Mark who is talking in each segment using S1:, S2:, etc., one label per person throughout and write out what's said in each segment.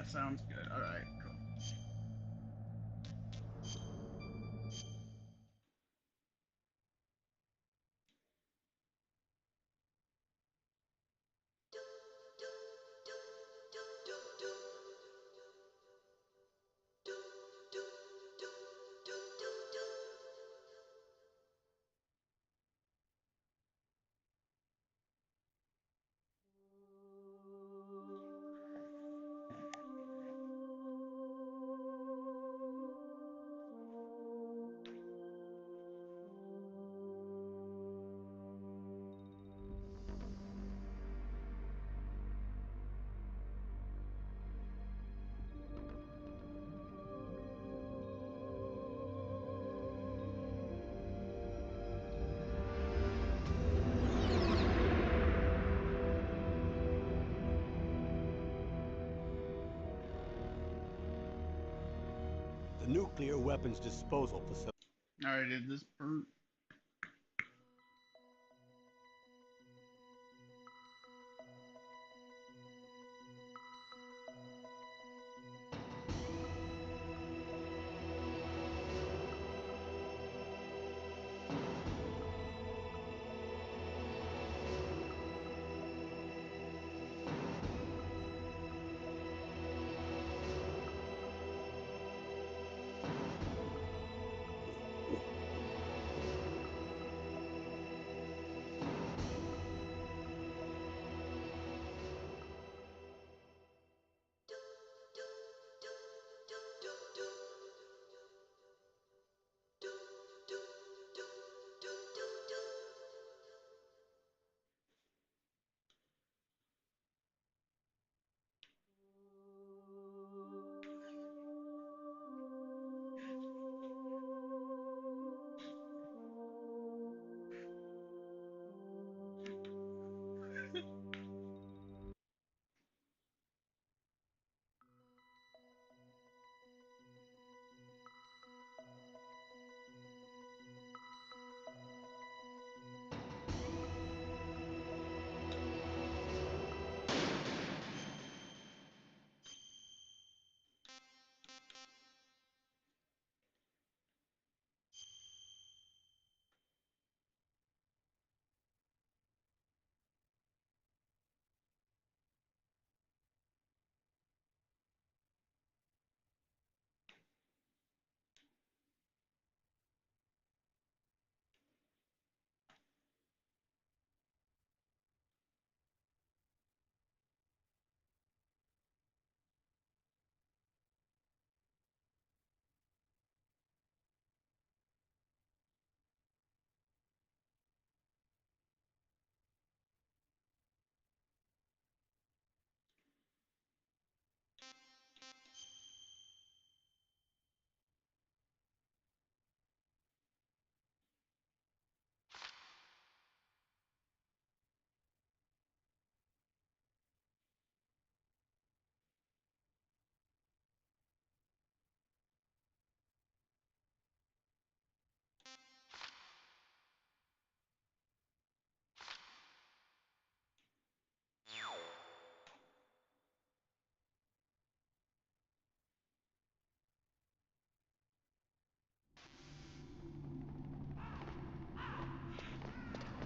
S1: sounds good. All right, cool.
S2: The nuclear weapons disposal facility.
S1: All right, is this burnt?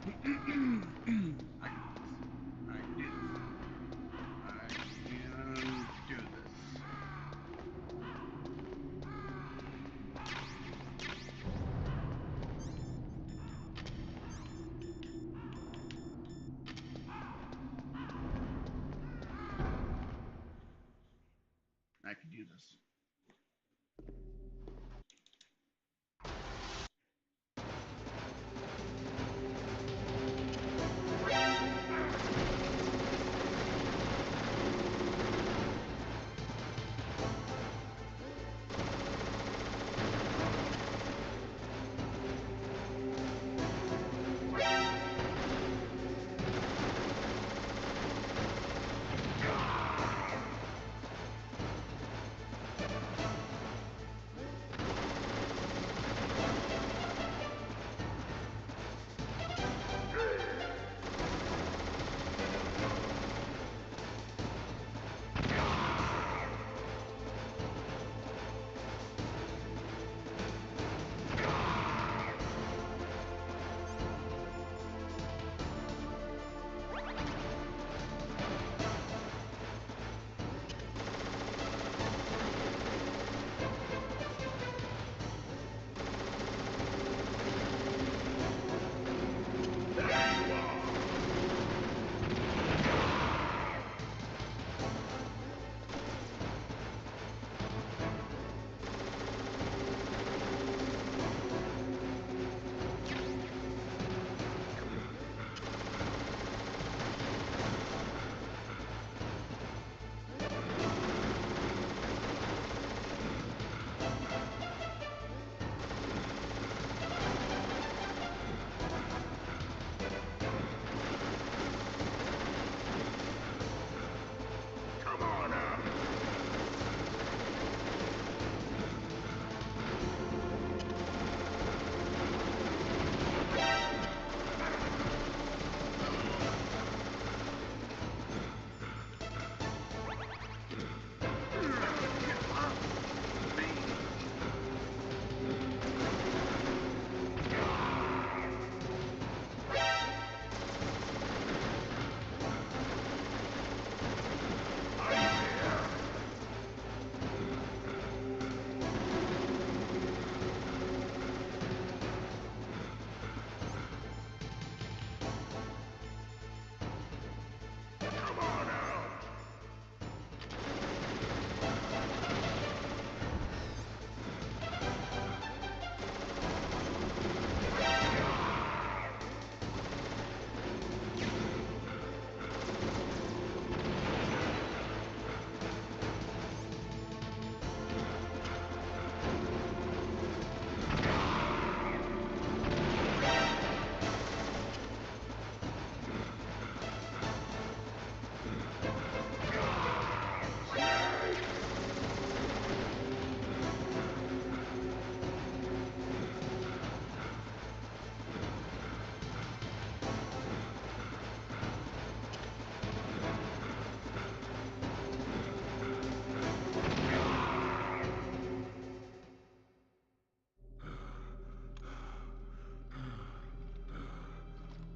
S1: I can do this. I can do this. I can do this. I can do this.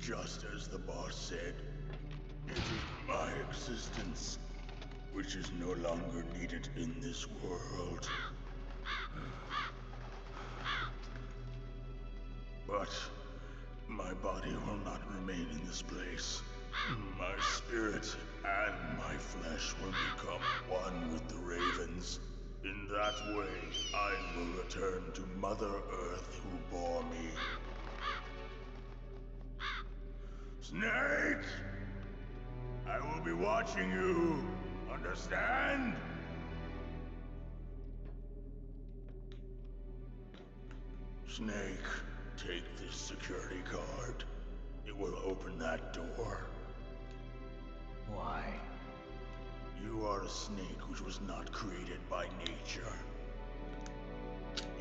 S3: Just as the boss said, it is my existence which is no longer needed in this world. But my body will not remain in this place. My spirit and my flesh will become one with the ravens. In that way, I will return to Mother Earth who bore me. Snake! I will be watching you. Understand? Snake, take this security card. It will open that door.
S4: Why?
S3: You are a snake which was not created by nature.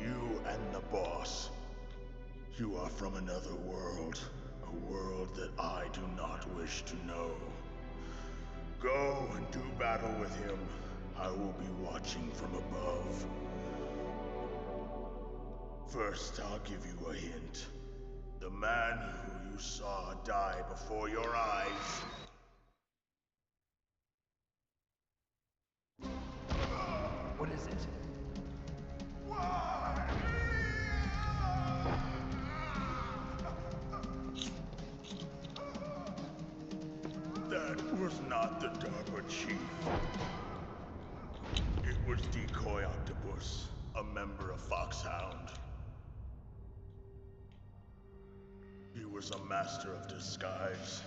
S3: You and the boss. You are from another world. A world that I do not wish to know. Go and do battle with him. I will be watching from above. First, I'll give you a hint. The man who you saw die before your eyes.
S4: What is it?
S3: That was not the DARPA chief. It was Decoy Octopus, a member of Foxhound. He was a master of disguise.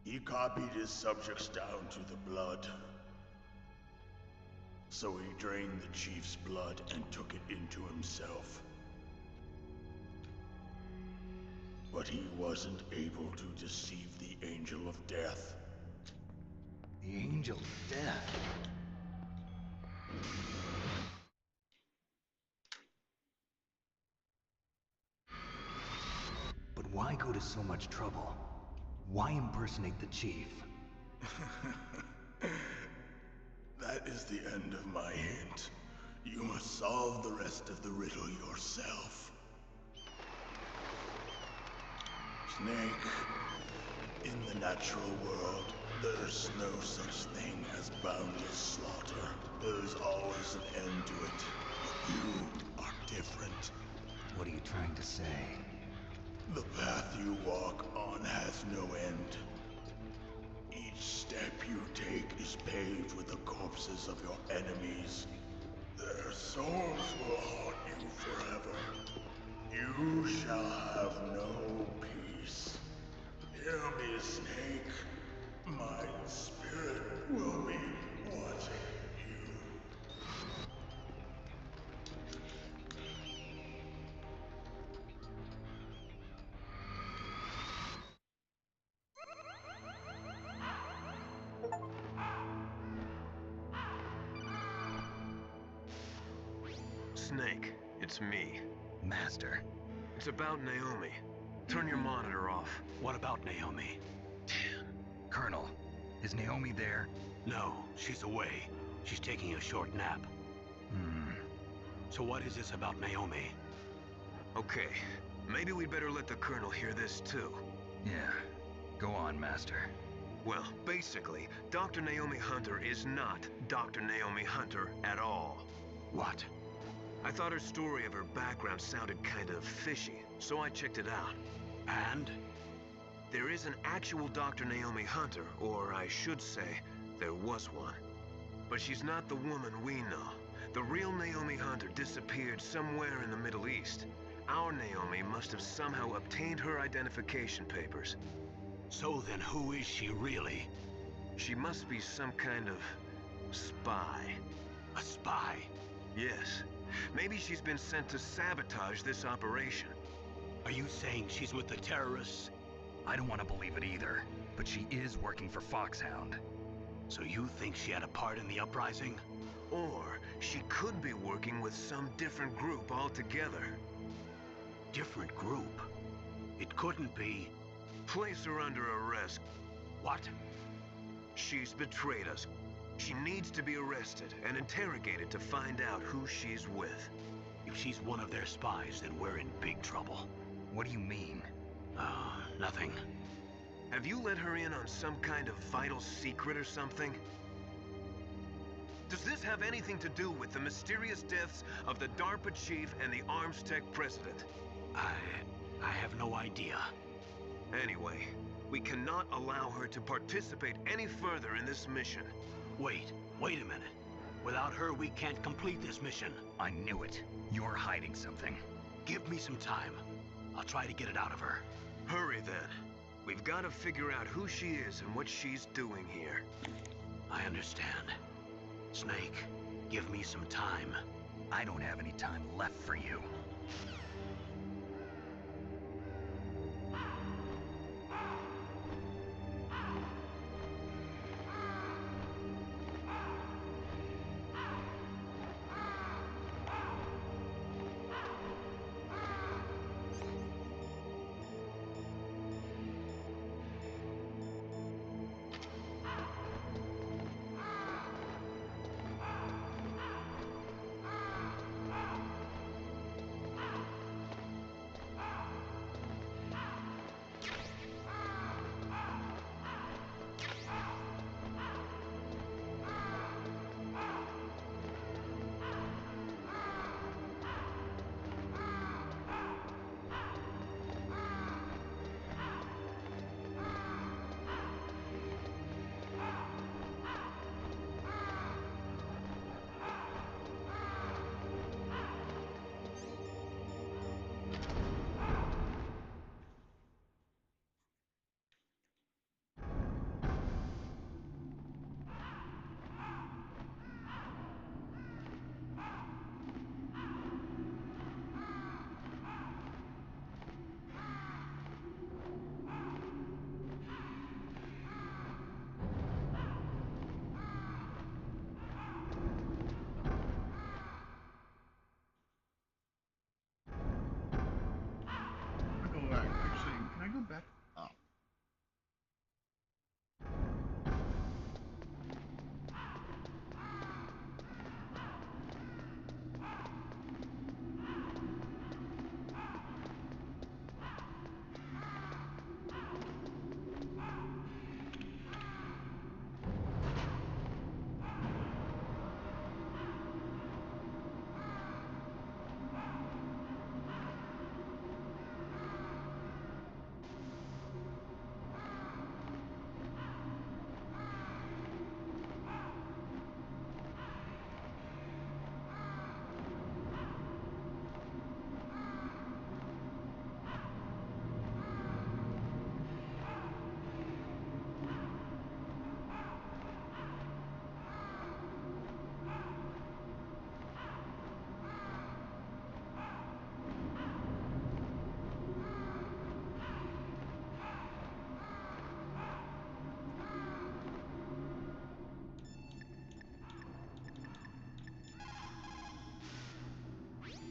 S3: He copied his subjects down to the blood. So he drained the chief's blood and took it into himself. But he wasn't able to deceive the Angel of Death.
S4: The Angel of Death? But why go to so much trouble? Why impersonate the chief?
S3: That is the end of my hint. You must solve the rest of the riddle yourself. Snake, in the natural world, there's no such thing as boundless slaughter. There's always an end to it. But you are different.
S4: What are you trying to say?
S3: The path you walk on has no end. Each step you take is paved with the corpses of your enemies. Their souls will haunt you forever. You shall have no peace. Hear me, Snake. My spirit will be watching you.
S5: Snake, it's me.
S4: Master.
S5: It's about Naomi. Turn your monitor off.
S6: What about Naomi?
S4: Colonel, is Naomi there?
S6: No, she's away. She's taking a short nap. So what is this about Naomi?
S5: Okay, maybe we'd better let the Colonel hear this too.
S4: Yeah. Go on, Master.
S5: Well, basically, Dr. Naomi Hunter is not Dr. Naomi Hunter at all.
S6: What?
S5: I thought her story of her background sounded kind of fishy, so I checked it out.
S6: And?
S5: There is an actual Dr. Naomi Hunter, or I should say, there was one. But she's not the woman we know. The real Naomi Hunter disappeared somewhere in the Middle East. Our Naomi must have somehow obtained her identification papers.
S6: So then who is she really?
S5: She must be some kind of spy.
S6: A spy?
S5: Yes. Maybe she's been sent to sabotage this operation.
S6: Are you saying she's with the terrorists?
S4: I don't want to believe it either, but she is working for Foxhound.
S6: So you think she had a part in the uprising?
S5: Or she could be working with some different group altogether.
S6: Different group? It couldn't be.
S5: Place her under arrest.
S6: What?
S5: She's betrayed us. She needs to be arrested and interrogated to find out who she's with.
S6: If she's one of their spies, then we're in big trouble.
S4: What do you mean?
S6: Nothing.
S5: Have you let her in on some kind of vital secret or something? Does this have anything to do with the mysterious deaths of the DARPA chief and the Armstech president?
S6: I have no idea.
S5: Anyway, we cannot allow her to participate any further in this mission.
S6: Wait a minute. Without her, we can't complete this mission.
S4: I knew it. You're hiding something.
S6: Give me some time. I'll try to get it out of her.
S5: Hurry then. We've got to figure out who she is and what she's doing here.
S6: I understand. Snake, give me some time.
S4: I don't have any time left for you.
S1: Go back. Actually, can I go back? Oh.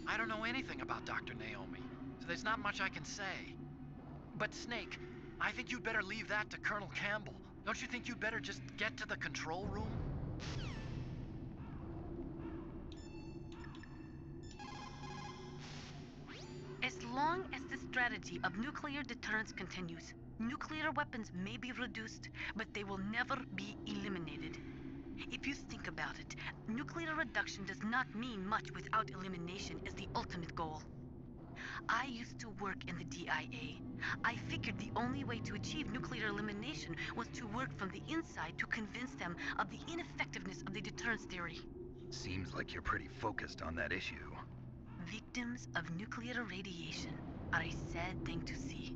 S7: I don't know anything about Dr. Naomi, so there's not much I can say. But Snake, I think you'd better leave that to Colonel Campbell. Don't you think you'd better just get to the control room?
S8: As long as the strategy of nuclear deterrence continues, nuclear weapons may be reduced, but they will never be eliminated. If you think about it, nuclear reduction does not mean much without elimination as the ultimate goal. I used to work in the DIA. I figured the only way to achieve nuclear elimination was to work from the inside to convince them of the ineffectiveness of the deterrence theory.
S4: Seems like you're pretty focused on that issue.
S8: Victims of nuclear radiation are a sad thing to see,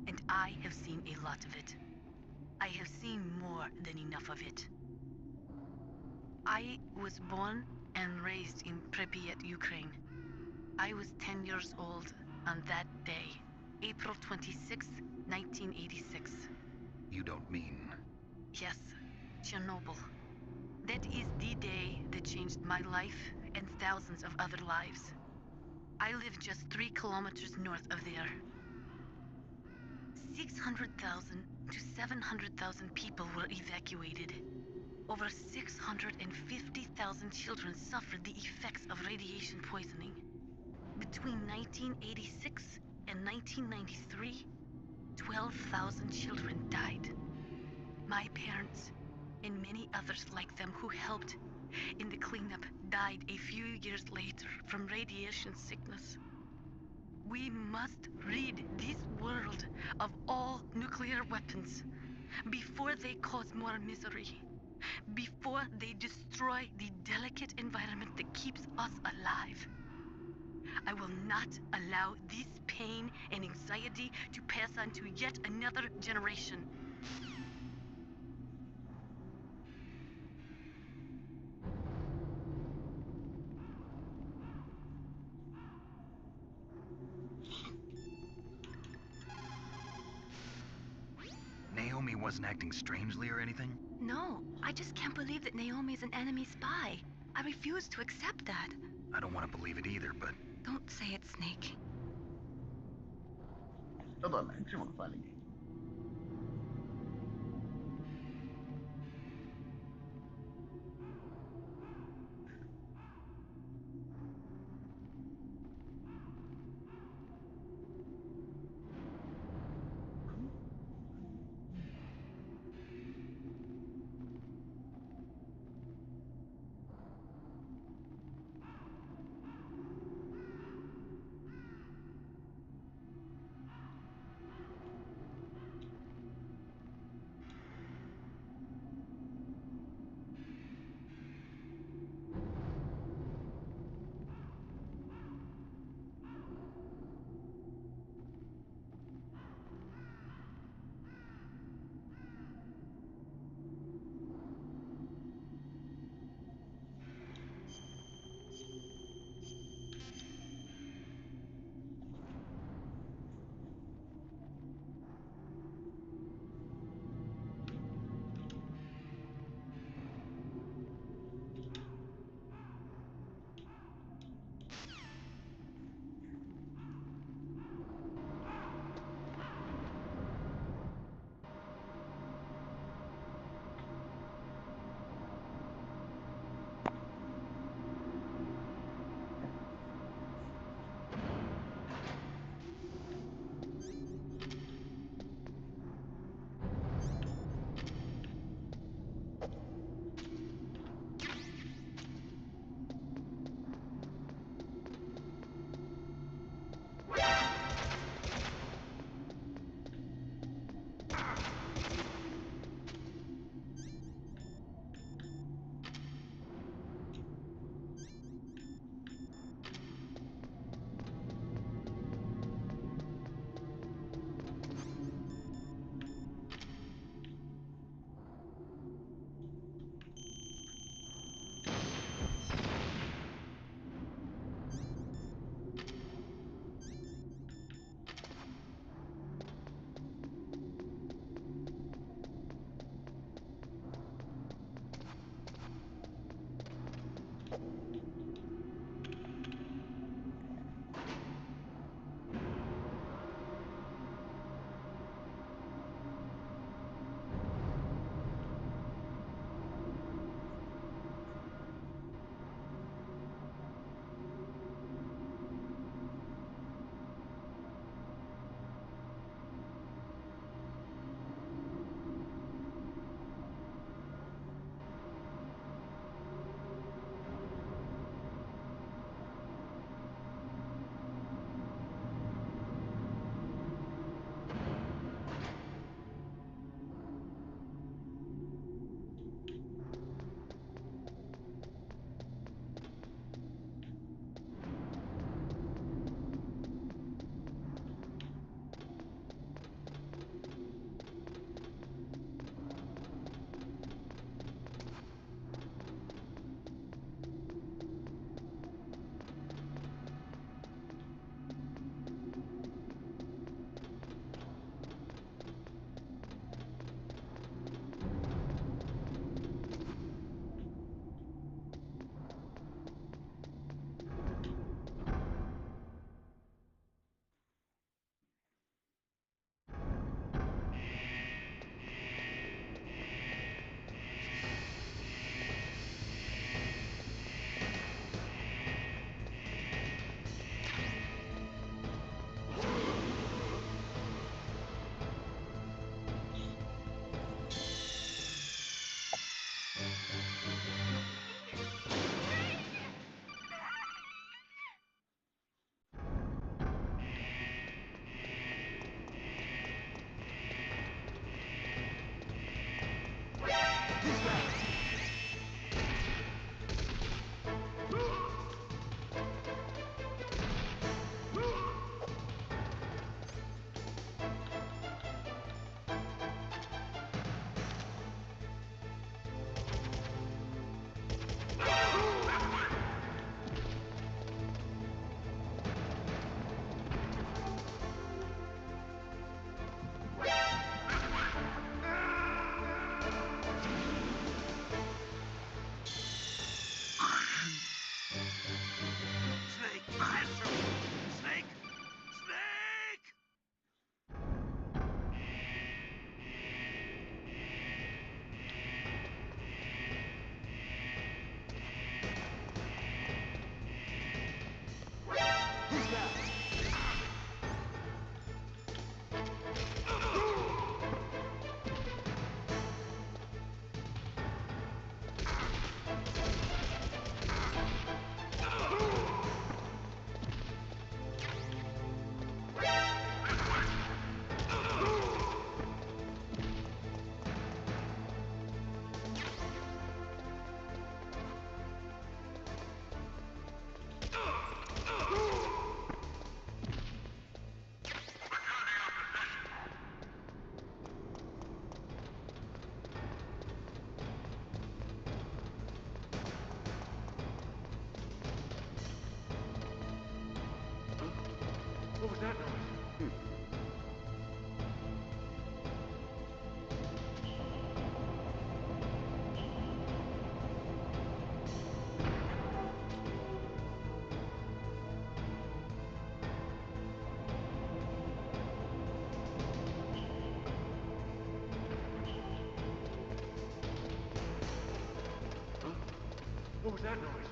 S8: and I have seen a lot of it. I have seen more than enough of it. I was born and raised in Pripyat, Ukraine. I was 10 years old on that day, April 26, 1986.
S4: You don't mean...
S8: Yes, Chernobyl. That is the day that changed my life and thousands of other lives. I live just 3 kilometers north of there. 600,000 to 700,000 people were evacuated. Over 650,000 children suffered the effects of radiation poisoning. Between 1986 and 1993, 12,000 children died. My parents, and many others like them who helped in the cleanup, died a few years later from radiation sickness. We must rid this world of all nuclear weapons before they cause more misery, before they destroy the delicate environment that keeps us alive. I will not allow this pain and anxiety to pass on to yet another generation.
S4: Naomi wasn't acting strangely or anything?
S9: No, I just can't believe that Naomi's an enemy spy. I refuse to accept that.
S4: I don't want to believe it either, but...
S9: Don't say it, Snake.
S1: Hold on, I actually want to find a game.
S2: Who's that?
S6: What was that noise? Huh? What was that noise?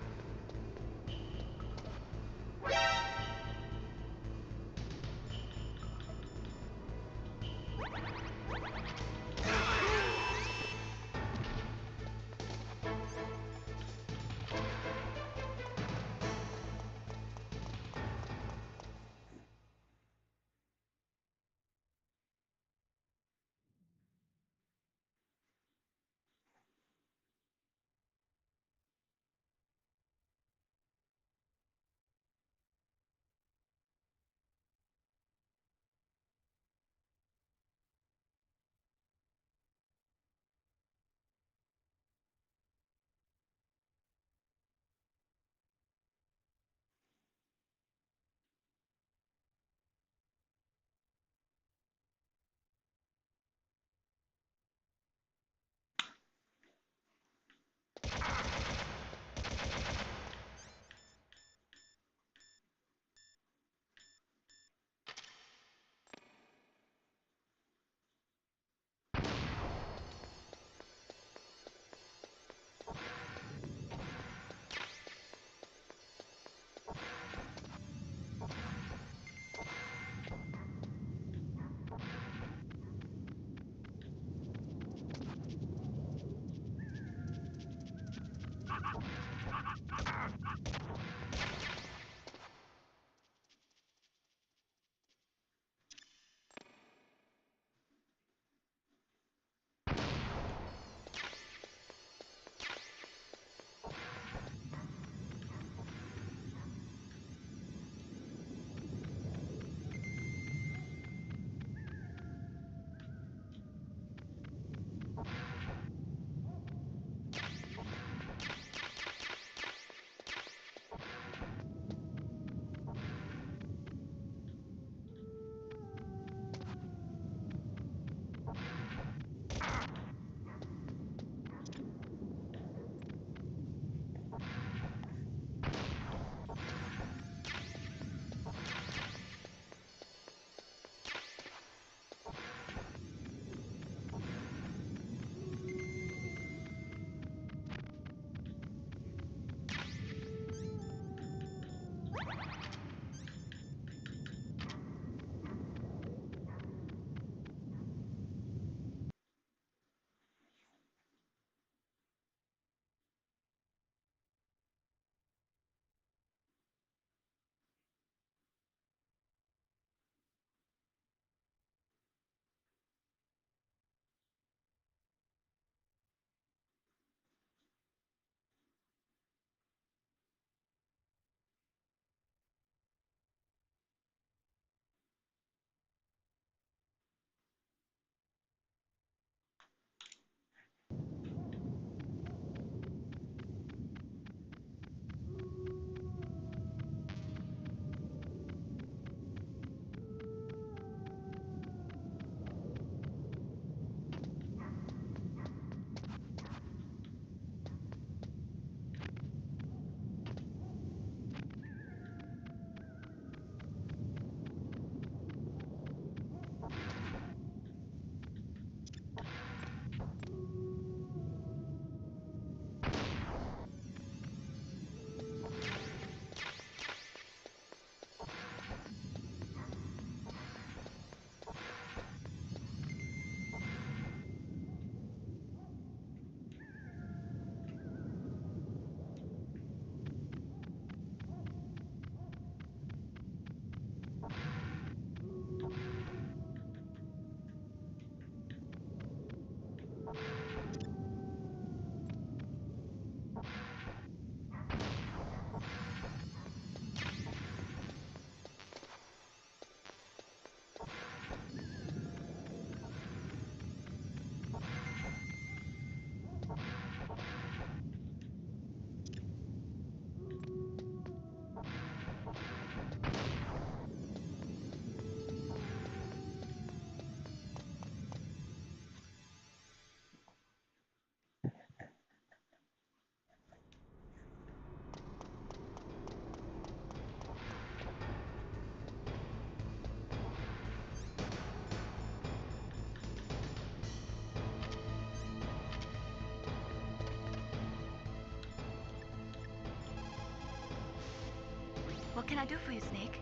S9: What can I do for you, Snake?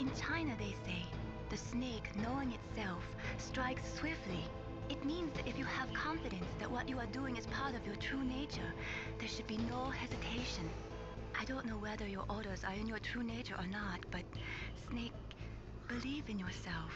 S9: In China, they say, the snake, knowing itself, strikes swiftly. It means that if you have confidence that what you are doing is part of your true nature, there should be no hesitation. I don't know whether your orders are in your true nature or not, but Snake, believe in yourself.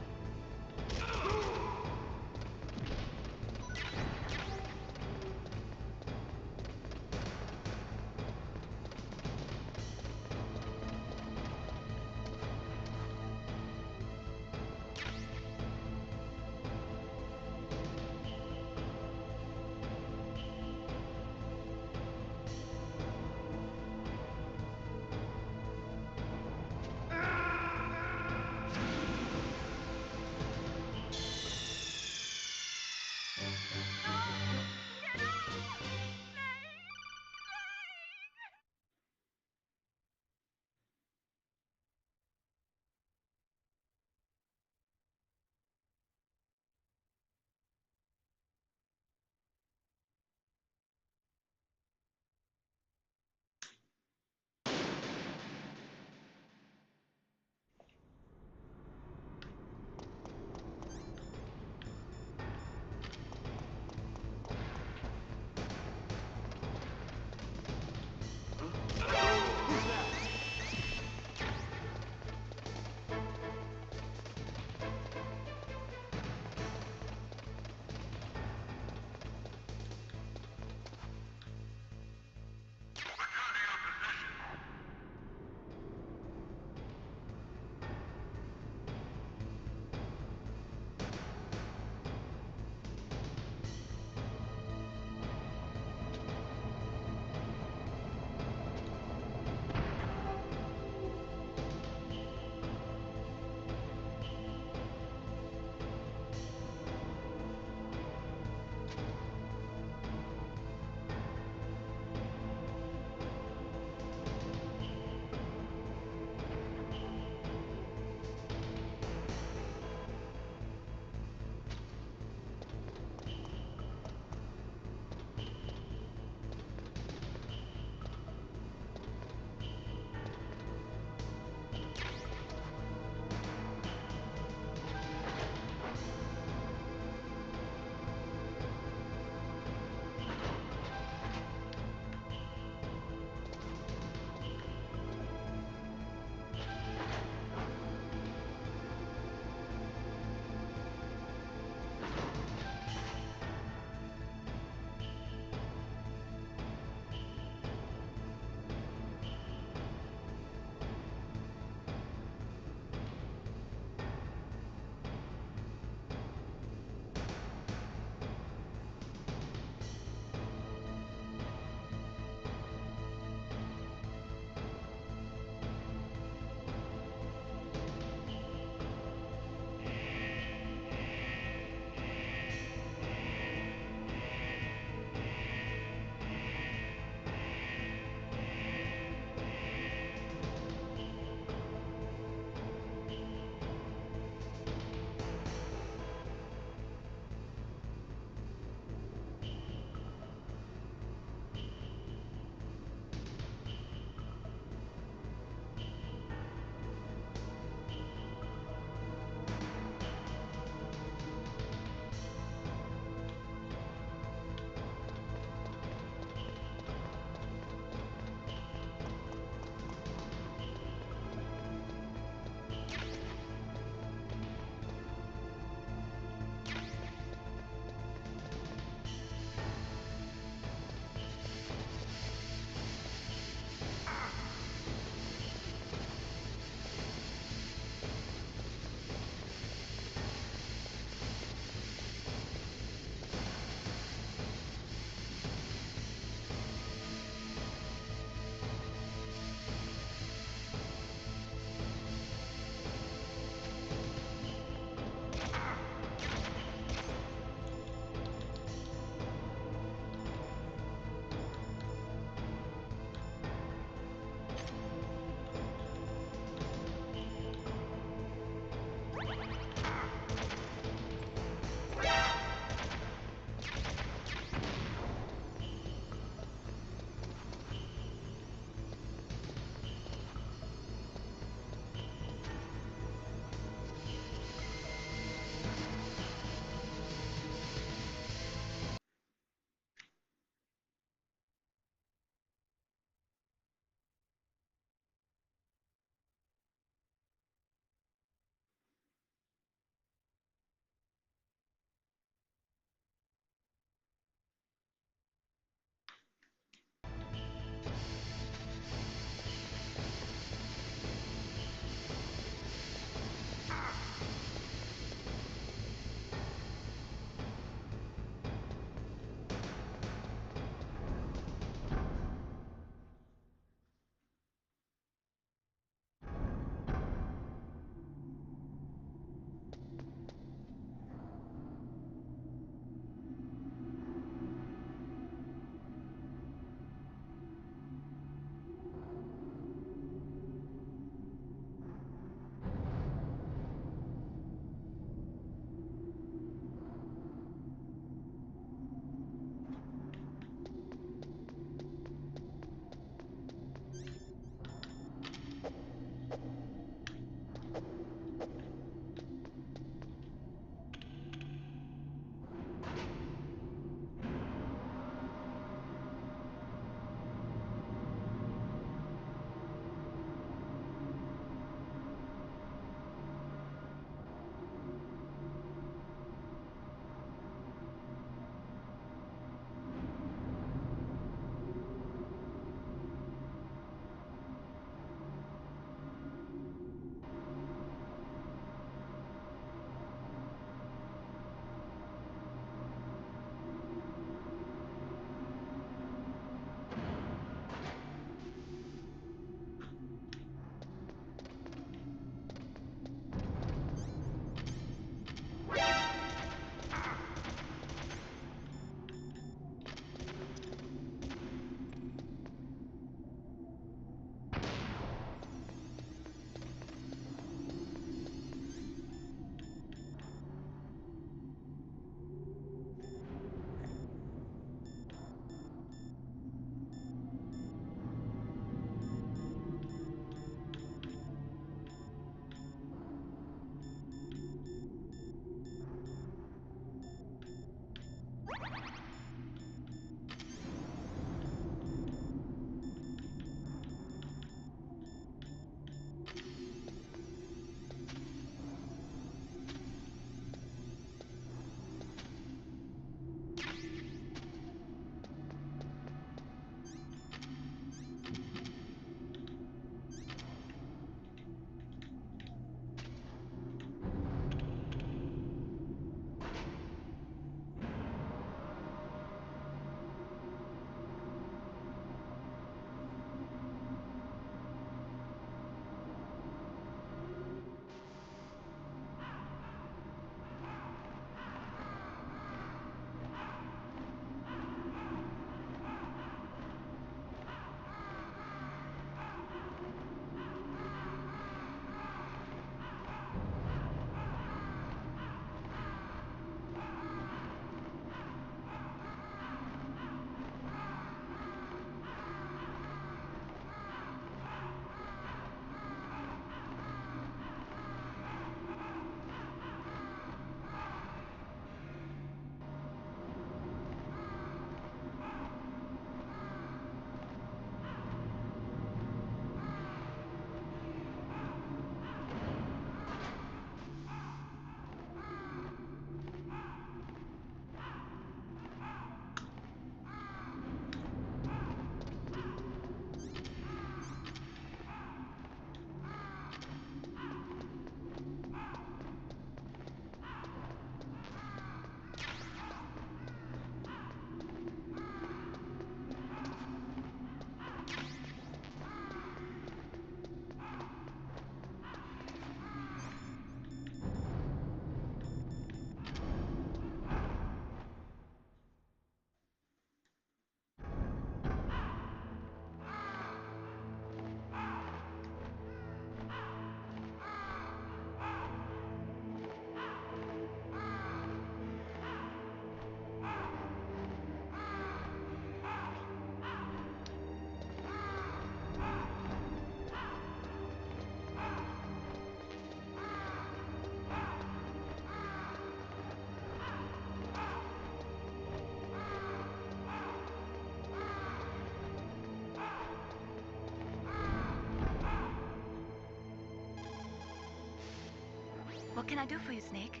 S9: What can I do for you, Snake?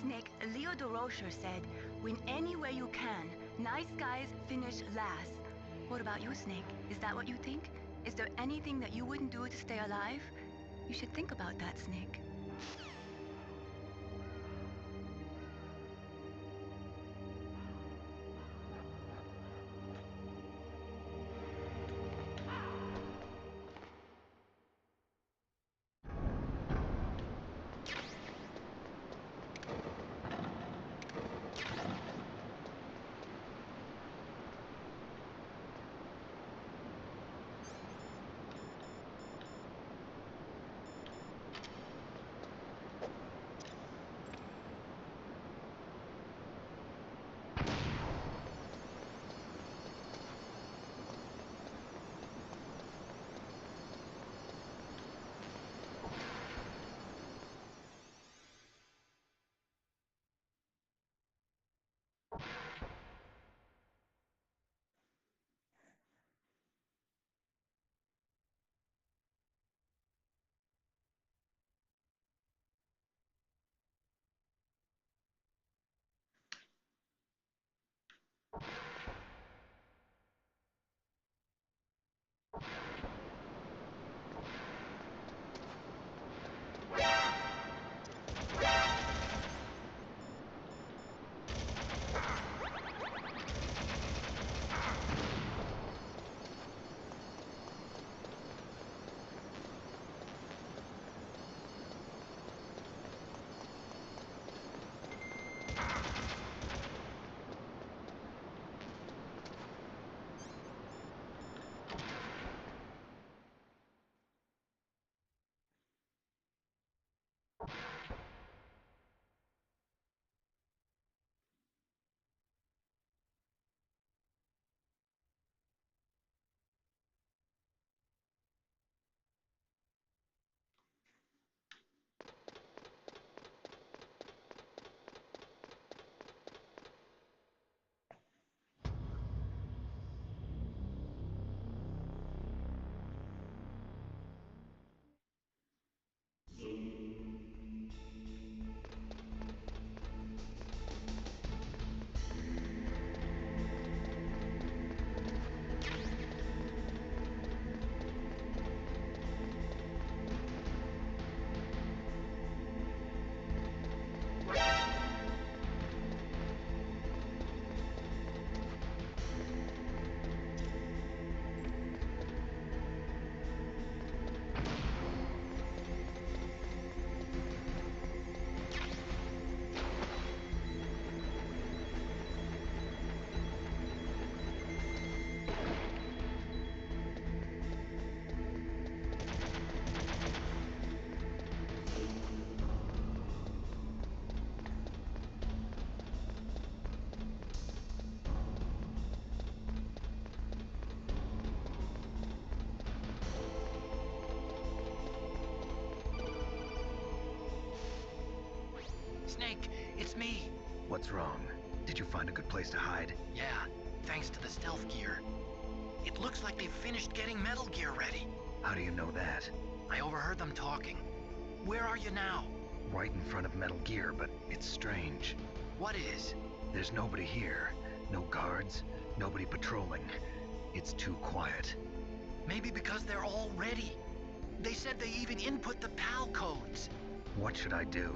S9: Snake, Leo DeRocher said, win anywhere you can. Nice guys finish last. What about you, Snake? Is that what you think? Is there anything that you wouldn't do to stay alive? You should think about that, Snake.
S7: Snake, it's me.
S4: What's wrong? Did you find a good place to hide?
S7: Yeah, thanks to the stealth gear. It looks like they've finished getting Metal Gear ready.
S4: How do you know that?
S7: I overheard them talking. Where are you now?
S4: Right in front of Metal Gear, but it's strange.
S7: What is?
S4: There's nobody here. No guards, nobody patrolling. It's too quiet.
S7: Maybe because they're all ready. They said they even input the PAL codes.
S4: What should I do?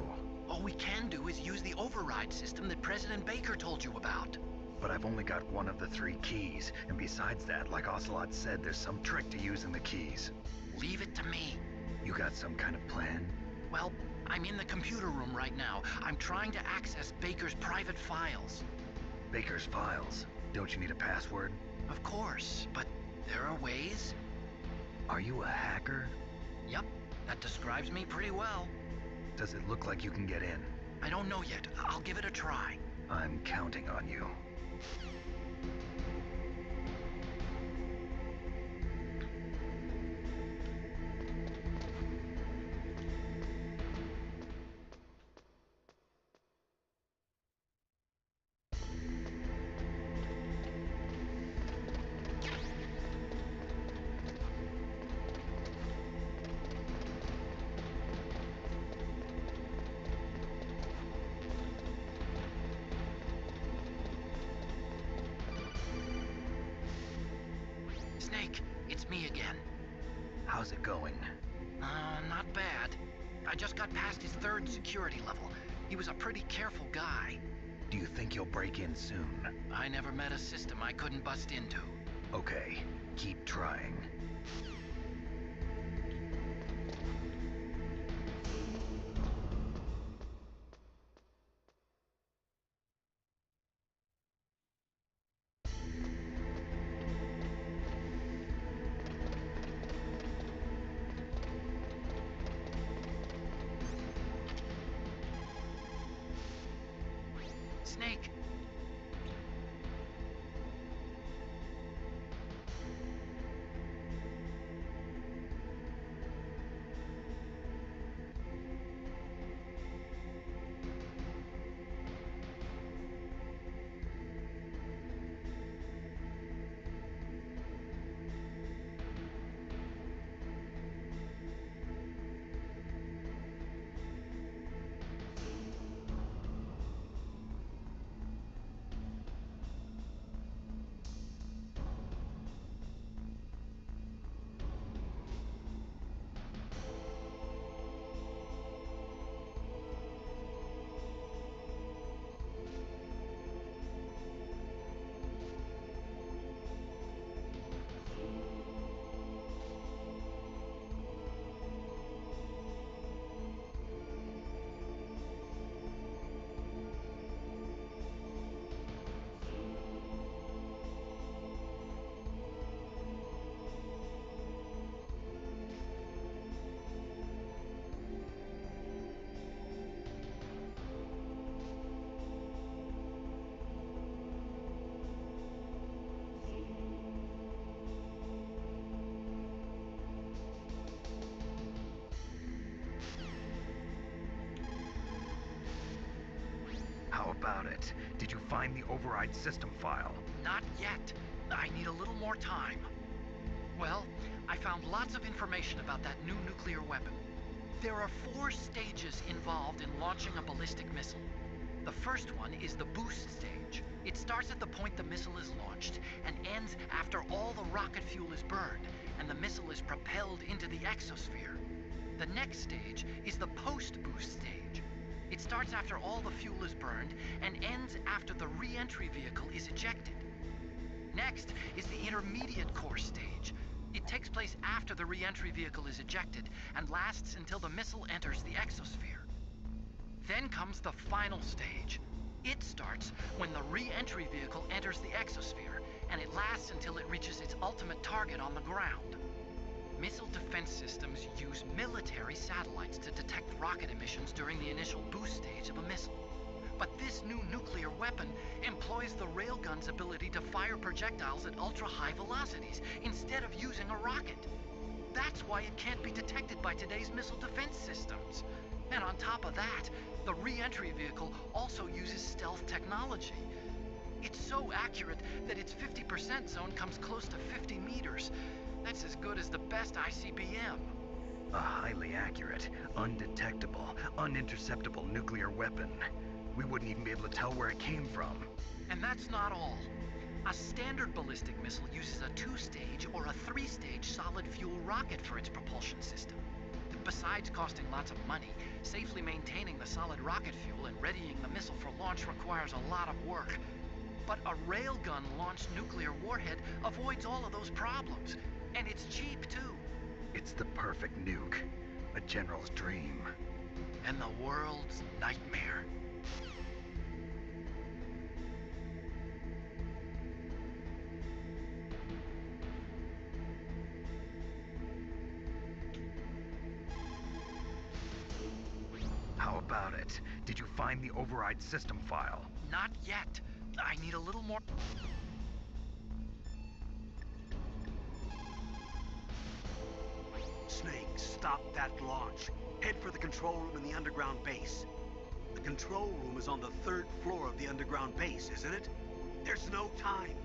S7: All we can do is use the override system that President Baker told you about.
S4: But I've only got one of the 3 keys, and besides that, like Ocelot said, there's some trick to using the keys.
S7: Leave it to me.
S4: You got some kind of plan?
S7: Well, I'm in the computer room right now. I'm trying to access Baker's private files.
S4: Baker's files? Don't you need a password?
S7: Of course, but there are ways.
S4: Are you a hacker?
S7: Yep, that describes me pretty well.
S4: Does it look like you can get in?
S7: I don't know yet. I'll give it a try.
S4: I'm counting on you.
S7: It's me again.
S4: How's it going?
S7: Not bad. I just got past his 3rd security level. He was a pretty careful guy.
S4: Do you think you'll break in soon?
S7: I never met a system I couldn't bust into.
S4: Okay, keep trying.
S7: Snake.
S4: How about it? Did you find the override system file?
S7: Not yet. I need a little more time. Well, I found lots of information about that new nuclear weapon. There are 4 stages involved in launching a ballistic missile. The first one is the boost stage. It starts at the point the missile is launched and ends after all the rocket fuel is burned and the missile is propelled into the exosphere. The next stage is the post-boost stage. It starts after all the fuel is burned and ends after the re-entry vehicle is ejected. Next is the intermediate course stage. It takes place after the re-entry vehicle is ejected and lasts until the missile enters the exosphere. Then comes the final stage. It starts when the re-entry vehicle enters the exosphere, and it lasts until it reaches its ultimate target on the ground. Missile defense systems use military satellites to detect rocket emissions during the initial boost stage of a missile. But this new nuclear weapon employs the railgun's ability to fire projectiles at ultra-high velocities instead of using a rocket. That's why it can't be detected by today's missile defense systems. And on top of that, the re-entry vehicle also uses stealth technology. It's so accurate that its 50% zone comes close to 50 meters. That's as good as the best ICBM.
S4: A highly accurate, undetectable, uninterceptable nuclear weapon. We wouldn't even be able to tell where it came from.
S7: And that's not all. A standard ballistic missile uses a 2-stage or a 3-stage solid fuel rocket for its propulsion system. Besides costing lots of money, safely maintaining the solid rocket fuel and readying the missile for launch requires a lot of work. But a railgun-launched nuclear warhead avoids all of those problems. And it's cheap, too.
S4: It's the perfect nuke. A general's dream.
S7: And the world's nightmare.
S4: How about it? Did you find the override system file?
S7: Not yet. I need a little more...
S6: Snake, stop that launch. Head for the control room in the underground base. The control room is on the 3rd floor of the underground base, isn't it? There's no time.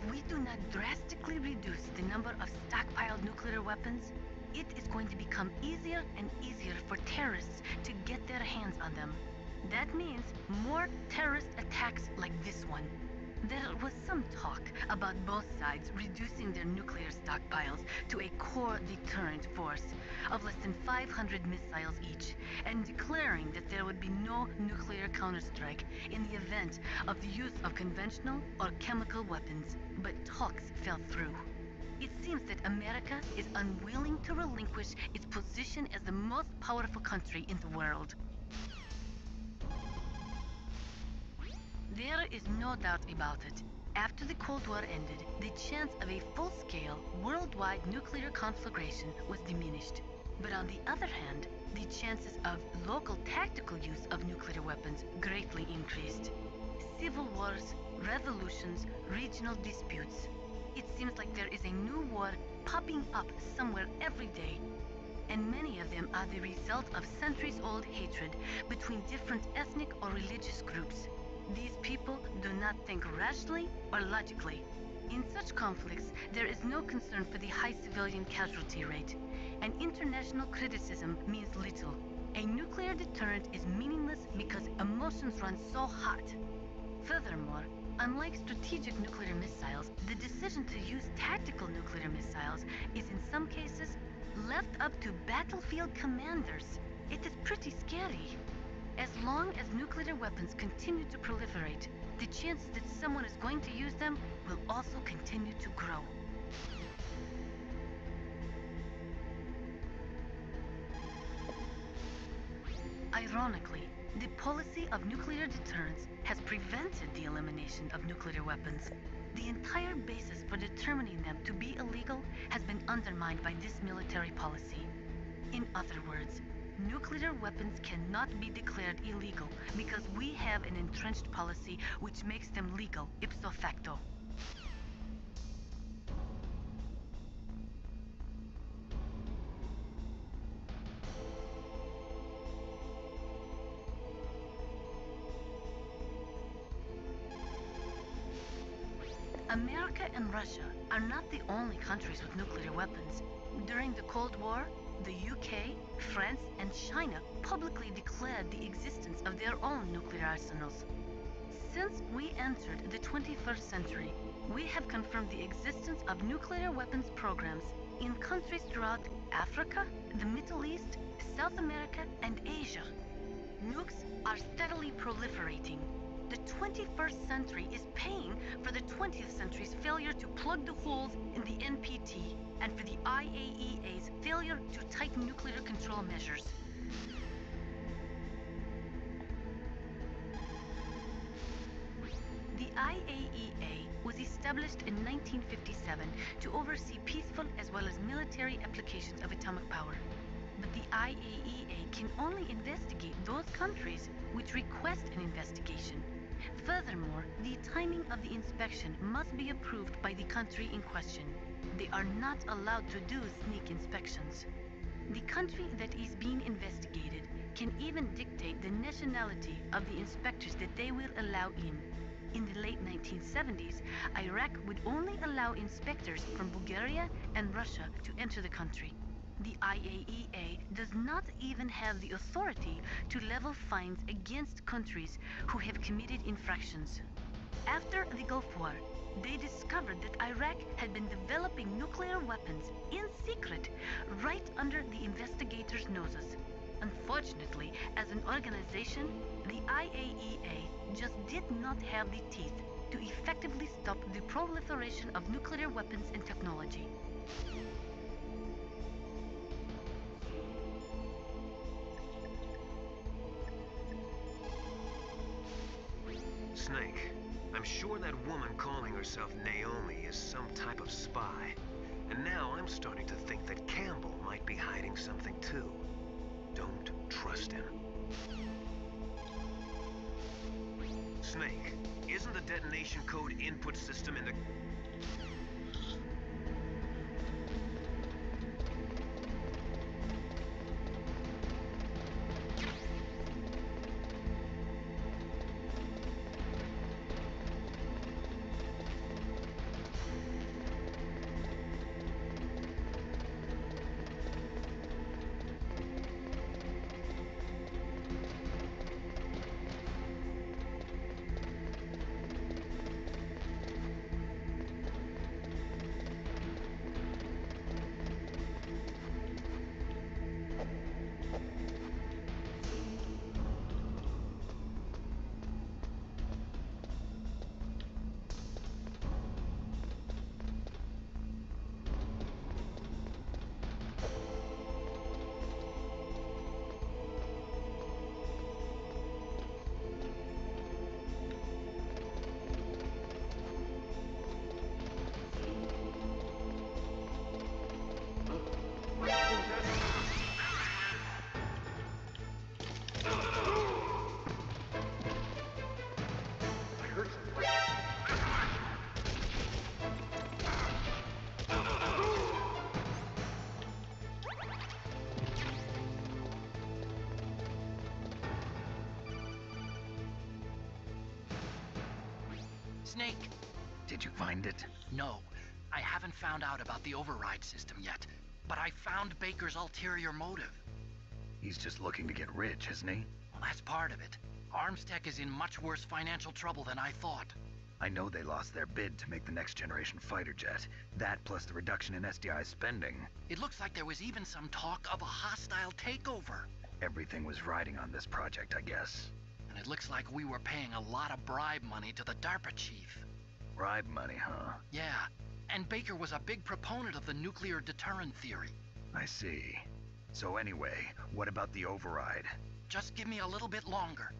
S8: we do not drastically reduce the number of stockpiled nuclear weapons, it is going to become easier and easier for terrorists to get their hands on them. That means more terrorist attacks like this one. There was some talk about both sides reducing their nuclear stockpiles to a core deterrent force of less than 500 missiles each, and declaring that there would be no nuclear counterstrike in the event of the use of conventional or chemical weapons. But talks fell through. It seems that America is unwilling to relinquish its position as the most powerful country in the world. There is no doubt about it. After the Cold War ended, the chance of a full-scale, worldwide nuclear conflagration was diminished. But on the other hand, the chances of local tactical use of nuclear weapons greatly increased. Civil wars, revolutions, regional disputes. It seems like there is a new war popping up somewhere every day. And many of them are the result of centuries-old hatred between different ethnic or religious groups. These people do not think rationally or logically. In such conflicts, there is no concern for the high civilian casualty rate, and international criticism means little. A nuclear deterrent is meaningless because emotions run so hot. Furthermore, unlike strategic nuclear missiles, the decision to use tactical nuclear missiles is in some cases left up to battlefield commanders. It is pretty scary. As long as nuclear weapons continue to proliferate, the chances that someone is going to use them will also continue to grow. Ironically, the policy of nuclear deterrence has prevented the elimination of nuclear weapons. The entire basis for determining them to be illegal has been undermined by this military policy. In other words, nuclear weapons cannot be declared illegal because we have an entrenched policy which makes them legal ipso facto. America and Russia are not the only countries with nuclear weapons. During the Cold War, the UK, France, and China publicly declared the existence of their own nuclear arsenals. Since we entered the 21st century, we have confirmed the existence of nuclear weapons programs in countries throughout Africa, the Middle East, South America, and Asia. Nukes are steadily proliferating. The 21st century is paying for the 20th century's failure to plug the holes in the NPT and for the IAEA's failure to tighten nuclear control measures. The IAEA was established in 1957 to oversee peaceful as well as military applications of atomic power. But the IAEA can only investigate those countries which request an investigation. Furthermore, the timing of the inspection must be approved by the country in question. They are not allowed to do sneak inspections. The country that is being investigated can even dictate the nationality of the inspectors that they will allow in. In the late 1970s, Iraq would only allow inspectors from Bulgaria and Russia to enter the country. The IAEA does not even have the authority to level fines against countries who have committed infractions. After the Gulf War, they discovered that Iraq had been developing nuclear weapons in secret right under the investigators' noses. Unfortunately, as an organization, the IAEA just did not have the teeth to effectively stop the proliferation of nuclear weapons and technology.
S5: Snake, I'm sure that woman calling herself Naomi is some type of spy. And now I'm starting to think that Campbell might be hiding something too. Don't trust him. Snake, isn't the detonation code input system in the...
S7: Snake!
S4: Did you find it?
S7: No, I haven't found out about the override system yet, but I found Baker's ulterior motive.
S4: He's just looking to get rich, isn't he?
S7: Well, that's part of it. Armstech is in much worse financial trouble than I thought.
S4: I know they lost their bid to make the next generation fighter jet. That plus the reduction in SDI spending.
S7: It looks like there was even some talk of a hostile takeover.
S4: Everything was riding on this project, I guess.
S7: And it looks like we were paying a lot of bribe money to the DARPA chief.
S4: Bribe money, huh?
S7: Yeah, and Baker was a big proponent of the nuclear deterrent theory.
S4: I see. So anyway, what about the override?
S7: Just give me a little bit longer.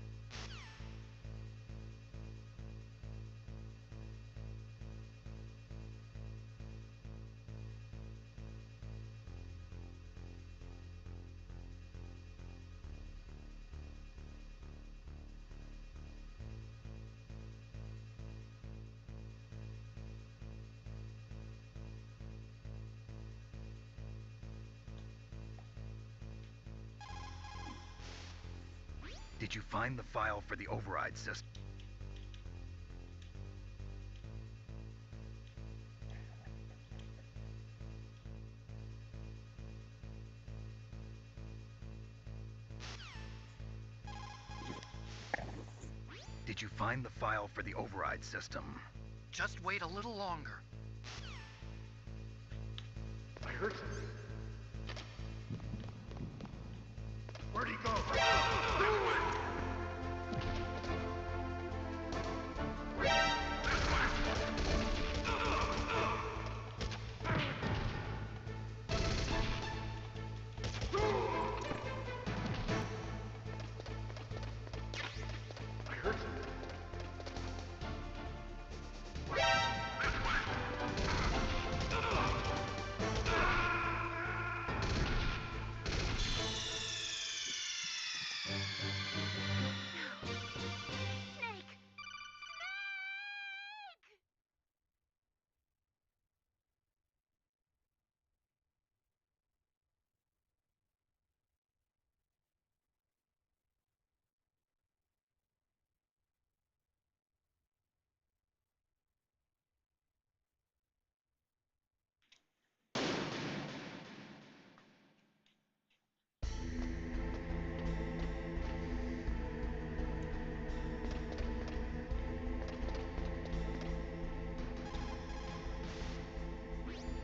S4: Did you find the file for the override system? Did you find the file for the override system?
S7: Just wait a little longer.
S3: I heard something. Where'd he go?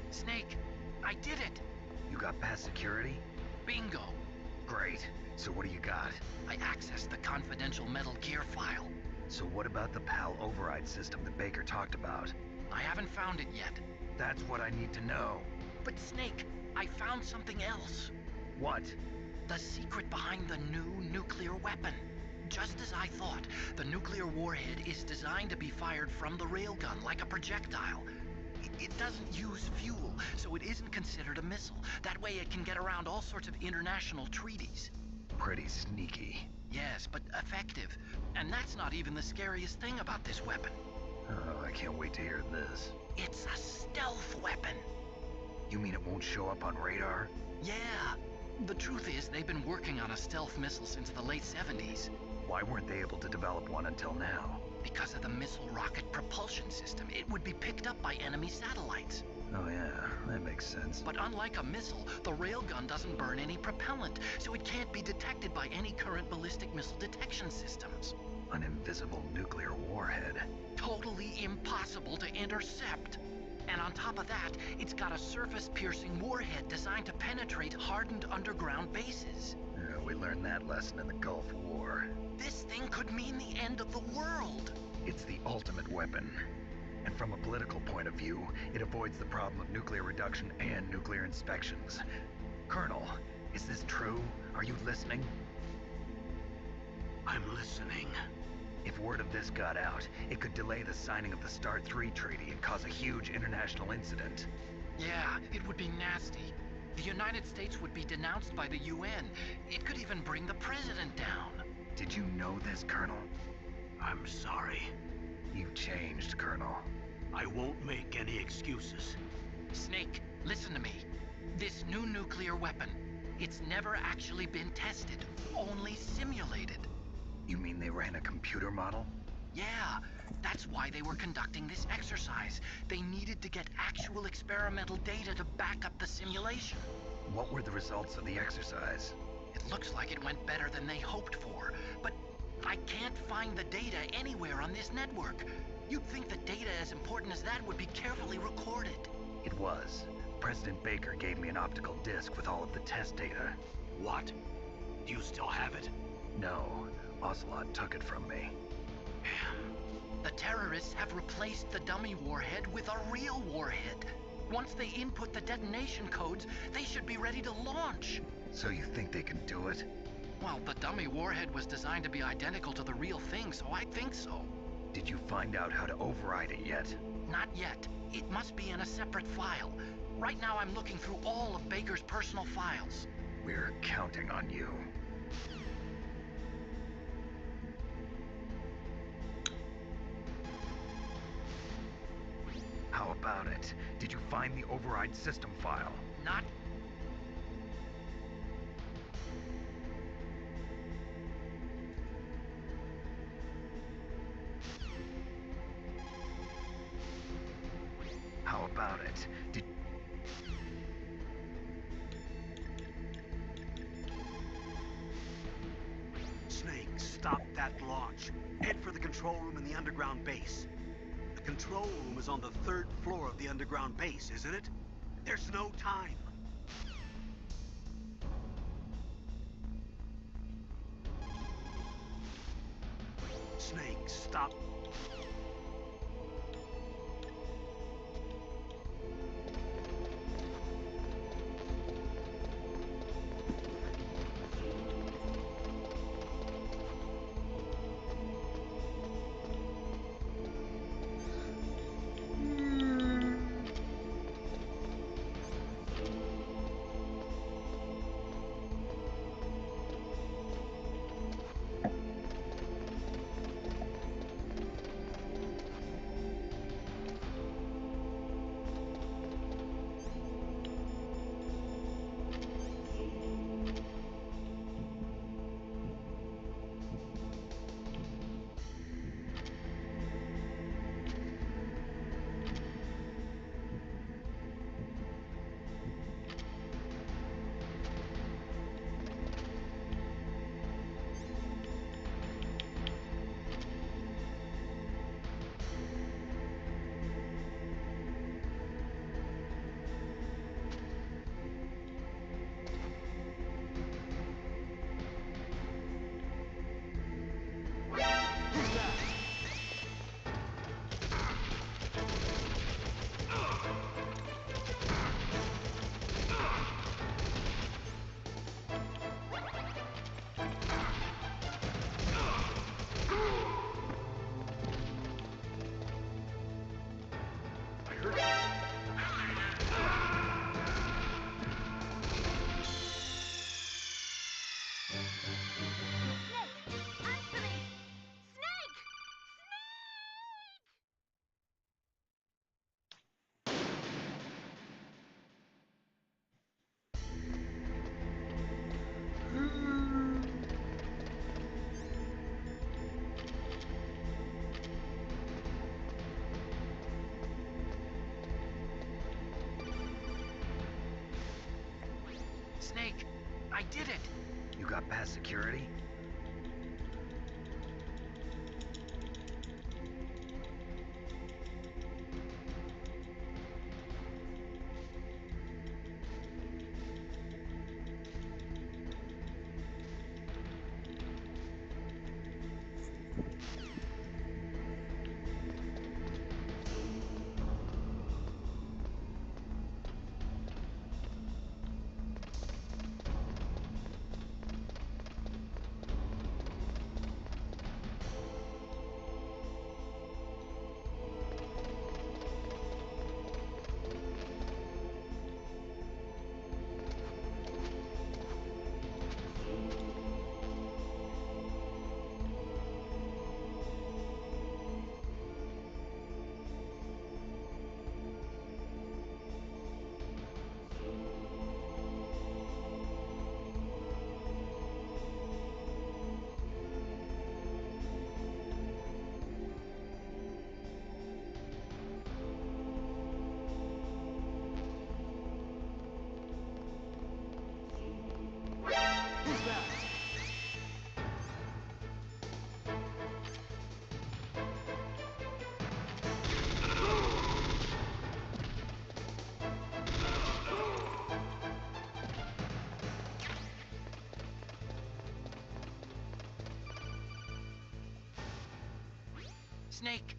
S7: Snake, I did it!
S4: You got past security?
S7: Bingo!
S4: Great. So what do you got?
S7: I accessed the confidential Metal Gear file.
S4: So what about the PAL override system that Baker talked about?
S7: I haven't found it yet.
S4: That's what I need to know.
S7: But Snake, I found something else.
S4: What?
S7: The secret behind the new nuclear weapon. Just as I thought, the nuclear warhead is designed to be fired from the railgun like a projectile. It doesn't use fuel, so it isn't considered a missile. That way it can get around all sorts of international treaties.
S4: Pretty sneaky.
S7: Yes, but effective. And that's not even the scariest thing about this weapon.
S4: Oh, I can't wait to hear this.
S7: It's a stealth weapon.
S4: You mean it won't show up on radar?
S7: Yeah. The truth is, they've been working on a stealth missile since the late 70s.
S4: Why weren't they able to develop one until now?
S7: Because of the missile rocket propulsion system, it would be picked up by enemy satellites.
S4: Oh yeah, that makes sense.
S7: But unlike a missile, the railgun doesn't burn any propellant, so it can't be detected by any current ballistic missile detection systems.
S4: An invisible nuclear warhead.
S7: Totally impossible to intercept. And on top of that, it's got a surface-piercing warhead designed to penetrate hardened underground bases.
S4: Yeah, we learned that lesson in the Gulf War.
S7: This thing could mean the end of the world.
S4: It's the ultimate weapon. And from a political point of view, it avoids the problem of nuclear reduction and nuclear inspections. Colonel, is this true? Are you listening?
S6: I'm listening.
S4: If word of this got out, it could delay the signing of the START 3 treaty and cause a huge international incident.
S7: Yeah, it would be nasty. The United States would be denounced by the UN. It could even bring the president down.
S4: Did you know this, Colonel?
S6: I'm sorry.
S4: You've changed, Colonel.
S6: I won't make any excuses.
S7: Snake, listen to me. This new nuclear weapon, it's never actually been tested, only simulated.
S4: You mean they ran a computer model?
S7: Yeah, that's why they were conducting this exercise. They needed to get actual experimental data to back up the simulation.
S4: What were the results of the exercise?
S7: It looks like it went better than they hoped for, but I can't find the data anywhere on this network. You'd think the data as important as that would be carefully recorded.
S4: It was. President Baker gave me an optical disc with all of the test data.
S6: What? Do you still have it?
S4: No, Ocelot took it from me.
S7: The terrorists have replaced the dummy warhead with a real warhead. Once they input the detonation codes, they should be ready to launch.
S4: So you think they can do it?
S7: Well, the dummy warhead was designed to be identical to the real thing, so I think so.
S4: Did you find out how to override it yet?
S7: Not yet. It must be in a separate file. Right now I'm looking through all of Baker's personal files.
S4: We're counting on you. How about it? Did you find the override system file?
S7: Not...
S4: How about it? Did...
S6: Snake, stop that launch. Head for the control room in the underground base. The control room is on the 3rd floor of the underground base, isn't it? There's no time. Snake, stop.
S7: Snake, I did it!
S4: You got past security?
S7: Snake!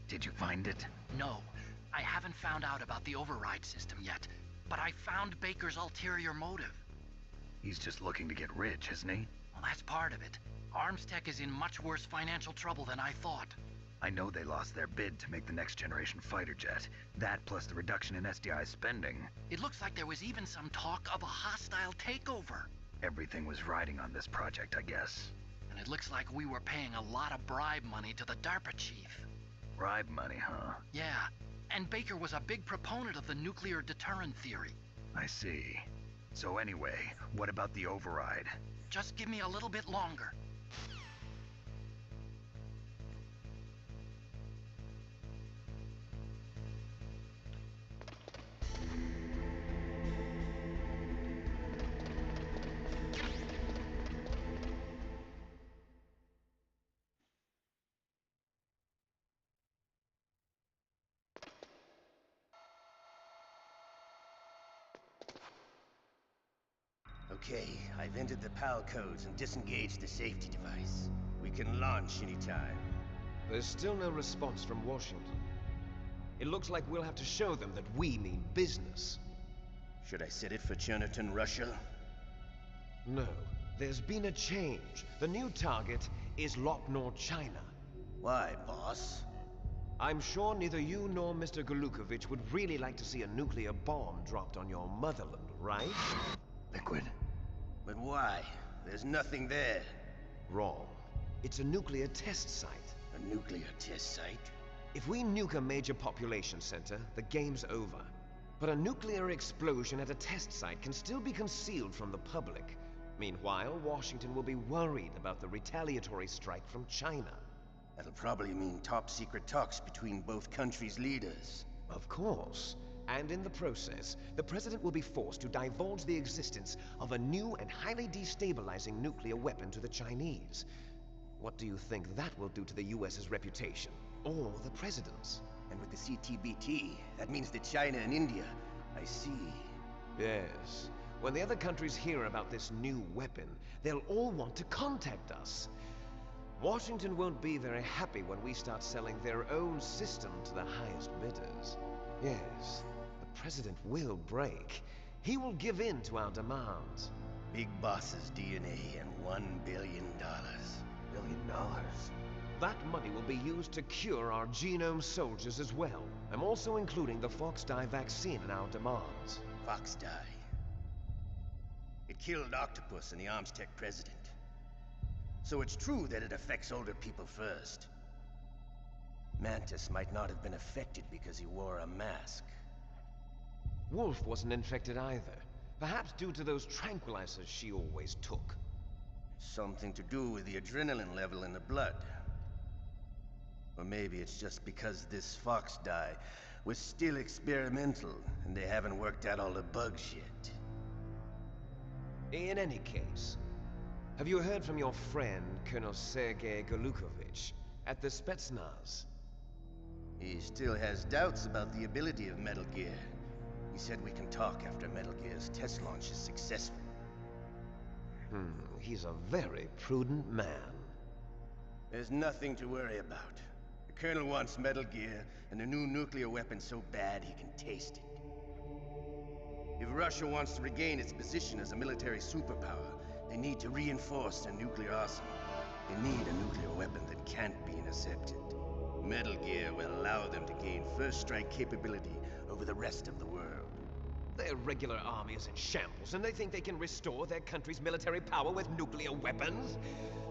S4: Did you find it?
S7: No, I haven't found out about the override system yet, but I found Baker's ulterior motive.
S4: He's just looking to get rich, isn't he?
S7: Well, that's part of it. Armstech is in much worse financial trouble than I thought.
S4: I know they lost their bid to make the next generation fighter jet. That plus the reduction in SDI spending.
S7: It looks like there was even some talk of a hostile takeover.
S4: Everything was riding on this project, I guess.
S7: And it looks like we were paying a lot of bribe money to the DARPA chief.
S4: Bribe money, huh?
S7: Yeah, and Baker was a big proponent of the nuclear deterrent theory.
S4: I see. So anyway, what about the override?
S7: Just give me a little bit longer.
S10: Okay, I've entered the PAL codes and disengaged the safety device. We can launch anytime.
S11: There's still no response from Washington. It looks like we'll have to show them that we mean business.
S10: Should I set it for Cherniton, Russia?
S11: No. There's been a change. The new target is Lopnor, China.
S10: Why, boss?
S11: I'm sure neither you nor Mr. Golukovich would really like to see a nuclear bomb dropped on your motherland, right?
S4: Liquid.
S10: But why? There's nothing there.
S11: Wrong. It's a nuclear test site.
S10: A nuclear test site?
S11: If we nuke a major population center, the game's over. But a nuclear explosion at a test site can still be concealed from the public. Meanwhile, Washington will be worried about the retaliatory strike from China.
S10: That'll probably mean top-secret talks between both countries' leaders.
S11: Of course. And in the process, the President will be forced to divulge the existence of a new and highly destabilizing nuclear weapon to the Chinese. What do you think that will do to the US's reputation? Or the President's?
S10: And with the CTBT, that means that China and India. I see.
S11: Yes. When the other countries hear about this new weapon, they'll all want to contact us. Washington won't be very happy when we start selling their own system to the highest bidders. Yes, the President will break. He will give in to our demands.
S10: Big Boss's DNA and $1 billion. $1 billion?
S11: That money will be used to cure our genome soldiers as well. I'm also including the Foxdie vaccine in our demands.
S10: Foxdie? It killed Octopus and the Armstech president. So it's true that it affects older people first. Mantis might not have been affected because he wore a mask.
S11: Wolf wasn't infected either. Perhaps due to those tranquilizers she always took.
S10: Something to do with the adrenaline level in the blood. Or maybe it's just because this Foxdie was still experimental and they haven't worked out all the bugs yet.
S11: In any case, have you heard from your friend, Colonel Sergei Golukovich, at the Spetsnaz?
S10: He still has doubts about the ability of Metal Gear. He said we can talk after Metal Gear's test launch is successful.
S11: He's a very prudent man.
S10: There's nothing to worry about. The Colonel wants Metal Gear and a new nuclear weapon so bad he can taste it. If Russia wants to regain its position as a military superpower, they need to reinforce their nuclear arsenal. They need a nuclear weapon that can't be intercepted. Metal Gear will allow them to gain first strike capability over the rest of the world.
S11: Their regular army is in shambles, and they think they can restore their country's military power with nuclear weapons?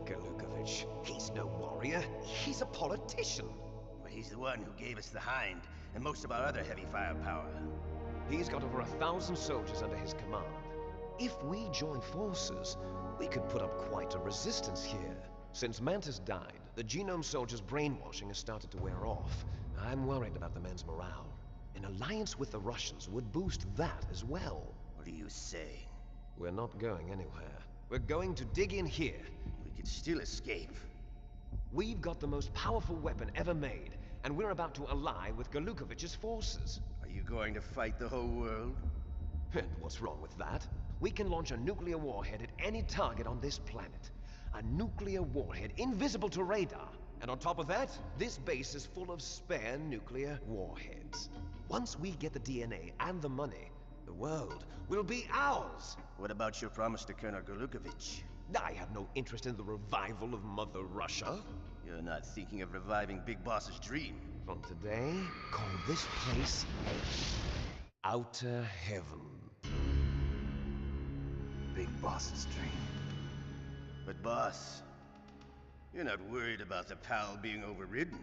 S11: Golukovich, he's no warrior. He's a politician.
S10: But he's the one who gave us the Hind and most of our other heavy firepower.
S11: He's got over 1,000 soldiers under his command. If we join forces, we could put up quite a resistance here. Since Mantis died, the genome soldiers' brainwashing has started to wear off. I'm worried about the men's morale. An alliance with the Russians would boost that as well.
S10: What are you saying?
S11: We're not going anywhere. We're going to dig in here.
S10: We could still escape.
S11: We've got the most powerful weapon ever made, and we're about to ally with Golukovich's forces.
S10: Are you going to fight the whole world?
S11: And what's wrong with that? We can launch a nuclear warhead at any target on this planet. A nuclear warhead invisible to radar. And on top of that, this base is full of spare nuclear warheads. Once we get the DNA and the money, the world will be ours.
S10: What about your promise to Colonel Golukovich?
S11: I have no interest in the revival of Mother Russia.
S10: You're not thinking of reviving Big Boss's dream.
S11: From today, call this place Outer Heaven.
S4: Big Boss's dream.
S10: But boss, you're not worried about the PAL being overridden.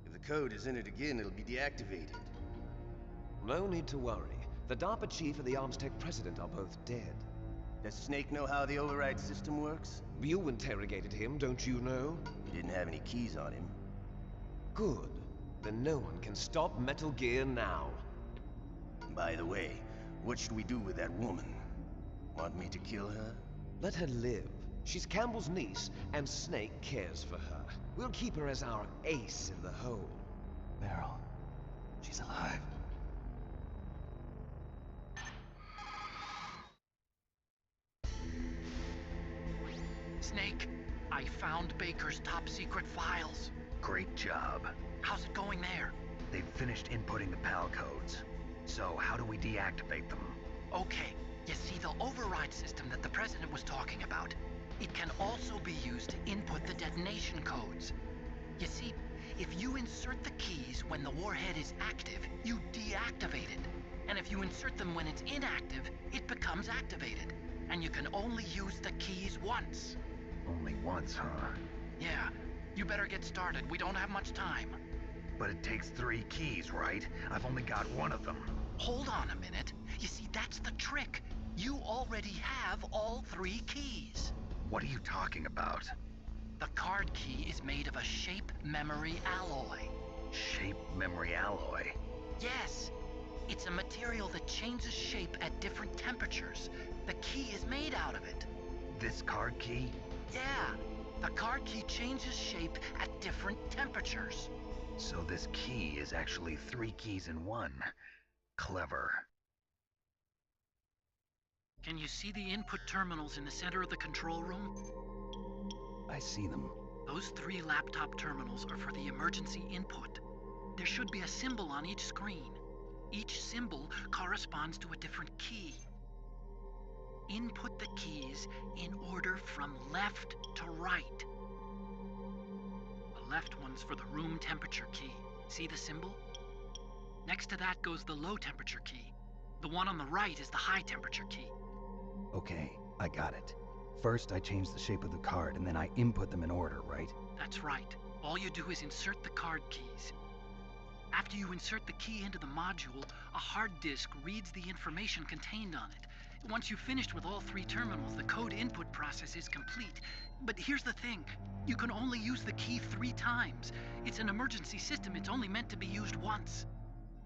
S10: If the code is in it again, it'll be deactivated.
S11: No need to worry. The DARPA chief and the Armstech president are both dead.
S10: Does Snake know how the override system works?
S11: You interrogated him, don't you know?
S10: He didn't have any keys on him.
S11: Good. Then no one can stop Metal Gear now.
S10: By the way, what should we do with that woman? Want me to kill her?
S11: Let her live. She's Campbell's niece, and Snake cares for her. We'll keep her as our ace in the hole.
S4: Meryl, she's alive.
S7: Snake, I found Baker's top secret files.
S4: Great job.
S7: How's it going there?
S4: They've finished inputting the PAL codes. So how do we deactivate them?
S7: Okay, you see the override system that the President was talking about? It can also be used to input the detonation codes. You see, if you insert the keys when the warhead is active, you deactivate it. And if you insert them when it's inactive, it becomes activated. And you can only use the keys once.
S4: Only once, huh?
S7: Yeah, you better get started. We don't have much time.
S4: But it takes 3 keys, right? I've only got 1 of them.
S7: Hold on a minute. You see, that's the trick. You already have all 3 keys.
S4: What are you talking about?
S7: The card key is made of a shape memory alloy.
S4: Shape memory alloy?
S7: Yes. It's a material that changes shape at different temperatures. The key is made out of it.
S4: This card key?
S7: Yeah. The card key changes shape at different temperatures.
S4: So this key is actually 3 keys in 1. Clever.
S7: Can you see the input terminals in the center of the control room?
S4: I see them.
S7: Those 3 laptop terminals are for the emergency input. There should be a symbol on each screen. Each symbol corresponds to a different key. Input the keys in order from left to right. The left one's for the room temperature key. See the symbol? Next to that goes the low temperature key. The one on the right is the high temperature key.
S4: Okay, I got it. First, I change the shape of the card, and then I input them in order, right?
S7: That's right. All you do is insert the card keys. After you insert the key into the module, a hard disk reads the information contained on it. Once you've finished with all 3 terminals, the code input process is complete. But here's the thing. You can only use the key 3 times. It's an emergency system. It's only meant to be used once.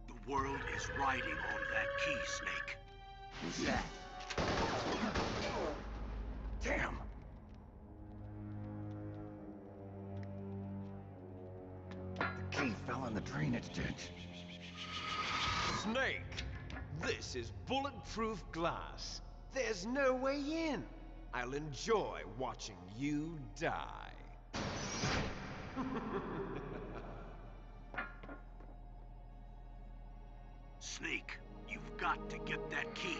S6: The world is riding on that key, Snake.
S10: Who's that?
S4: Damn! The key fell in the drainage ditch.
S11: Snake! This is bulletproof glass. There's no way in. I'll enjoy watching you die.
S6: Snake, you've got to get that key.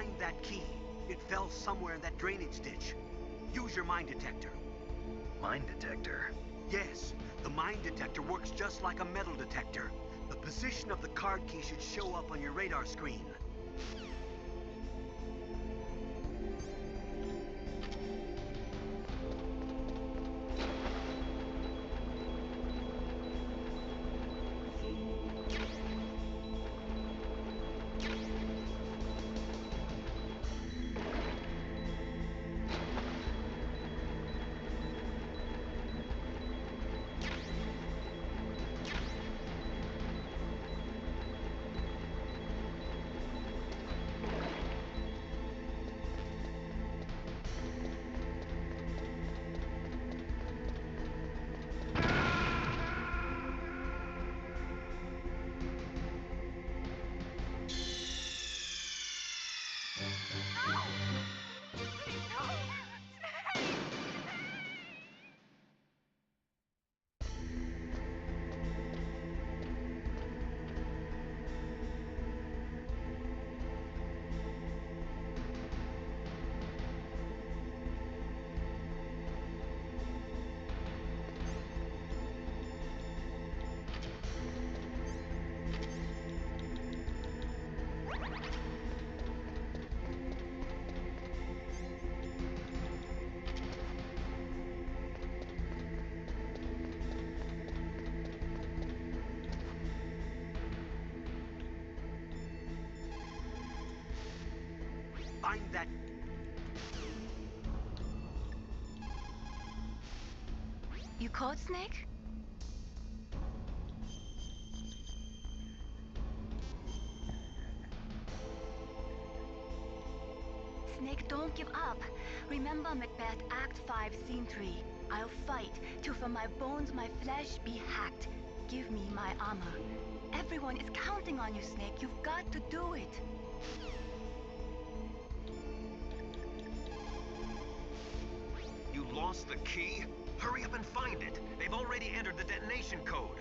S6: Find that key. It fell somewhere in that drainage ditch. Use your mine detector.
S4: Mine detector?
S6: Yes, the mine detector works just like a metal detector. The position of the card key should show up on your radar screen. Find that...
S9: You caught Snake? Snake, don't give up. Remember Macbeth Act 5, Scene 3. I'll fight till from my bones my flesh be hacked. Give me my armor. Everyone is counting on you, Snake. You've got to do it.
S5: You lost the key? Hurry up and find it. They've already entered the detonation code.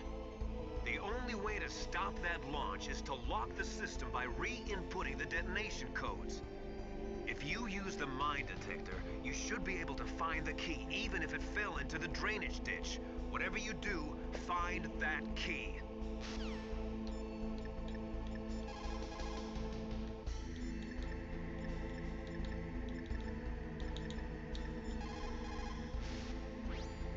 S5: The only way to stop that launch is to lock the system by re-inputting the detonation codes. If you use the mine detector, you should be able to find the key, even if it fell into the drainage ditch. Whatever you do, find that key.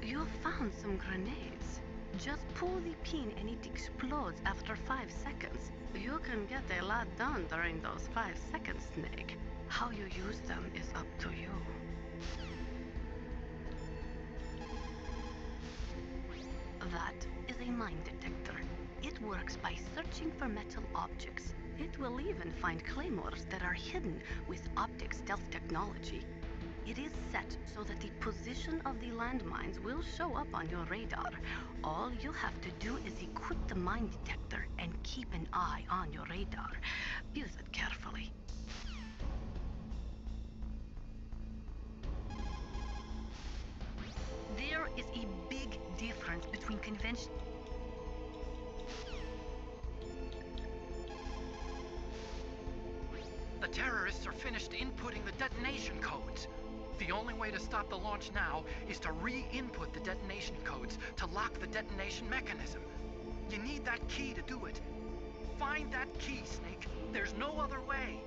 S8: You found some grenades. Just pull the pin and it explodes after 5 seconds. You can get a lot done during those 5 seconds, Snake. How you use them is up to you. That is a mine detector. It works by searching for metal objects. It will even find claymores that are hidden with optic stealth technology. It is set so that the position of the landmines will show up on your radar. All you have to do is equip the mine detector and keep an eye on your radar. Use it carefully. There is a big difference between convention...
S7: The terrorists are finished inputting the detonation codes. The only way to stop the launch now is to re-input the detonation codes to lock the detonation mechanism. You need that key to do it. Find that key, Snake. There's no other way.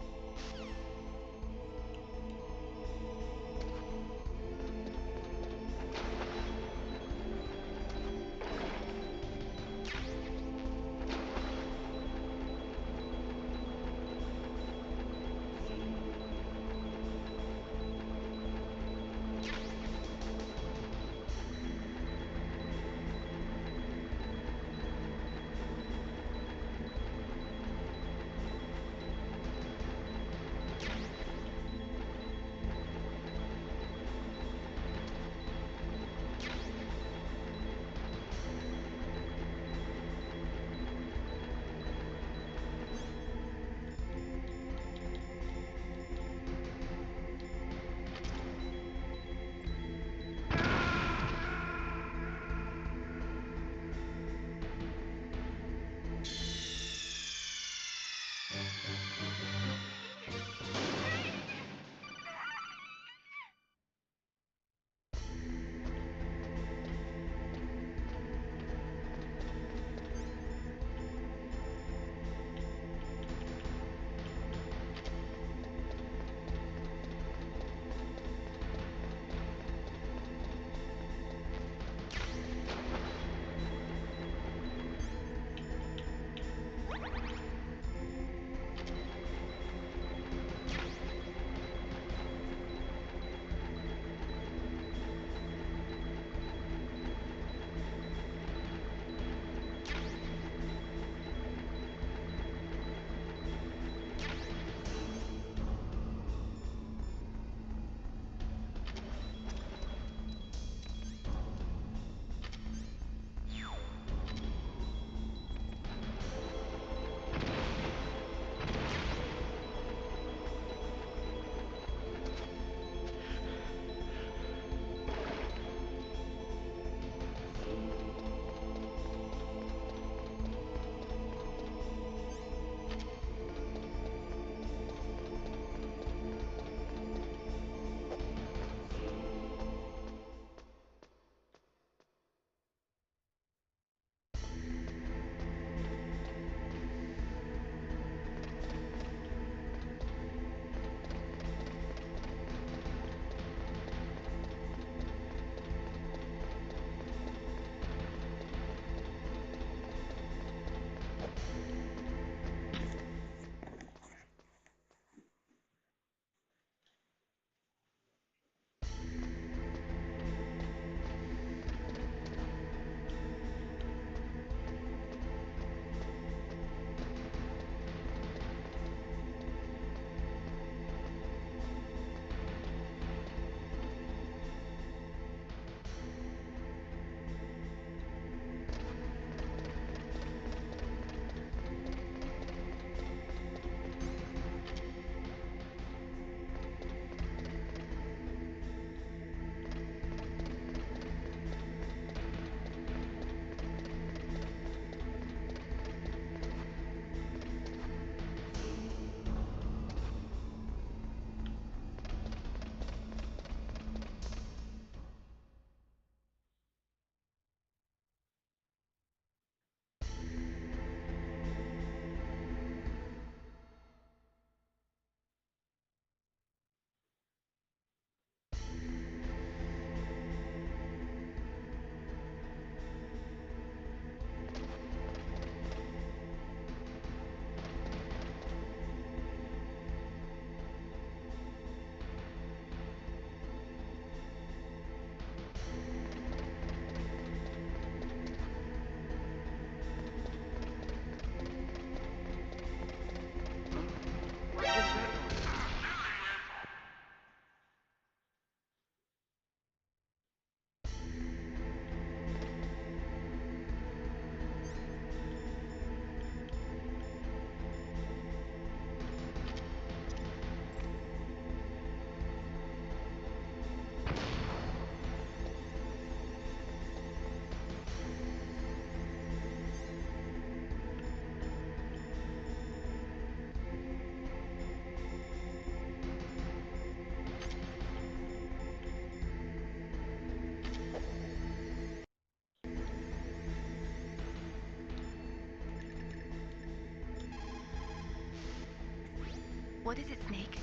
S9: What is it, Snake?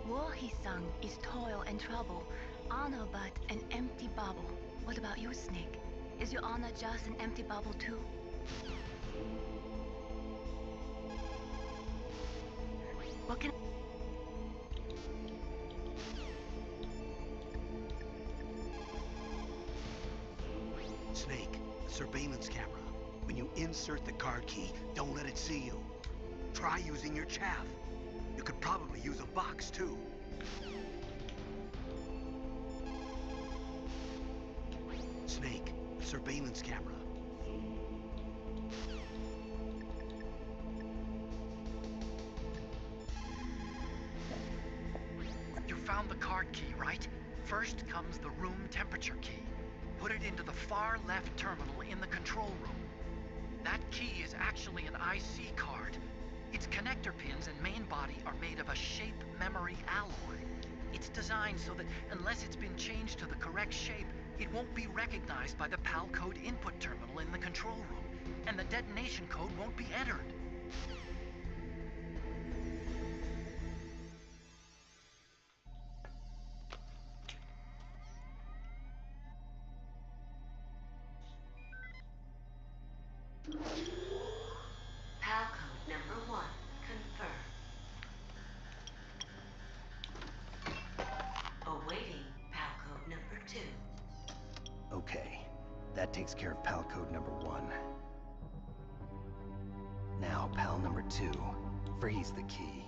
S9: War, he sung, is toil and trouble. Honor but an empty bubble. What about you, Snake? Is your honor just an empty bubble too? What can...
S6: Snake, the surveillance camera. When you insert the card key, don't let it see you. Try using your chaff. You could probably use a box, too. Snake, the surveillance camera.
S7: You found the card key, right? First comes the room temperature key. Put it into the far left terminal in the control room. That key is actually an IC card. Its connector pins and main body are made of a shape memory alloy. It's designed so that unless it's been changed to the correct shape, it won't be recognized by the PAL code input terminal in the control room, and the detonation code won't be entered.
S12: PAL code number 1, confirmed. Awaiting PAL code number 2.
S13: Okay, that takes care of PAL code number 1. Now, PAL number 2, freeze the key.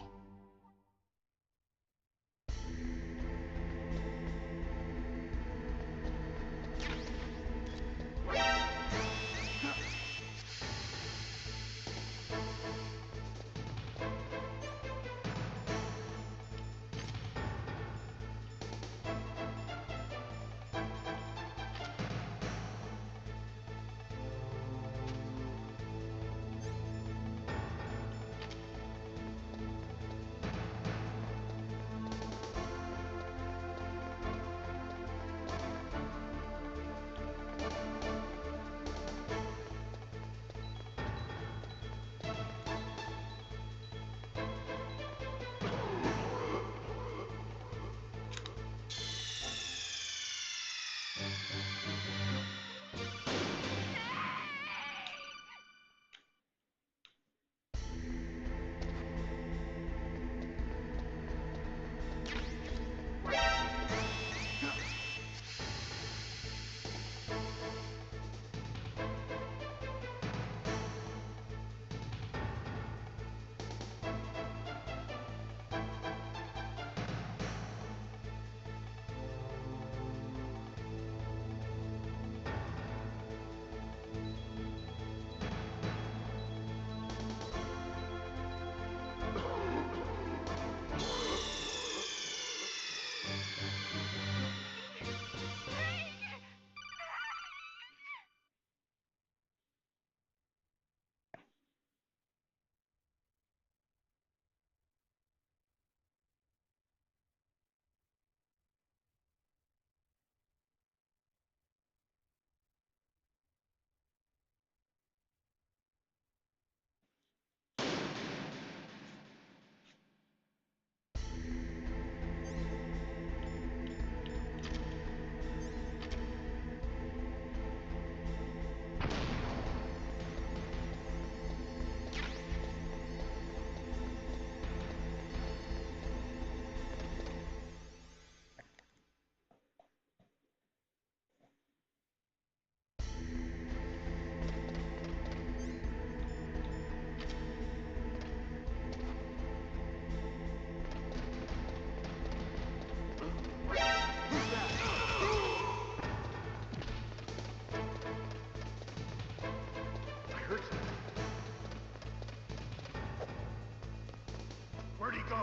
S3: Where'd he go?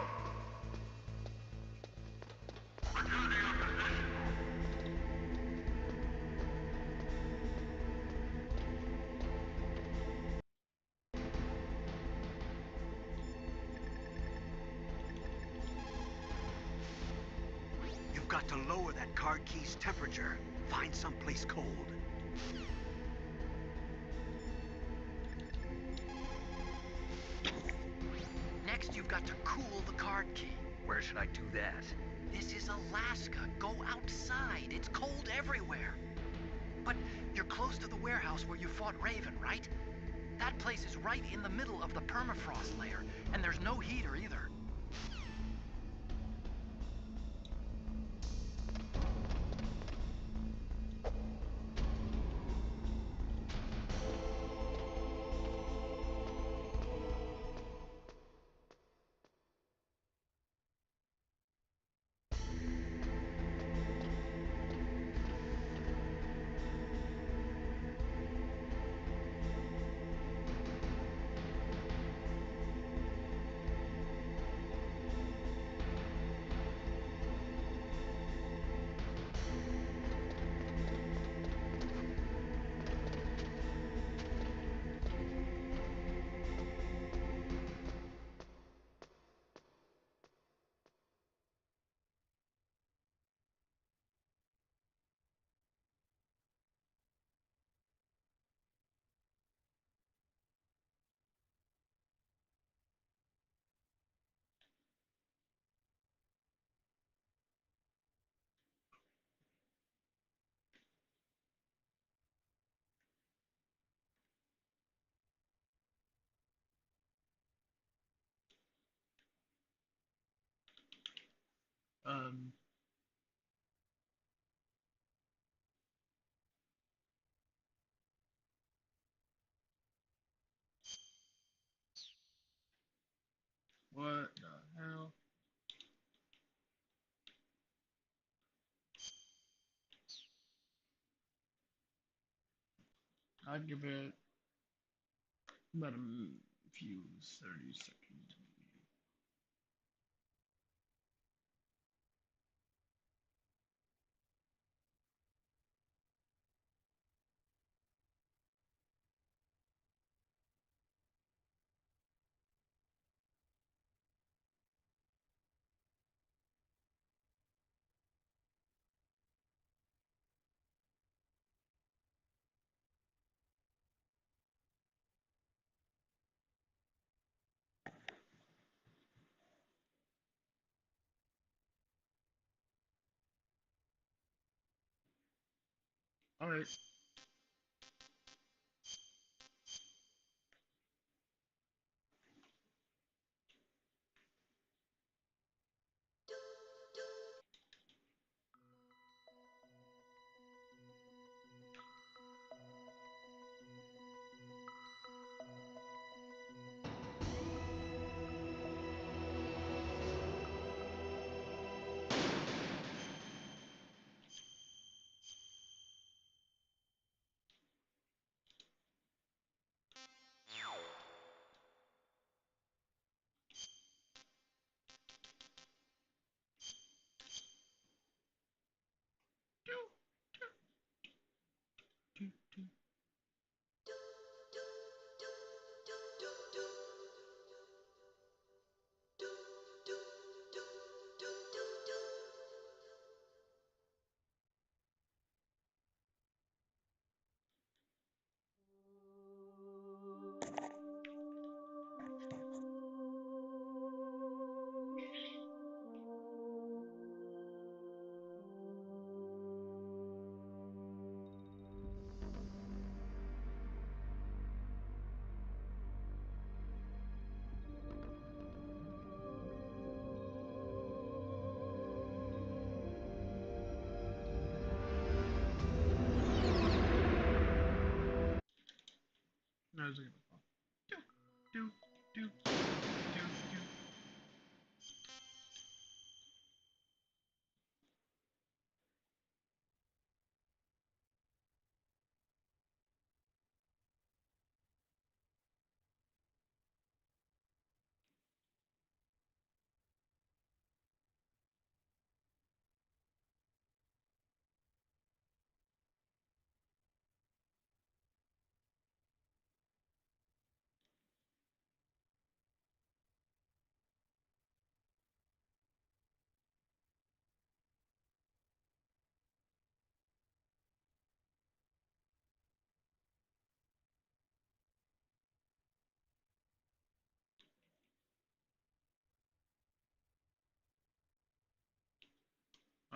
S6: got to lower that card key's temperature. Find someplace cold.
S7: Next, you've got to cool the card key.
S4: Where should I do that?
S7: This is Alaska. Go outside. It's cold everywhere. But you're close to the warehouse where you fought Raven, right? That place is right in the middle of the permafrost layer, and there's no heater either.
S1: Um, what the hell? I'd give it about a few 30 seconds. All right.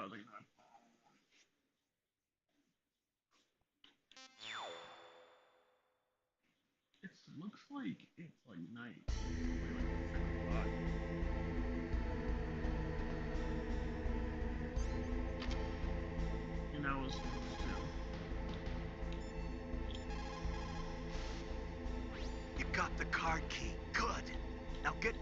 S1: I was like, no. It looks like it's like night. It's only like 6 o'clock. And I was supposed to.
S6: You got the card key. Good. Now get...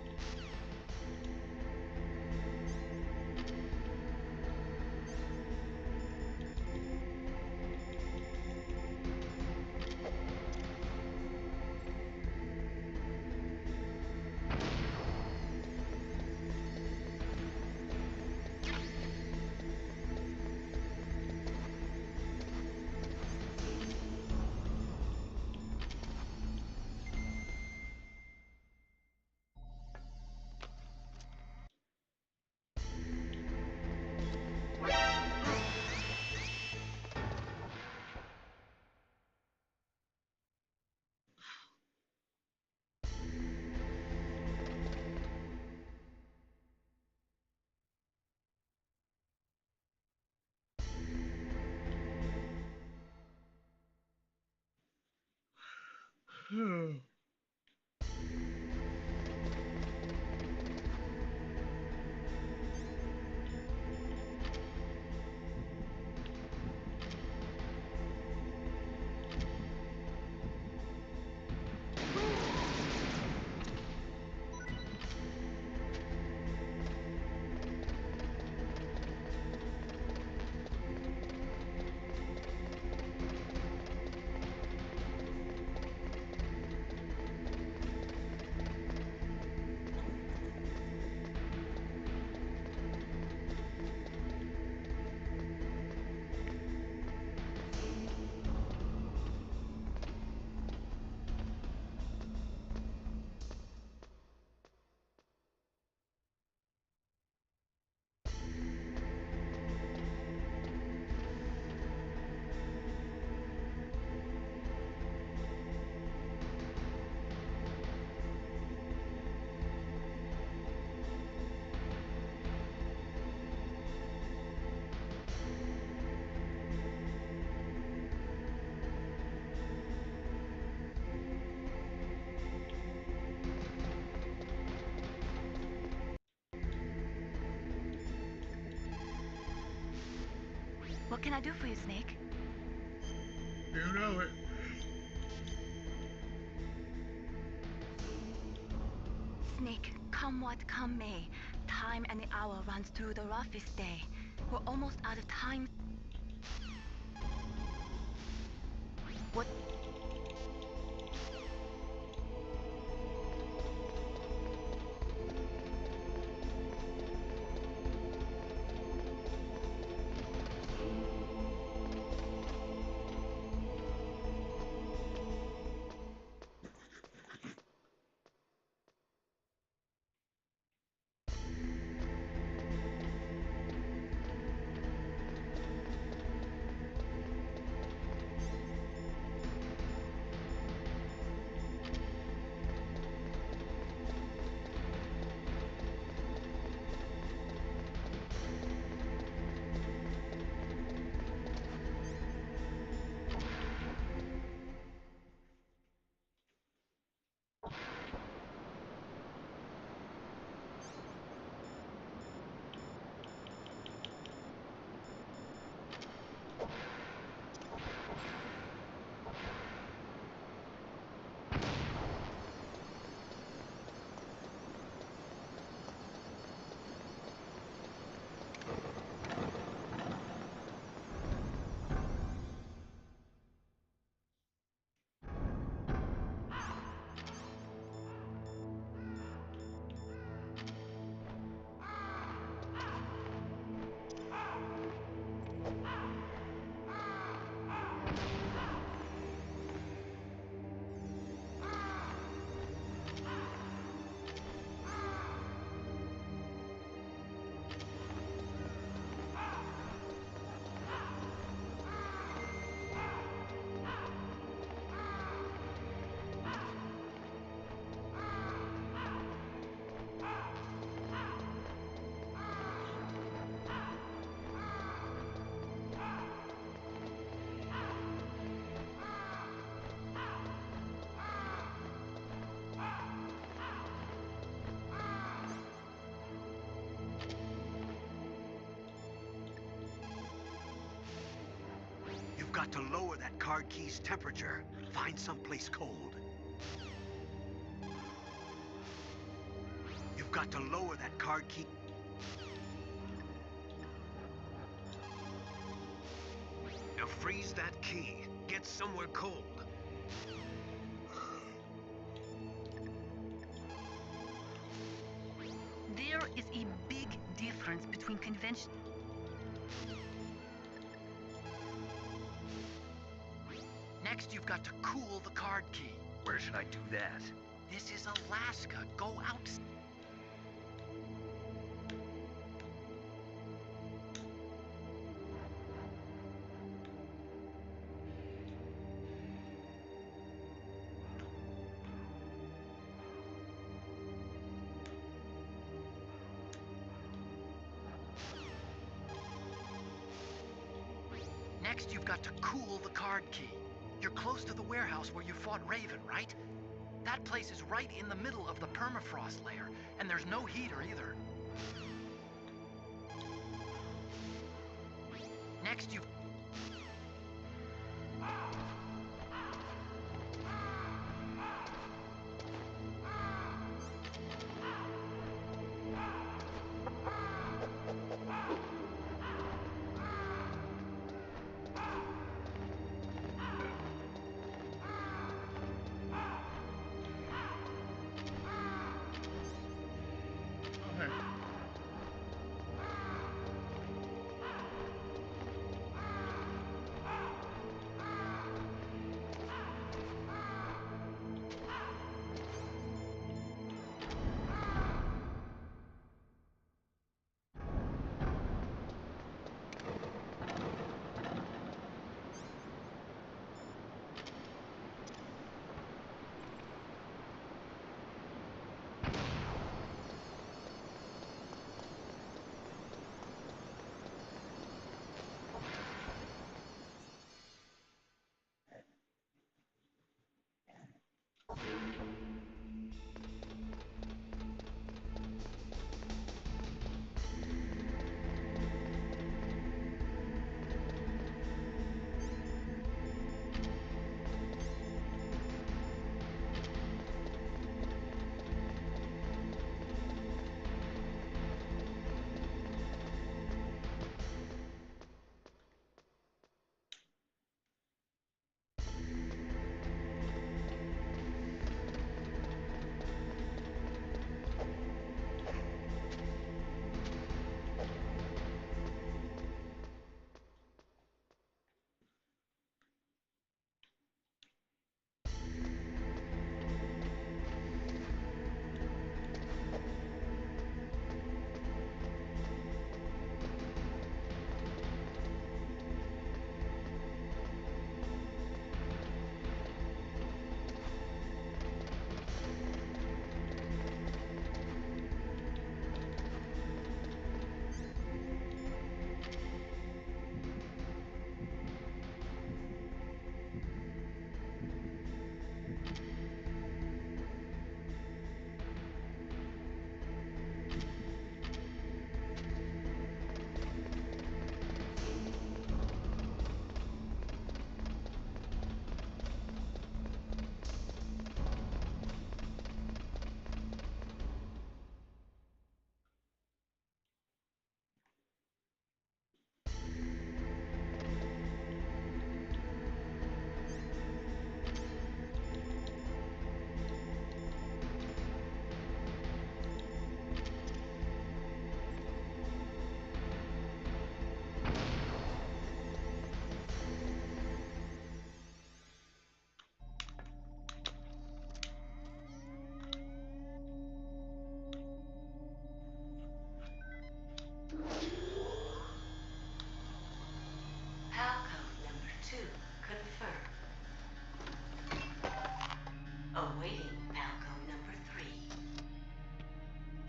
S9: What can I do for you, Snake?
S1: You know it.
S9: Snake, come what come may, time and the hour runs through the roughest day. We're almost out of time. What?
S6: got to lower that card key's temperature. Find someplace cold. You've got to lower that card key.
S5: Now freeze that key. Get somewhere cold.
S8: There is a big difference between convention.
S7: Next, you've got to cool the card key.
S4: Where should I do that?
S7: This is Alaska. Go out. Next, you've got to cool the card key. You're close to the warehouse where you fought Raven, right? That place is right in the middle of the permafrost layer, and there's no heater either. Next, you've...
S1: Okay.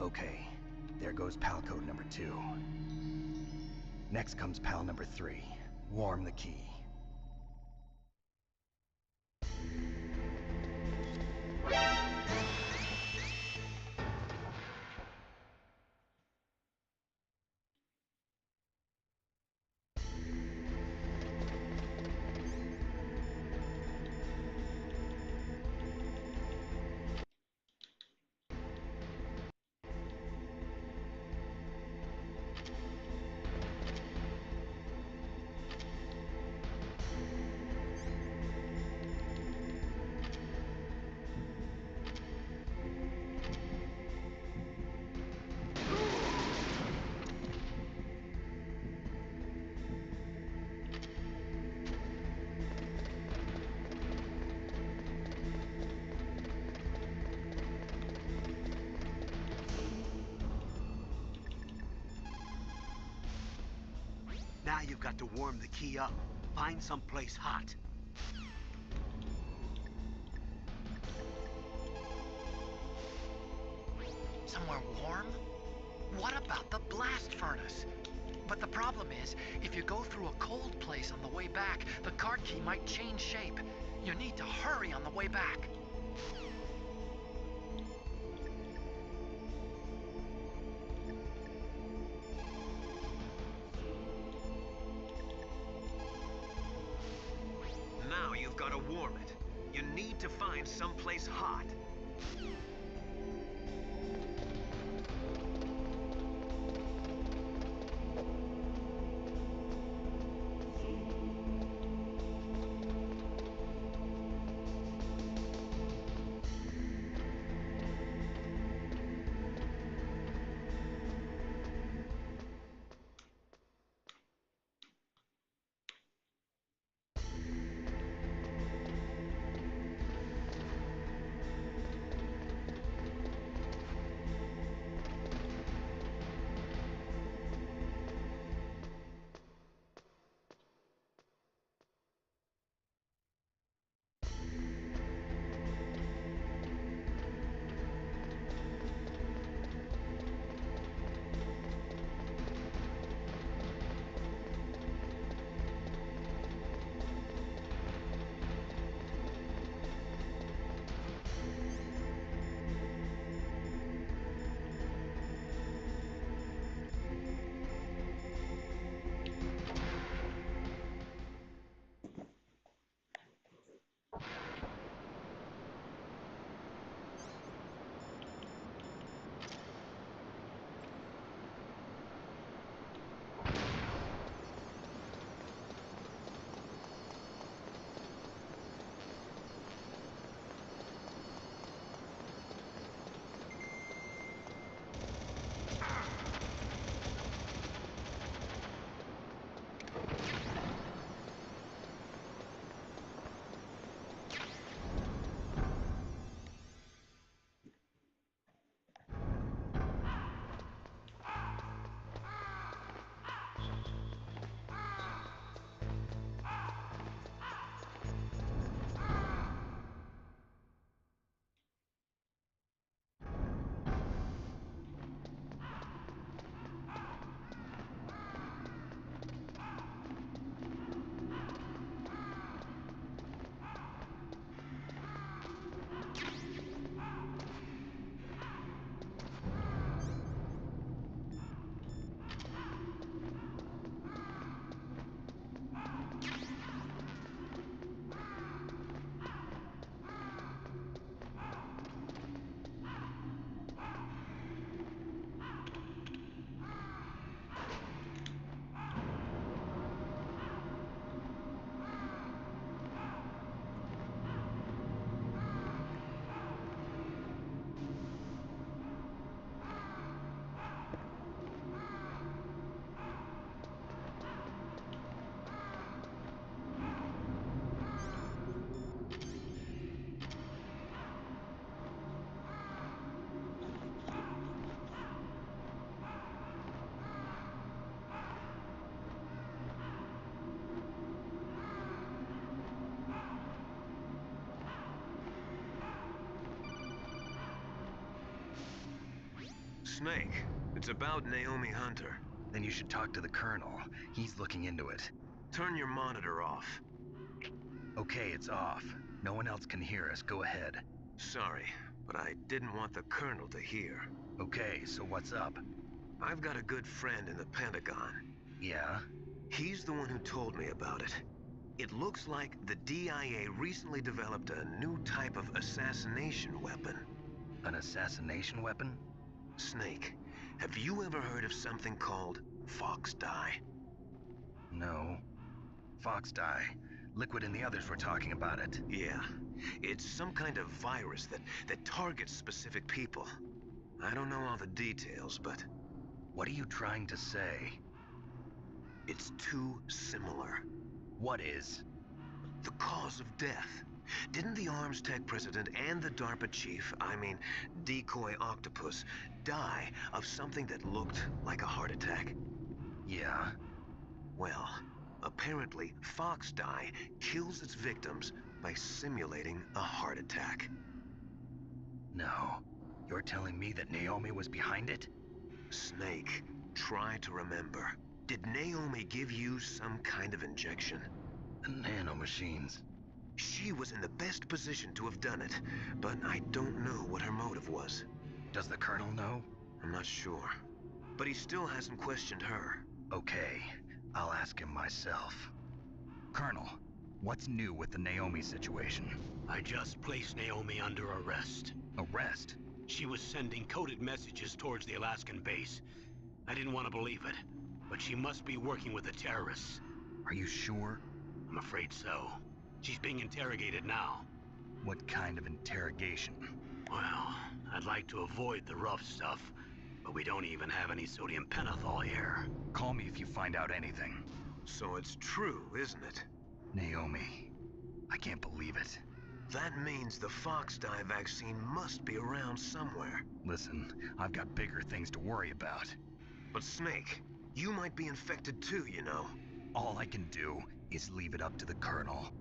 S13: Okay, there goes PAL code number 2. Next comes PAL number 3. Warm the key.
S6: Now you've got to warm the key up. Find someplace hot.
S7: Somewhere warm? What about the blast furnace? But the problem is, if you go through a cold place on the way back, the card key might change shape. You need to hurry on the way back.
S5: Now you've got to warm it. You need to find someplace hot. Snake, it's about Naomi Hunter.
S13: Then you should talk to the Colonel. He's looking into it.
S5: Turn your monitor off.
S13: Okay, it's off. No one else can hear us. Go ahead.
S5: Sorry, but I didn't want the Colonel to hear.
S13: Okay, so what's up?
S5: I've got a good friend in the Pentagon.
S13: Yeah?
S5: He's the one who told me about it. It looks like the DIA recently developed a new type of assassination weapon.
S13: An assassination weapon?
S5: Snake, have you ever heard of something called Fox Dye?
S13: No. Fox Dye. Liquid and the others were talking about it.
S5: Yeah. It's some kind of virus that targets specific people. I don't know all the details, but...
S13: What are you trying to say?
S5: It's too similar.
S13: What is?
S5: The cause of death. Didn't the Arms Tech president and the DARPA chief, I mean, Decoy Octopus, die of something that looked like a heart attack?
S13: Yeah.
S5: Well, apparently Fox Die kills its victims by simulating a heart attack.
S13: No. You're telling me that Naomi was behind it?
S5: Snake, try to remember. Did Naomi give you some kind of injection?
S13: The nanomachines.
S5: She was in the best position to have done it, but I don't know what her motive was.
S13: Does the Colonel know?
S5: I'm not sure. But he still hasn't questioned her.
S13: Okay, I'll ask him myself. Colonel, what's new with the Naomi situation?
S6: I just placed Naomi under arrest.
S13: Arrest?
S6: She was sending coded messages towards the Alaskan base. I didn't want to believe it, but she must be working with the terrorists.
S13: Are you sure?
S6: I'm afraid so. She's being interrogated now.
S13: What kind of interrogation?
S6: Well, I'd like to avoid the rough stuff, but we don't even have any sodium pentothal here.
S13: Call me if you find out anything.
S5: So it's true, isn't it?
S13: Naomi, I can't believe it.
S5: That means the Fox Die vaccine must be around somewhere.
S13: Listen, I've got bigger things to worry about.
S5: But Snake, you might be infected too, you know.
S13: All I can do is leave it up to the Colonel.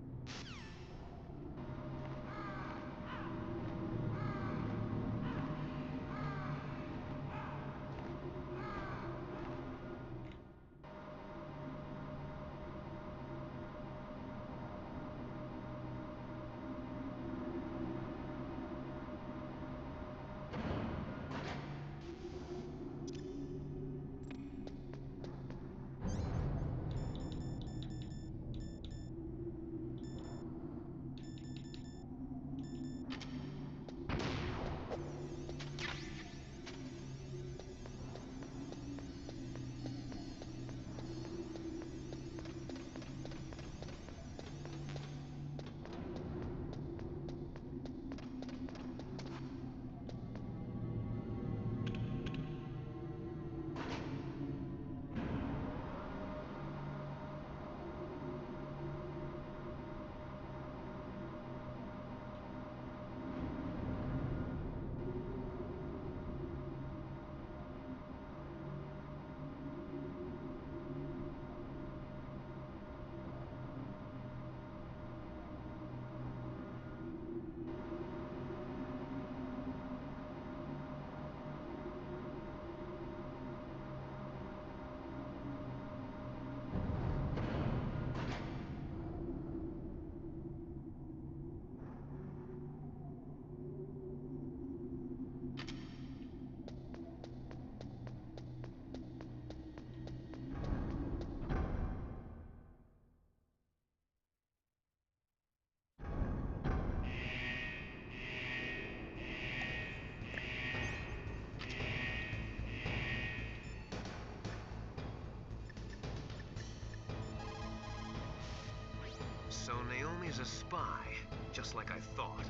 S5: So Naomi's a spy, just like I thought.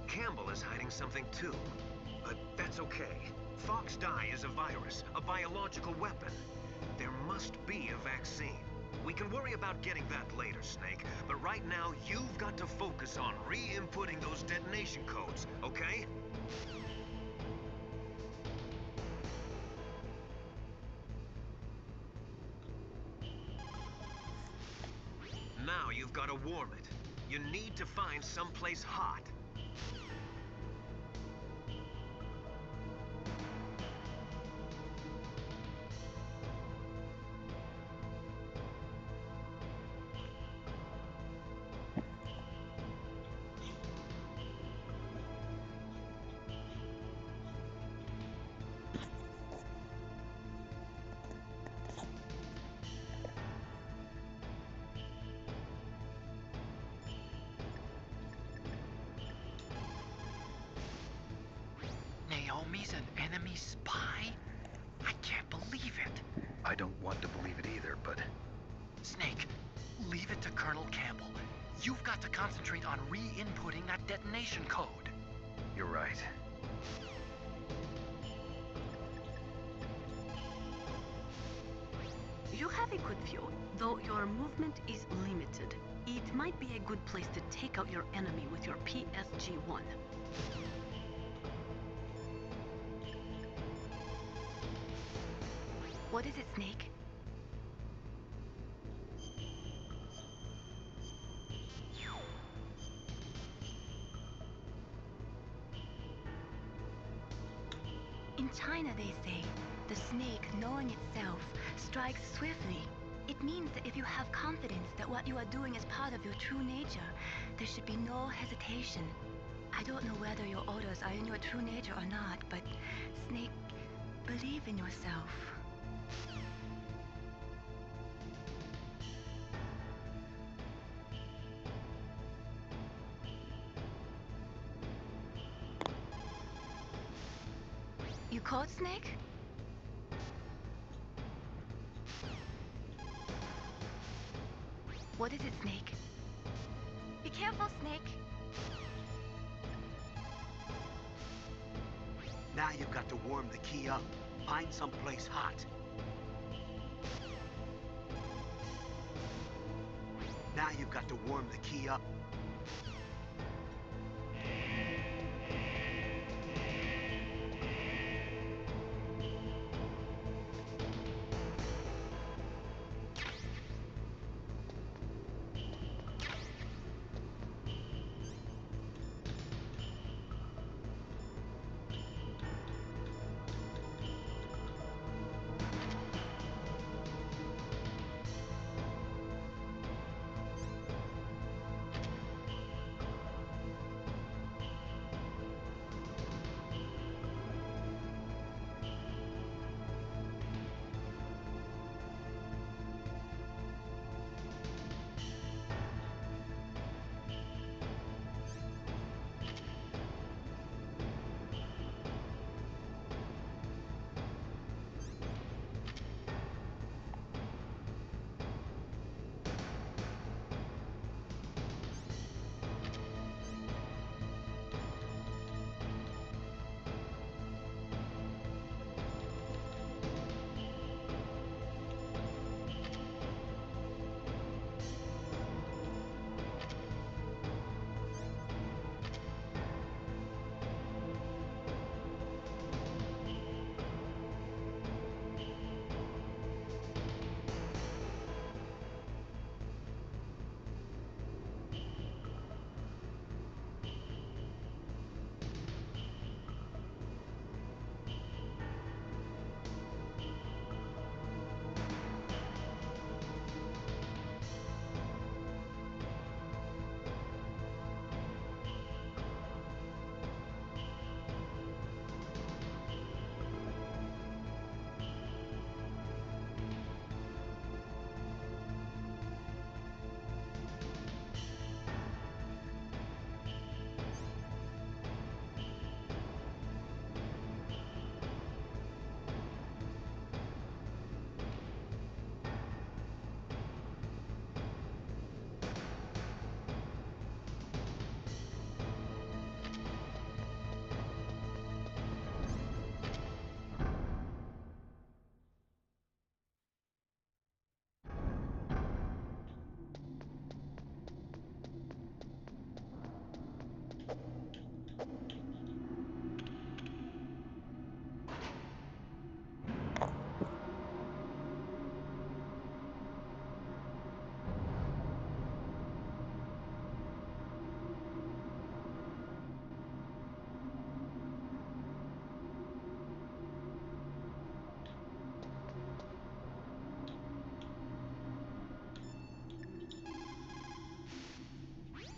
S5: Campbell is hiding something too. But that's okay. Fox Die is a virus, a biological weapon. There must be a vaccine. We can worry about getting that later, Snake. But right now, you've got to focus on re-inputting those detonation codes, okay? Now you've got to warm it. You need to find someplace hot.
S7: Naomi's an enemy spy? I can't believe it.
S13: I don't want to believe it either, but...
S7: Snake, leave it to Colonel Campbell. You've got to concentrate on re-inputting that detonation code.
S13: You're right.
S8: You have a good view, though your movement is limited. It might be a good place to take out your enemy with your PSG-1.
S9: What is it, Snake? they say, the snake, knowing itself, strikes swiftly. It means that if you have confidence that what you are doing is part of your true nature, there should be no hesitation. I don't know whether your orders are in your true nature or not, but Snake, believe in yourself. You caught Snake? What is it, Snake? Be careful, Snake.
S6: Now you've got to warm the key up. Find someplace hot. Now you've got to warm the key up.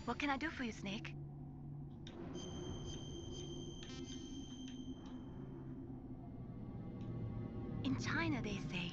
S9: What can I do for you, Snake? In China, they say,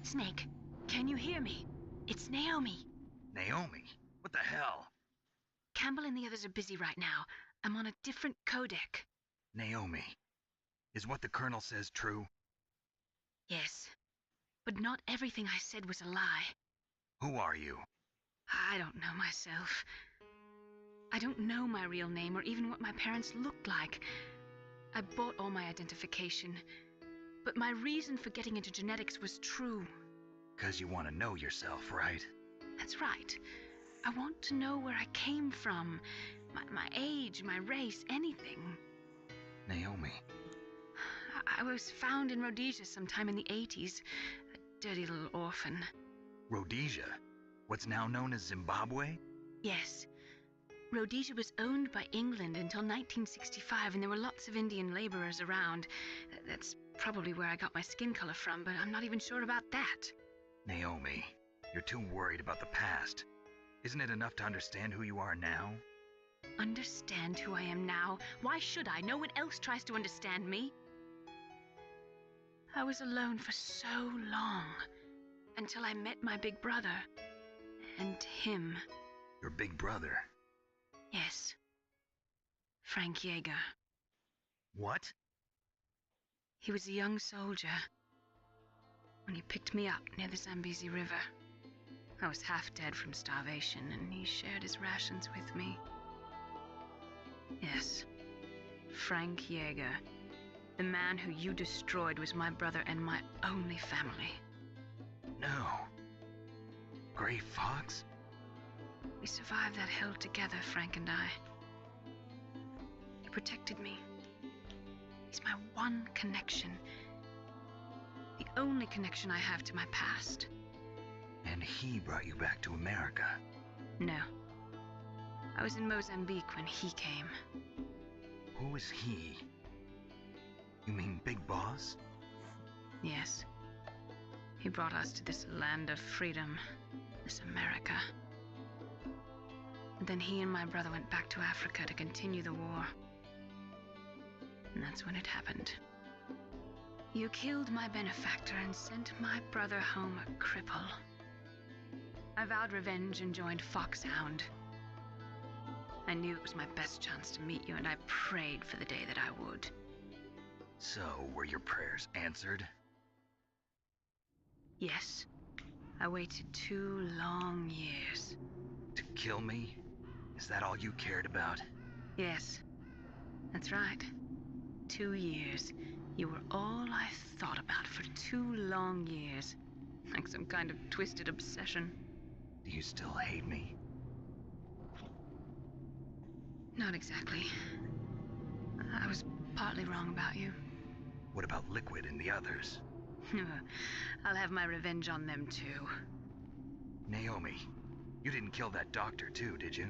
S8: Snake, can you hear me? It's Naomi.
S4: Naomi? What the hell?
S8: Campbell and the others are busy right now. I'm on a different codec.
S4: Naomi, is what the Colonel says true?
S8: Yes, but not everything I said was a lie.
S4: Who are you?
S8: I don't know myself. I don't know my real name or even what my parents looked like. I bought all my identification, but my reason for getting into genetics was true.
S4: 'Cause you want to know yourself, right?
S8: That's right. I want to know where I came from, my age, my race, anything.
S4: Naomi.
S8: I was found in Rhodesia sometime in the 80s, a dirty little orphan.
S4: Rhodesia? What's now known as Zimbabwe?
S8: Yes. Rhodesia was owned by England until 1965, and there were lots of Indian laborers around. That's probably where I got my skin color from, but I'm not even sure about that.
S4: Naomi, you're too worried about the past. Isn't it enough to understand who you are now?
S8: Understand who I am now? Why should I? No one else tries to understand me. I was alone for so long, until I met my big brother. And him.
S4: Your big brother?
S8: Yes. Frank Yeager.
S4: What?
S8: He was a young soldier when he picked me up near the Zambezi River. I was half dead from starvation, and he shared his rations with me. Yes, Frank Yeager. The man who you destroyed was my brother and my only family.
S4: No. Gray Fox?
S8: We survived that hell together, Frank and I. He protected me. He's my one connection. The only connection I have to my past.
S4: And he brought you back to America?
S8: No. I was in Mozambique when he came.
S4: Who is he? You mean Big Boss?
S8: Yes. He brought us to this land of freedom, this America. And then he and my brother went back to Africa to continue the war. And that's when it happened. You killed my benefactor and sent my brother home a cripple. I vowed revenge and joined Foxhound. I knew it was my best chance to meet you, and I prayed for the day that I would.
S4: So, were your prayers answered?
S8: Yes. I waited 2 long years.
S4: To kill me? Is that all you cared about?
S8: Yes. That's right. 2 years. You were all I thought about for 2 long years. Like some kind of twisted obsession.
S4: Do you still hate me?
S8: Not exactly. I was partly wrong about you.
S4: What about Liquid and the others?
S8: I'll have my revenge on them too.
S4: Naomi, you didn't kill that doctor too, did you?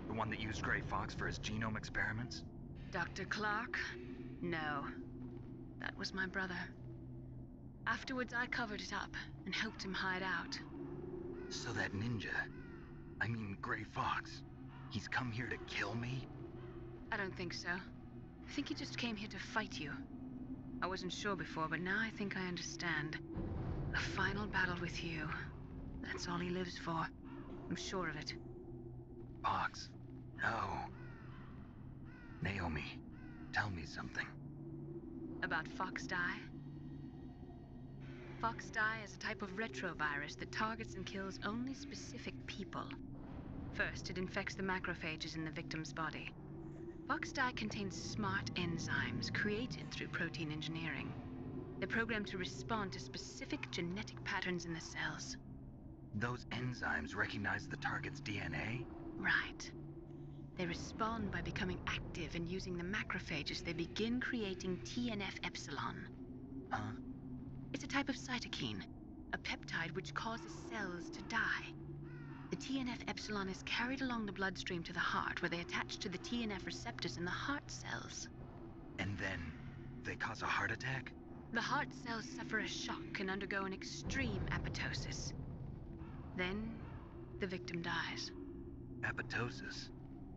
S4: The one that used Gray Fox for his genome experiments?
S8: Dr. Clark? No. That was my brother. Afterwards, I covered it up and helped him hide out.
S4: So that ninja, I mean Gray Fox, he's come here to kill me?
S8: I don't think so. I think he just came here to fight you. I wasn't sure before, but now I think I understand. A final battle with you. That's all he lives for. I'm sure of it.
S4: Fox? No. Naomi, tell me something.
S8: About Fox Die? Fox Die is a type of retrovirus that targets and kills only specific people. First, it infects the macrophages in the victim's body. Fox Die contains smart enzymes created through protein engineering. They're programmed to respond to specific genetic patterns in the cells.
S4: Those enzymes recognize the target's DNA?
S8: Right. They respond by becoming active and using the macrophages. They begin creating TNF-epsilon.
S4: Huh?
S8: It's a type of cytokine, a peptide which causes cells to die. The TNF-epsilon is carried along the bloodstream to the heart, where they attach to the TNF receptors in the heart cells.
S4: And then, they cause a heart attack?
S8: The heart cells suffer a shock and undergo an extreme apoptosis. Then, the victim dies.
S4: Apoptosis?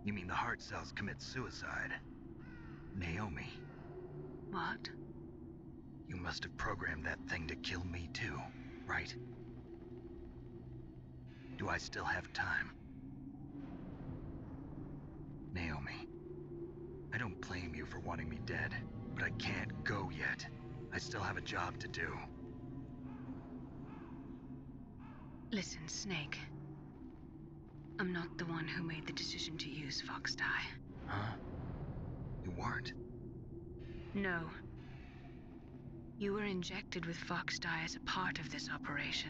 S4: You mean the heart cells commit suicide? Naomi.
S8: What?
S4: You must have programmed that thing to kill me too. right? Do I still have time? Naomi, I don't blame you for wanting me dead, but I can't go yet. I still have a job to do.
S8: Listen, Snake. I'm not the one who made the decision to use Fox Dye.
S4: Huh? You weren't?
S8: No. You were injected with Fox Dye as a part of this operation.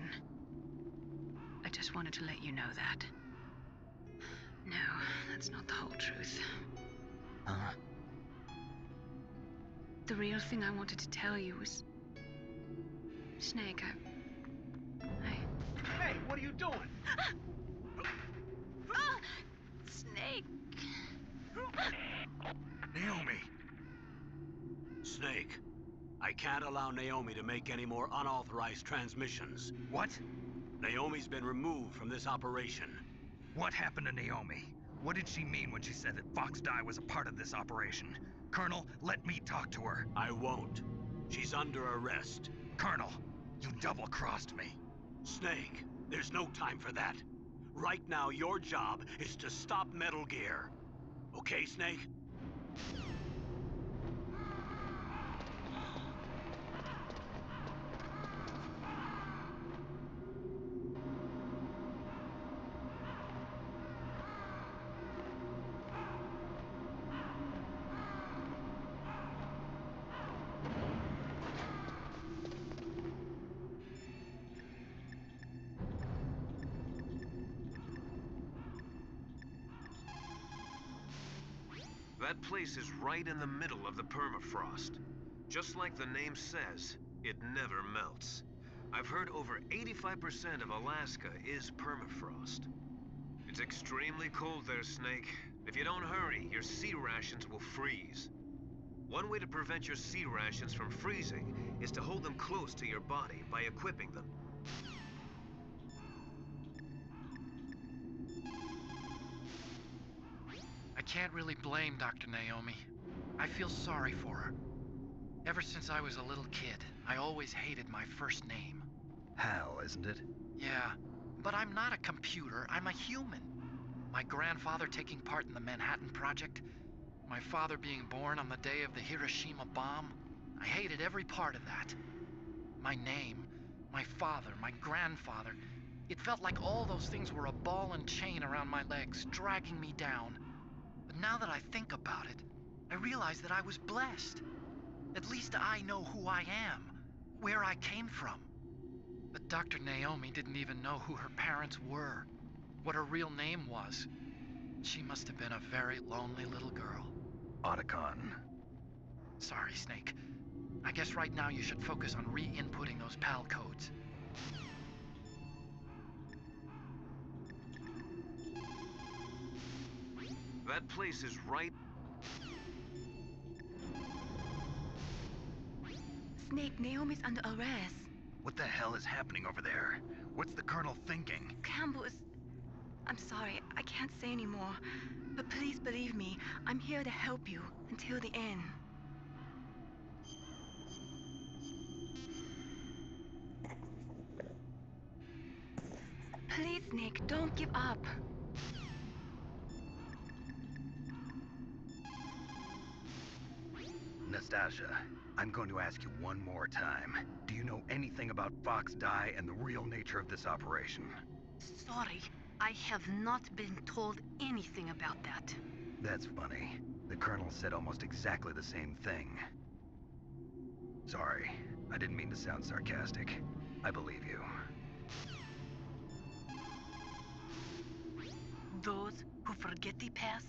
S8: I just wanted to let you know that. No, that's not the whole truth.
S4: Huh?
S8: The real thing I wanted to tell you was... Snake,
S6: Hey, what are you doing?
S8: Snake!
S4: Naomi!
S6: Snake, I can't allow Naomi to make any more unauthorized transmissions.
S4: What?
S6: Naomi's been removed from this operation.
S4: What happened to Naomi? What did she mean when she said that Fox Dye was a part of this operation? Colonel, let me talk to her.
S6: I won't. She's under arrest.
S4: Colonel, you double-crossed me.
S6: Snake, there's no time for that. Right now, your job is to stop Metal Gear. Okay, Snake?
S5: That place is right in the middle of the permafrost. Just like the name says, it never melts. I've heard over 85% of Alaska is permafrost. It's extremely cold there, Snake. If you don't hurry, your sea rations will freeze. One way to prevent your sea rations from freezing is to hold them close to your body by equipping them.
S7: I can't really blame Dr. Naomi. I feel sorry for her. Ever since I was a little kid, I always hated my first name.
S4: Hal, isn't it?
S7: Yeah, but I'm not a computer, I'm a human. My grandfather taking part in the Manhattan Project, my father being born on the day of the Hiroshima bomb. I hated every part of that. My name, my father, my grandfather, it felt like all those things were a ball and chain around my legs, dragging me down. But now that I think about it, I realize that I was blessed. At least I know who I am, where I came from. But Dr. Naomi didn't even know who her parents were, what her real name was. She must have been a very lonely little girl.
S4: Otacon.
S7: Sorry, Snake. I guess right now you should focus on re-inputting those PAL codes.
S5: That place is right...
S9: Snake, Naomi's under arrest.
S4: What the hell is happening over there? What's the Colonel thinking?
S9: Campbell is... I'm sorry, I can't say anymore. But please believe me, I'm here to help you until the end. Please, Nick, don't give up.
S4: Nastasia, I'm going to ask you one more time. Do you know anything about Fox Dye and the real nature of this operation?
S8: Sorry, I have not been told anything about that.
S4: That's funny. The Colonel said almost exactly the same thing. Sorry, I didn't mean to sound sarcastic. I believe you.
S8: Those who forget the past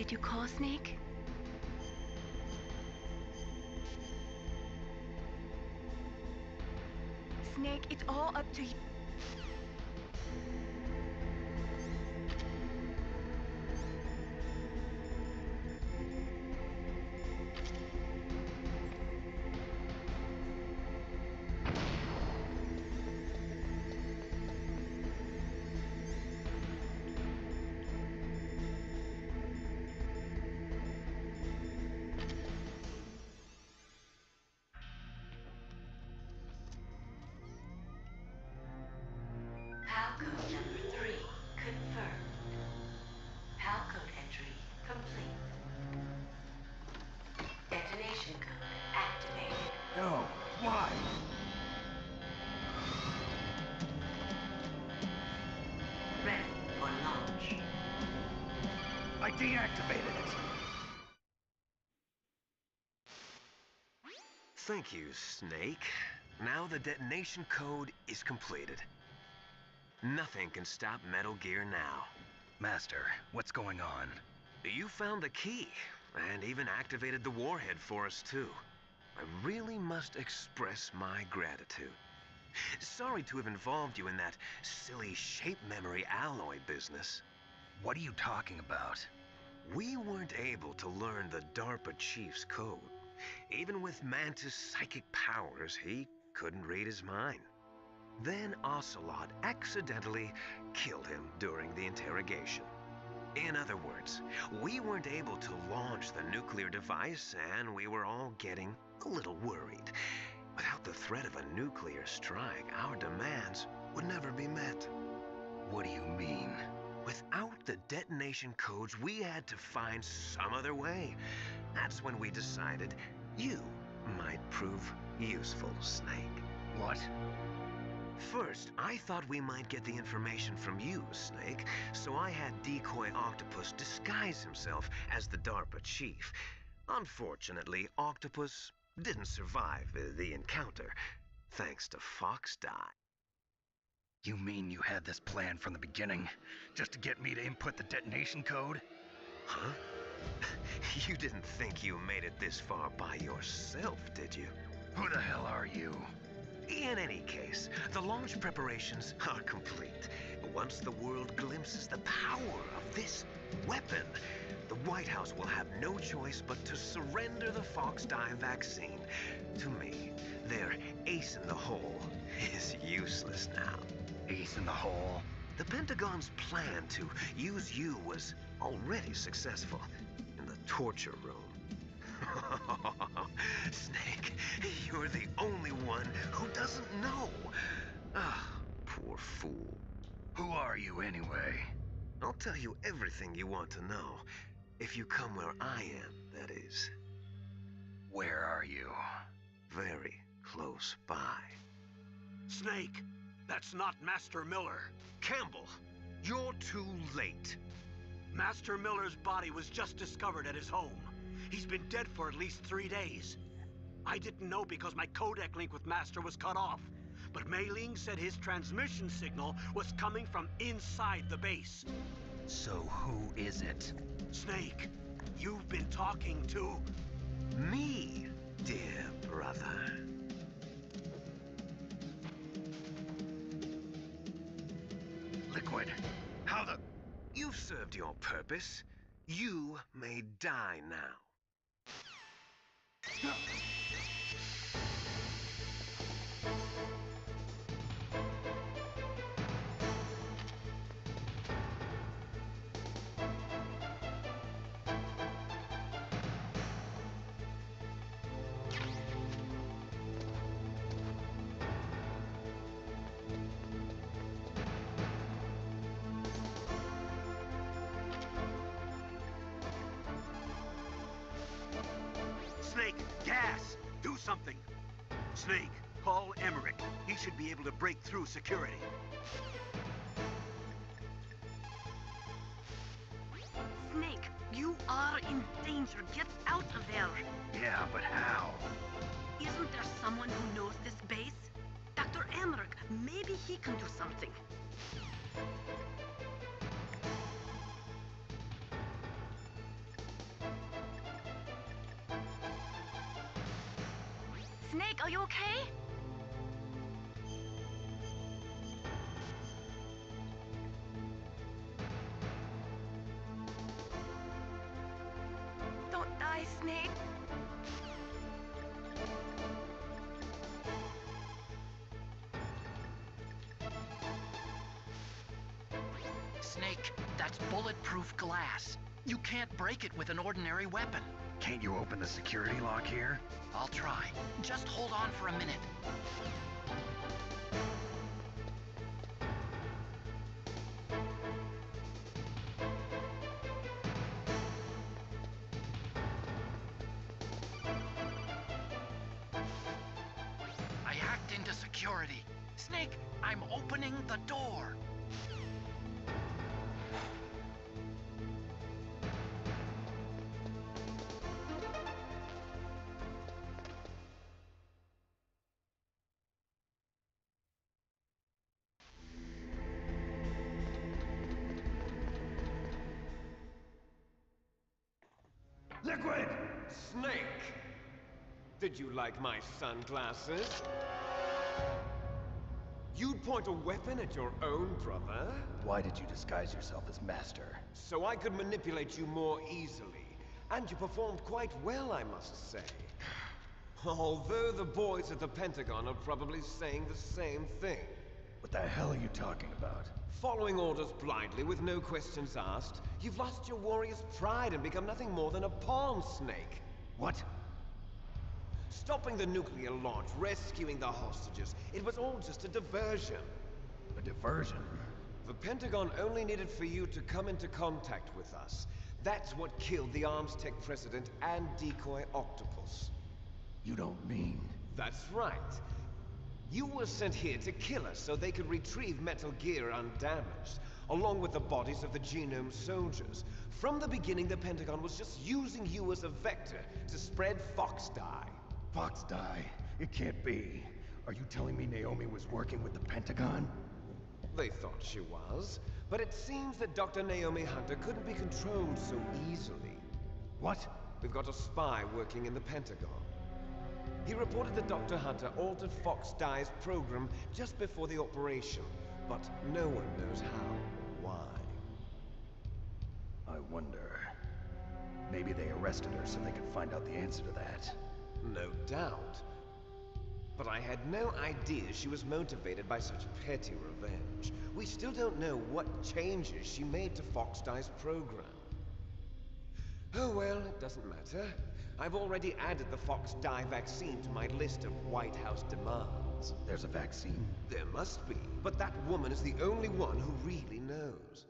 S9: Did you call, Snake? Snake, it's all up to you.
S12: Palcode number 3 confirmed. Palcode entry complete. Detonation code activated.
S13: No, why?
S12: Ready for launch.
S13: I deactivated it.
S5: Thank you, Snake. Now the detonation code is completed. Nothing can stop Metal Gear now.
S13: Master, what's going on?
S5: You found the key, and even activated the warhead for us, too. I really must express my gratitude. Sorry to have involved you in that silly shape memory alloy business.
S13: What are you talking about?
S5: We weren't able to learn the DARPA chief's code. Even with Mantis' psychic powers, he couldn't read his mind. Then Ocelot accidentally killed him during the interrogation. In other words, we weren't able to launch the nuclear device, and we were all getting a little worried. Without the threat of a nuclear strike, our demands would never be met.
S13: What do you mean?
S5: Without the detonation codes, we had to find some other way. That's when we decided you might prove useful, Snake.
S13: What?
S5: First, I thought we might get the information from you, Snake, so I had Decoy Octopus disguise himself as the DARPA chief. Unfortunately, Octopus didn't survive the encounter, thanks to Fox Die.
S13: You mean you had this plan from the beginning, just to get me to input the detonation code?
S5: Huh? You didn't think you made it this far by yourself, did you?
S13: Who the hell are you?
S5: In any case, the launch preparations are complete. Once the world glimpses the power of this weapon, the White House will have no choice but to surrender the Fox Die vaccine to me. Their ace in the hole is useless now.
S13: Ace in the hole?
S5: The Pentagon's plan to use you was already successful in the torture room. Snake, you're the only one who doesn't know. Ah, poor fool.
S13: Who are you anyway?
S5: I'll tell you everything you want to know. If you come where I am, that is.
S13: Where are you?
S5: Very close by.
S6: Snake, that's not Master Miller.
S5: Campbell, you're too late.
S6: Master Miller's body was just discovered at his home. He's been dead for at least 3 days. I didn't know because my codec link with Master was cut off. But Mei Ling said his transmission signal was coming from inside the base.
S13: So who is it?
S6: Snake, you've been talking to...
S5: me, dear brother.
S13: Liquid, how the...
S5: You've served your purpose. You may die now.
S6: Snake, gas! Do something! Snake, call Emmerich. He should be able to break through security.
S8: Snake, you are in danger. Get out of there.
S13: Yeah, but how?
S8: Isn't there someone who knows this base? Dr. Emmerich, maybe he can do something.
S9: Snake, are you okay? Don't die, Snake.
S7: Snake, that's bulletproof glass. You can't break it with an ordinary weapon.
S4: Can't you open the security lock here?
S7: I'll try. Just hold on for a minute. I hacked into security. Snake, I'm opening the door.
S11: Liquid! Snake! Did you like my sunglasses? You'd point a weapon at your own brother?
S13: Why did you disguise yourself as Master?
S11: So I could manipulate you more easily. And you performed quite well, I must say. Although the boys at the Pentagon are probably saying the same thing.
S13: What the hell are you talking about?
S11: Following orders blindly with no questions asked, you've lost your warrior's pride and become nothing more than a pawn, Snake.
S13: What?
S11: Stopping the nuclear launch, rescuing the hostages, it was all just a diversion.
S13: A diversion?
S11: The Pentagon only needed for you to come into contact with us. That's what killed the ArmsTech president and decoy Octopus.
S13: You don't mean...
S11: That's right. You were sent here to kill us so they could retrieve Metal Gear undamaged, along with the bodies of the Genome soldiers. From the beginning, the Pentagon was just using you as a vector to spread Fox Dye.
S13: Fox Dye? It can't be. Are you telling me Naomi was working with the Pentagon?
S11: They thought she was, but it seems that Dr. Naomi Hunter couldn't be controlled so easily.
S13: What?
S11: We've got a spy working in the Pentagon. He reported that Dr. Hunter altered Fox Dye's program just before the operation, but no one knows how or why.
S13: I wonder... Maybe they arrested her so they could find out the answer to that.
S11: No doubt. But I had no idea she was motivated by such petty revenge. We still don't know what changes she made to Fox Dye's program. Oh well, it doesn't matter. I've already added the Fox Dye vaccine to my list of White House demands.
S13: There's a vaccine?
S11: There must be, but that woman is the only one who really knows.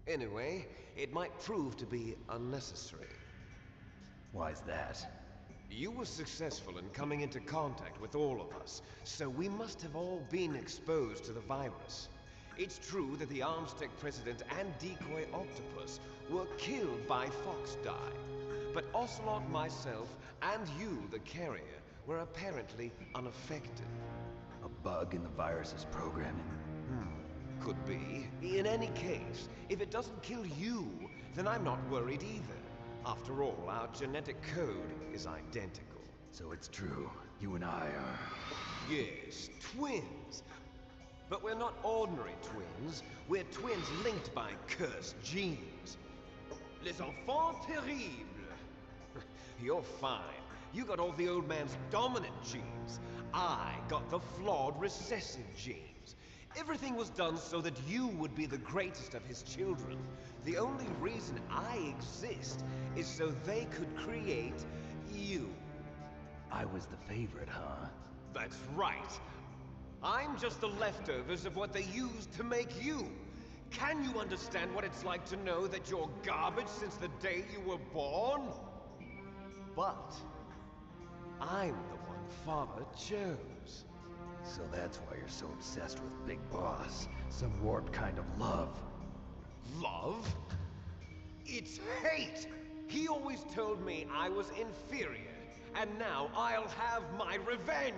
S11: Anyway, it might prove to be unnecessary.
S13: Why's that?
S11: You were successful in coming into contact with all of us, so we must have all been exposed to the virus. It's true that the ArmsTech president and decoy Octopus were killed by Fox Dye, but Ocelot, myself, and you, the carrier, were apparently unaffected.
S13: A bug in the virus's programming?
S11: Could be. In any case, if it doesn't kill you, then I'm not worried either. After all, our genetic code is identical.
S13: So it's true. You and I are...
S11: Yes, twins. But we're not ordinary twins. We're twins linked by cursed genes. Les enfants terribles. You're fine. You got all the old man's dominant genes. I got the flawed recessive genes. Everything was done so that you would be the greatest of his children. The only reason I exist is so they could create you.
S13: I was the favorite, huh?
S11: That's right. I'm just the leftovers of what they used to make you. Can you understand what it's like to know that you're garbage since the day you were born? But I'm the one Father chose.
S13: So that's why you're so obsessed with Big Boss. Some warped kind of love.
S11: Love? It's hate! He always told me I was inferior, and now I'll have my revenge!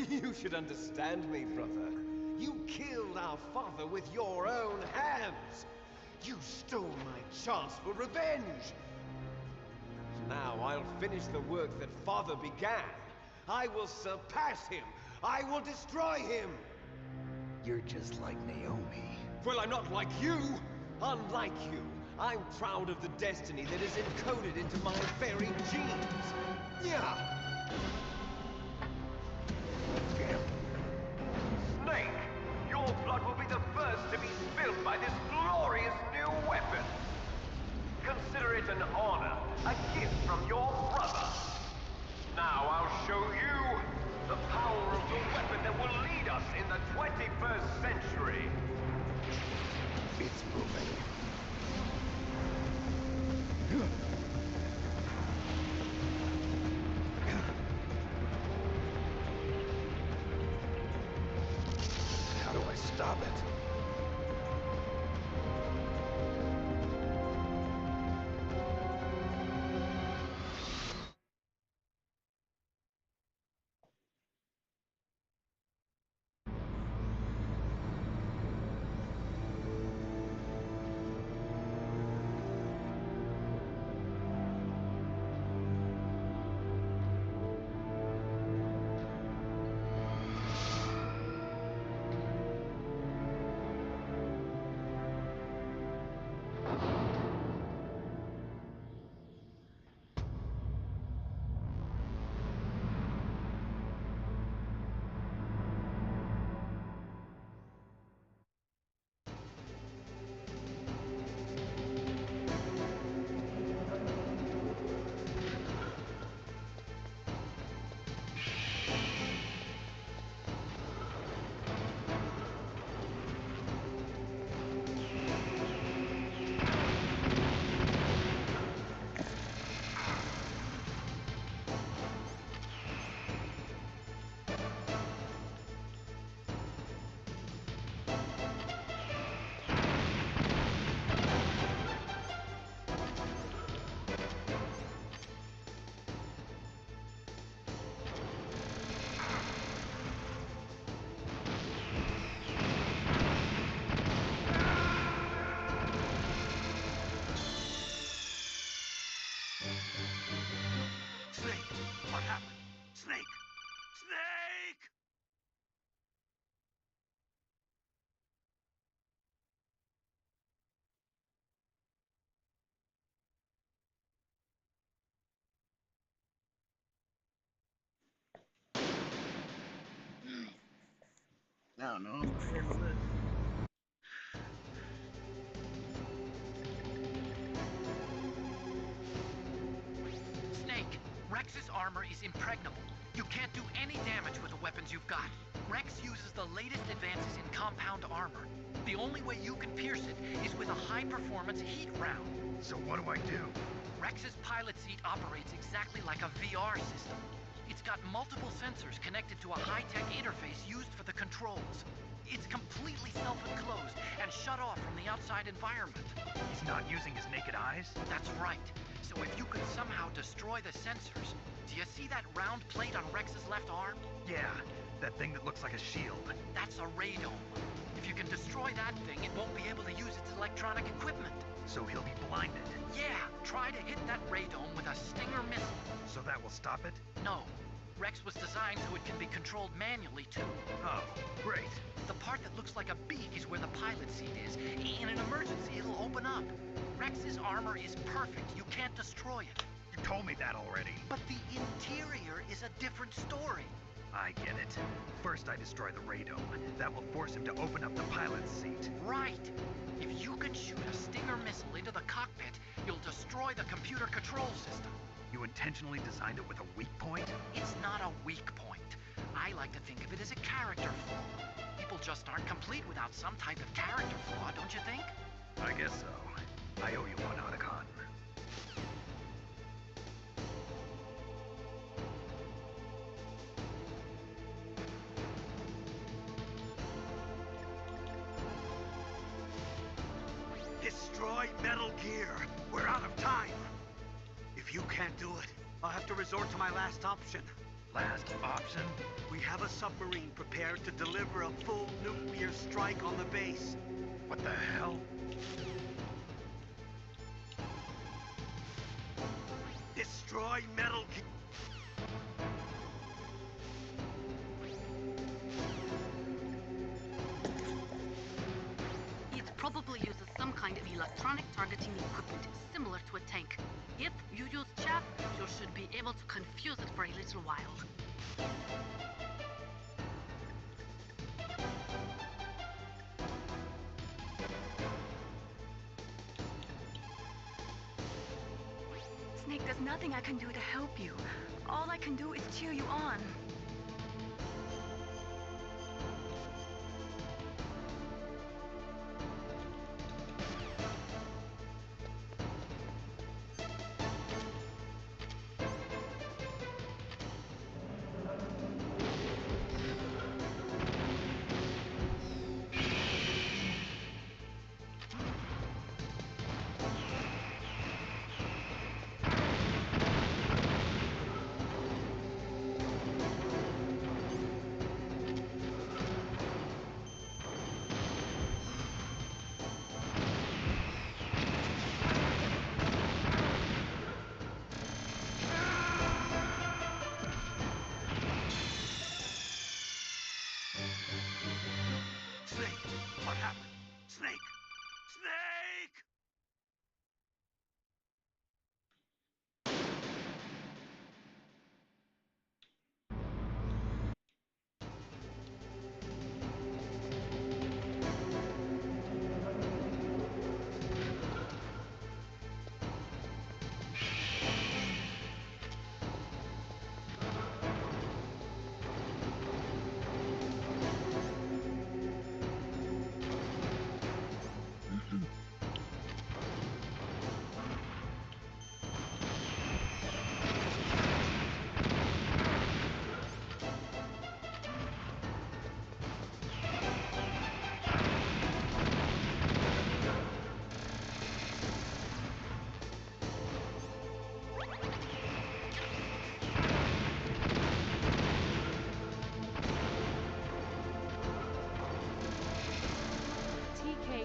S11: You should understand me, brother. You killed our father with your own hands! You stole my chance for revenge! Now I'll I'll finish the work that Father began. I will surpass him. I will destroy him.
S13: You're just like Naomi.
S11: Well, I'm not like you. Unlike you, I'm proud of the destiny that is encoded into my very genes. Yeah. Snake, your blood will be the first to be spilled by this glorious new weapon. Consider it an honor, a gift from your brother. Now I'll show you the power of the weapon that will lead us in the 21st century.
S13: It's moving. How do I stop it?
S6: Snake! What happened? Snake! Snake!
S1: I don't know. I'm gonna handle this.
S7: Snake, Rex's armor is impregnable. You can't do any damage with the weapons you've got. Rex uses the latest advances in compound armor. The only way you can pierce it is with a high-performance heat round.
S4: So what do I do?
S7: Rex's pilot seat operates exactly like a VR system. It's got multiple sensors connected to a high-tech interface used for the controls. It's completely self-enclosed and shut off from the outside environment.
S4: He's not using his naked eyes?
S7: That's right. So if you could somehow destroy the sensors... Do you see that round plate on Rex's left arm?
S4: Yeah, that thing that looks like a shield.
S7: That's a radome. If you can destroy that thing, it won't be able to use its electronic equipment.
S4: So he'll be blinded.
S7: Yeah, try to hit that radome with a Stinger missile.
S4: So that will stop it?
S7: No. Rex was designed so it can be controlled manually, too.
S4: Oh, great.
S7: The part that looks like a beak is where the pilot seat is. In an emergency, it'll open up. Rex's armor is perfect. You can't destroy it.
S4: You told me that already.
S7: But the interior is a different story.
S4: I get it. First I destroy the radome. That will force him to open up the pilot's seat.
S7: Right. If you can shoot a Stinger missile into the cockpit, you'll destroy the computer control system.
S4: You intentionally designed it with a weak point?
S7: It's not a weak point. I like to think of it as a character flaw. People just aren't complete without some type of character flaw, don't you think?
S4: I guess so. I owe you one, Otacon.
S6: Destroy Metal Gear! We're out of time! If you can't do it, I'll have to resort to my last option.
S4: Last option?
S6: We have a submarine prepared to deliver a full nuclear strike on the base.
S4: What the hell?
S6: Destroy destroy Metal Gear.
S8: It probably uses some kind of electronic targeting equipment similar to a tank. If you use chaff, you should be able to confuse it for a little while.
S9: Snake, there's nothing I can do to help you. All I can do is cheer you on.
S6: What happened? Snake! Snake!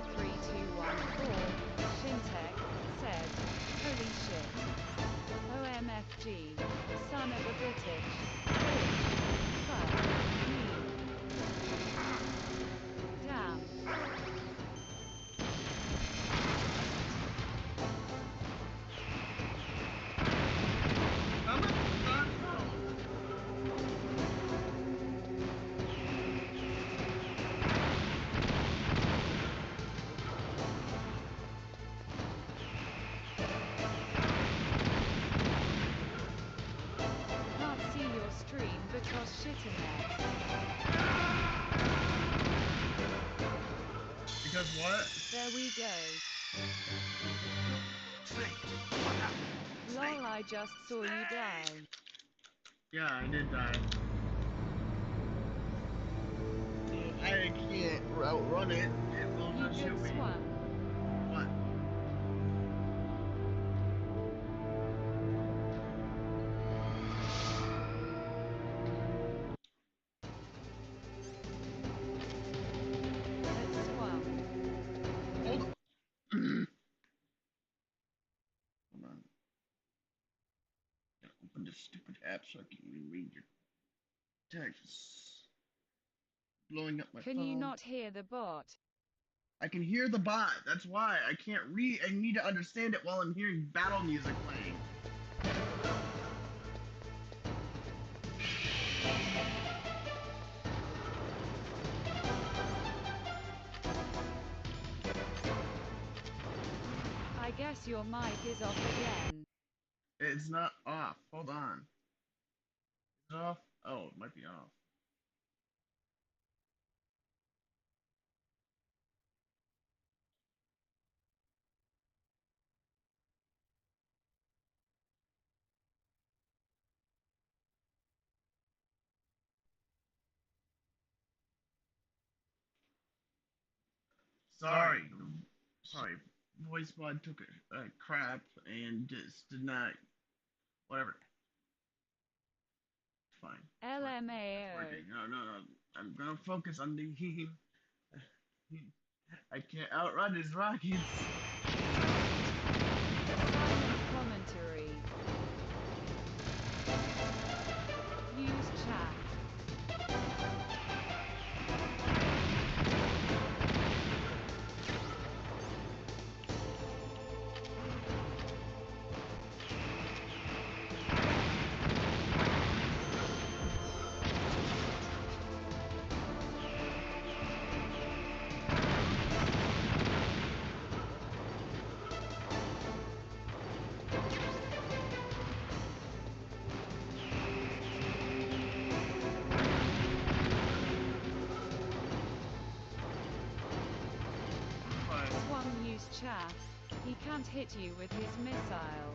S14: TK3214 Shintek said, "Holy shit. OMFG, son of a British. Bitch. Fuck. Me. Damn." Can't see your stream because shitternet.
S1: Because what?
S14: There we go. Lol, I just saw you die.
S1: Yeah, I did die. I can't outrun it. It will
S14: You
S1: just shoot
S14: just
S1: me.
S14: swung.
S1: What?
S14: It swung.
S1: Hold on. Hold on. Gotta open this stupid app so I can even read your texts. Blowing up my phone.
S14: Can you not hear the bot?
S1: I can hear the bot. That's why I can't read. I need to understand it while I'm hearing battle music playing.
S14: I guess your mic is off again.
S1: It's not off. Hold on. Is it off? Oh, it might be off. Sorry. Sorry. Voice mod took a crap and just did not. Whatever. Fine.
S14: LMAO.
S1: No. I'm gonna focus on the. I can't outrun his rockets.
S14: Silent commentary. chaff. He can't hit you with his missiles.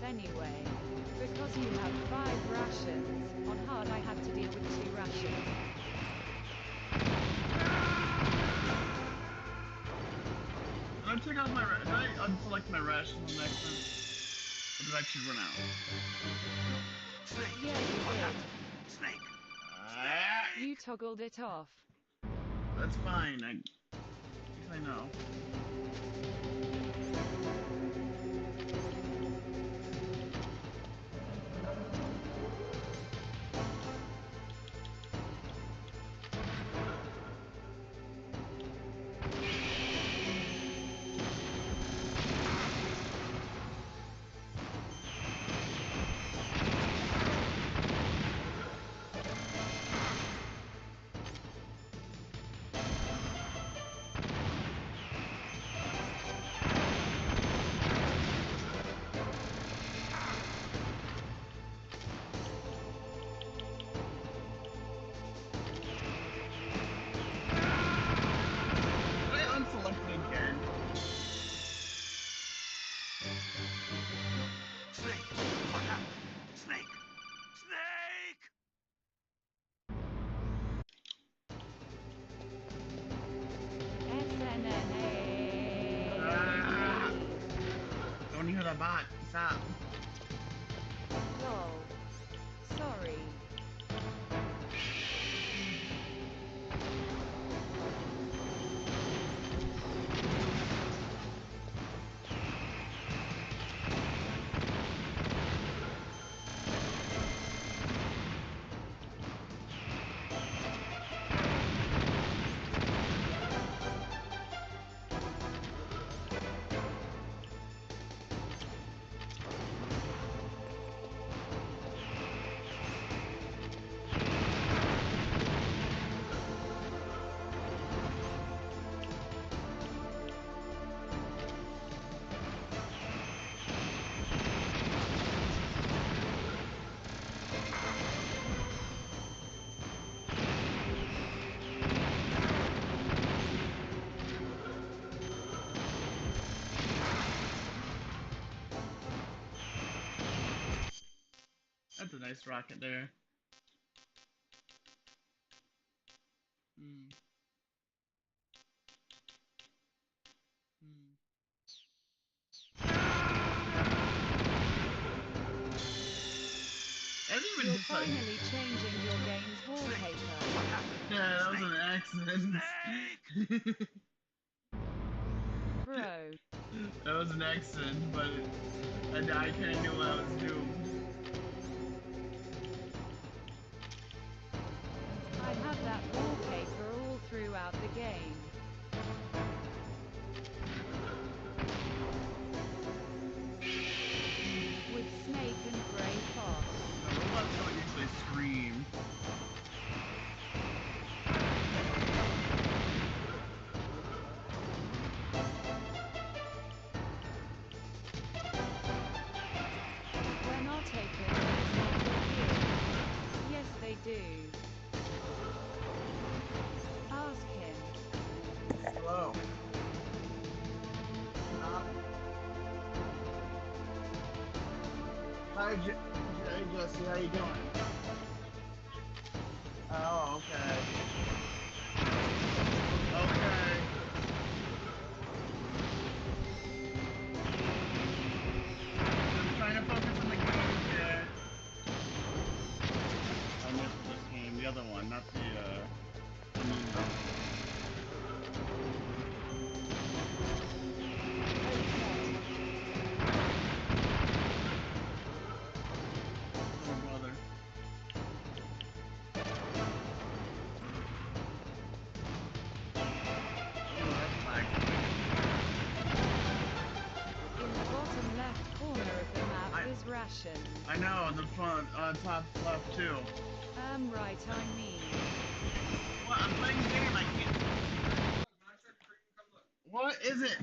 S14: Anyway, because you have 5 rations. On hard I have to deal with 2 rations.
S1: Did I take out my did I unselect my rations on accident? Or did I actually run out?
S6: Snake!
S14: Yeah, you did.
S6: Snake!
S14: You toggled it off.
S1: That's fine, at least I know. Don't hear that bot. Stop.
S14: Lol. Sorry.
S1: That's a nice rocket there.
S14: You're finally changing your game's wallpaper.
S1: Yeah, that was an accident.
S14: Bro.
S1: That was an accident, but I kind of knew I was doomed.
S14: I have that wallpaper all throughout the game. With Snake and Grey Fox.
S1: The robots don't usually scream.
S14: They're not taken as a gift. Yes, they do. Ask him.
S1: Hello. Hi, Jesse. How you doing? Oh, okay. Okay. I'm trying to focus on the game here. I meant for this game, the other one, not the moon.
S14: Okay, rations.
S1: I know, the front, top left too.
S14: Right, I mean.
S1: What? I'm playing the game, I can't. What is it?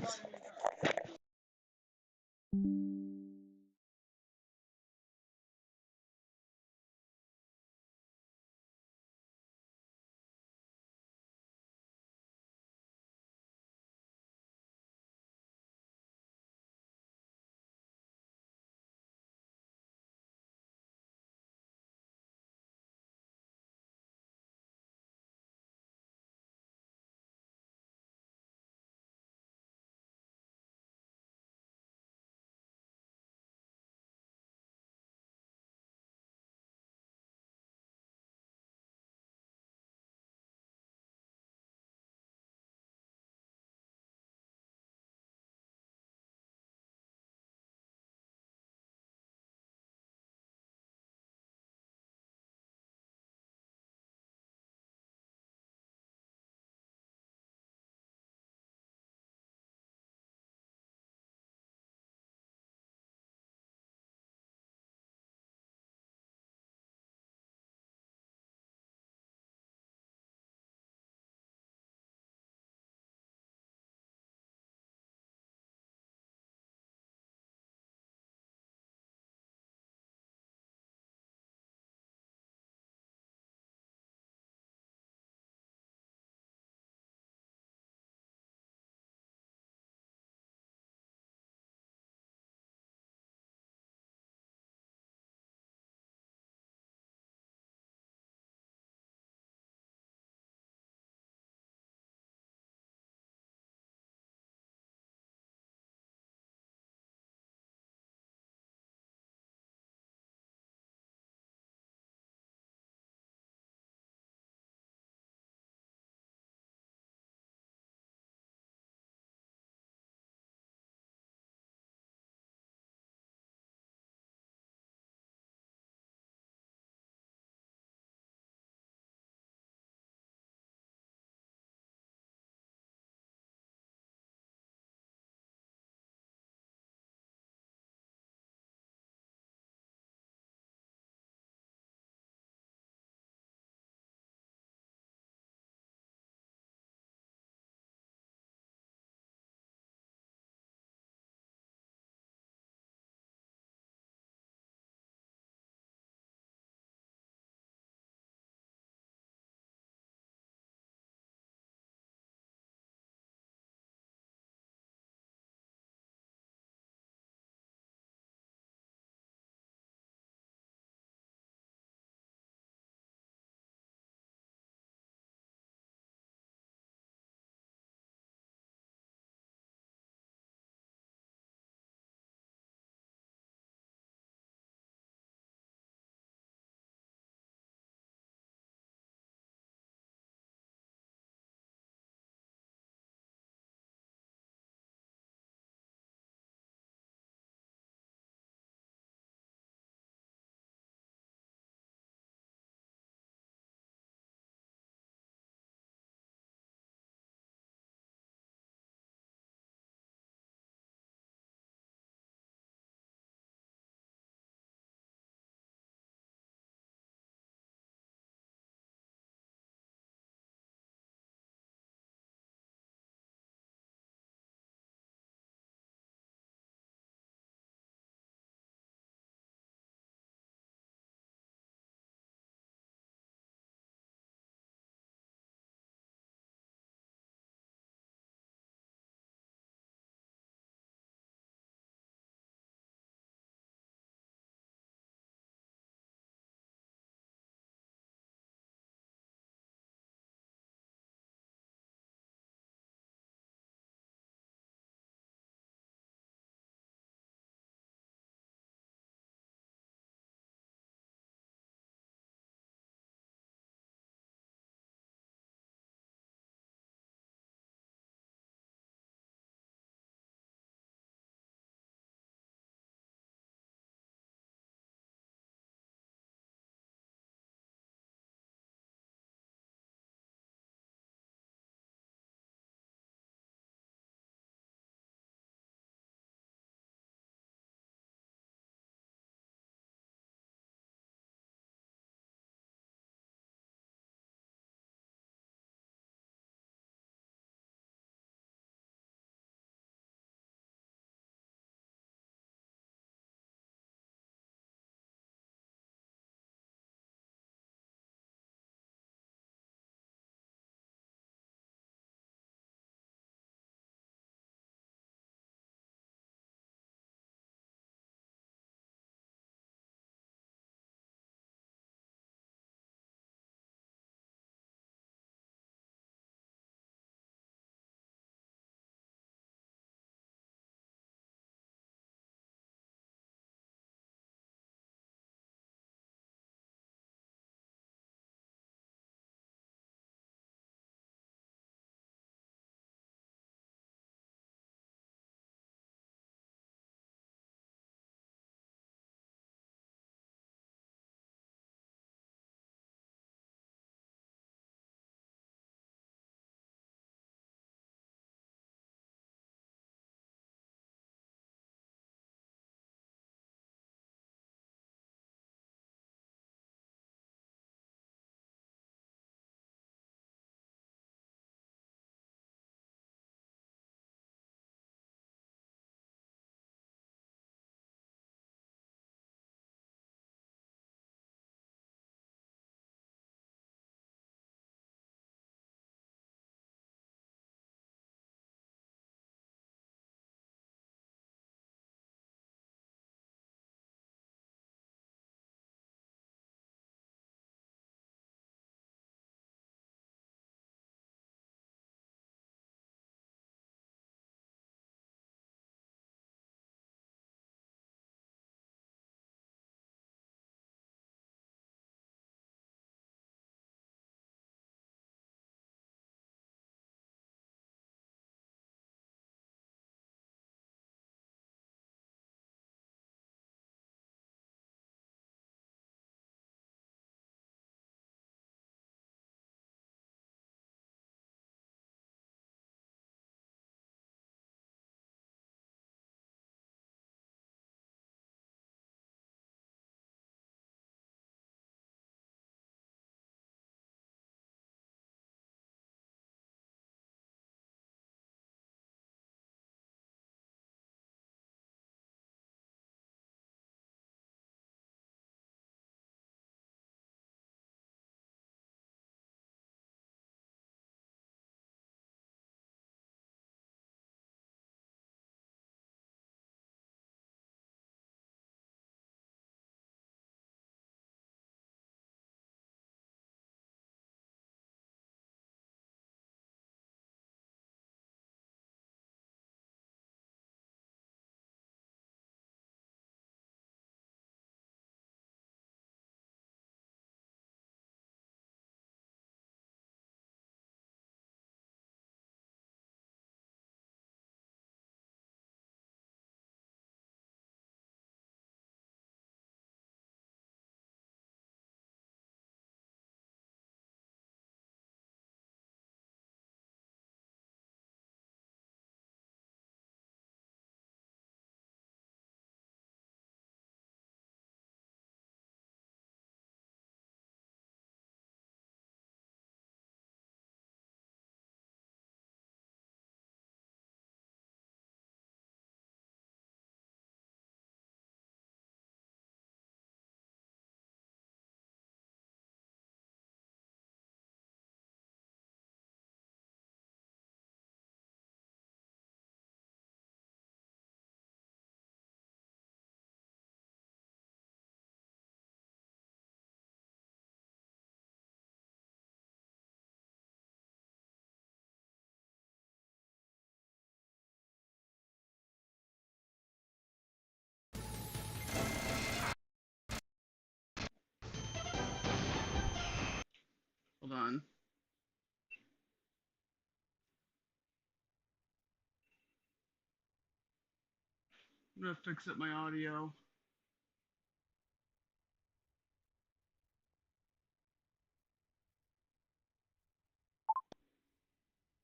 S1: I'm gonna fix up my audio.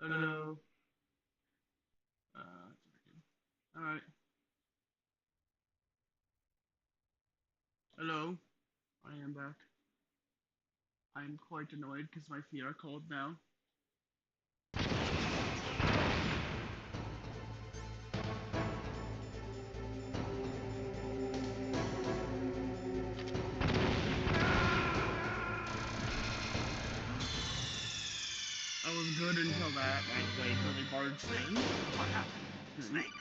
S1: Hello. Alright. Hello. I am back. I am quite annoyed because my feet are cold now. I was good until that, like, really barged in.
S6: What happened? Snake? Snake!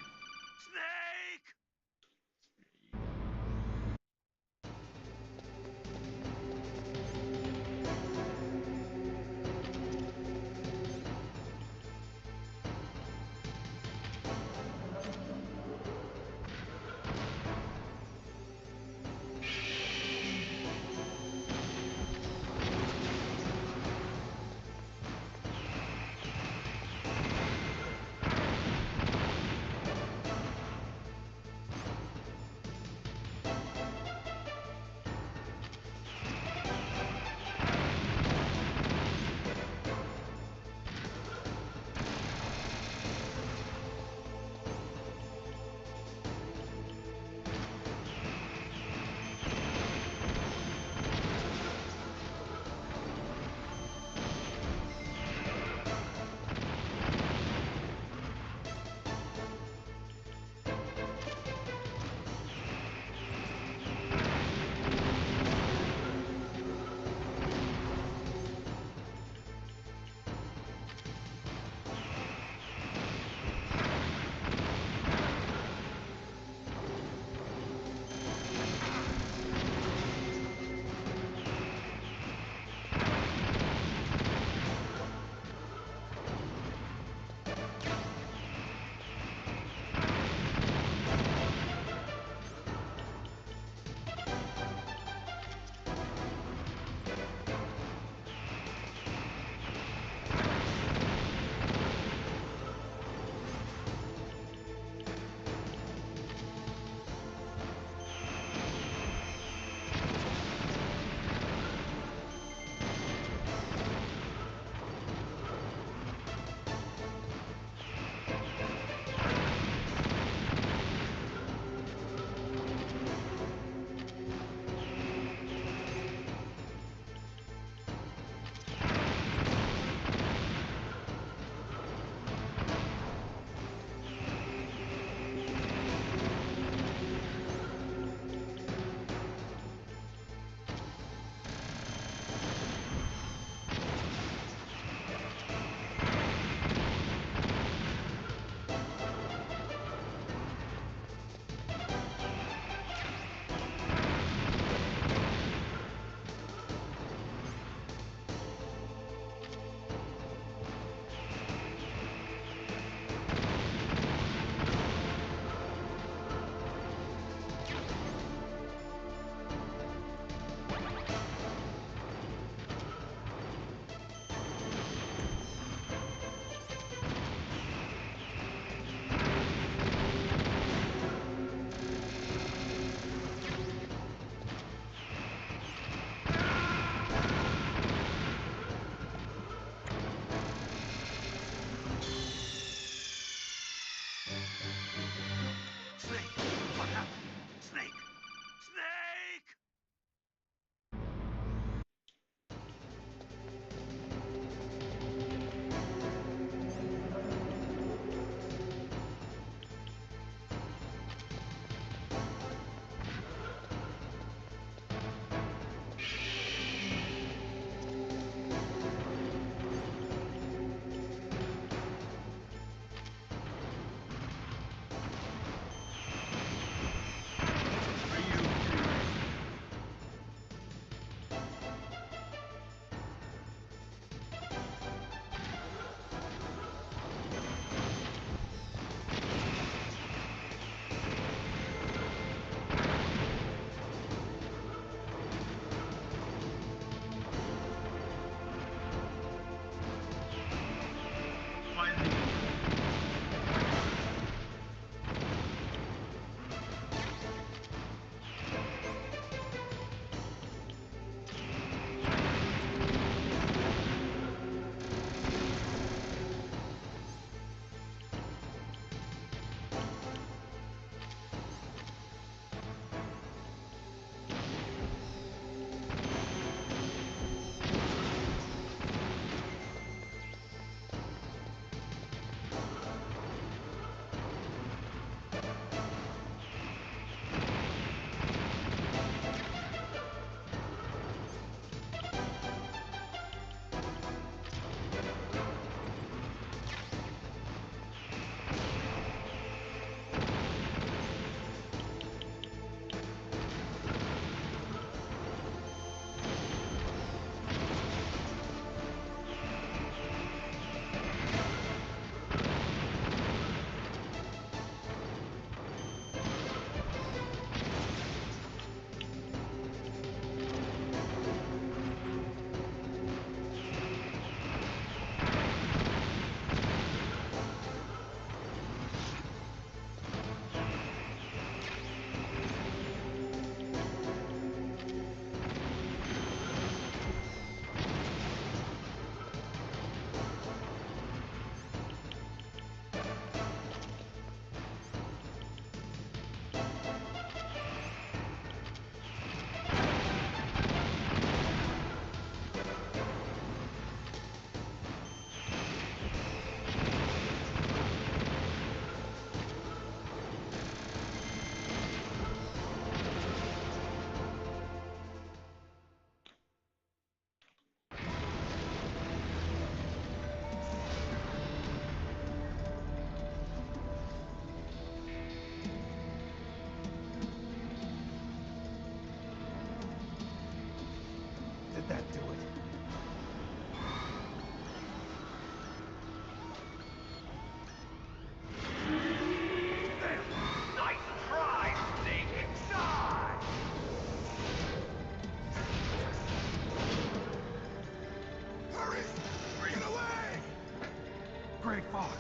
S13: Fox.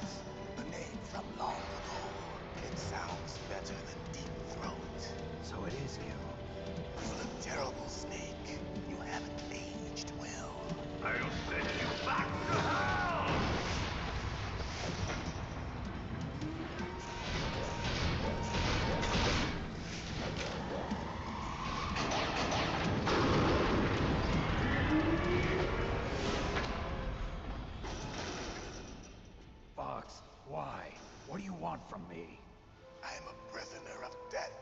S3: A name from long ago. It sounds better than Deep Throat.
S13: So it is you.
S3: You look terrible, Snake. You haven't aged well.
S5: I'll send you back to hell!
S13: Fox, why? What do you want from me?
S3: I'm a prisoner of death.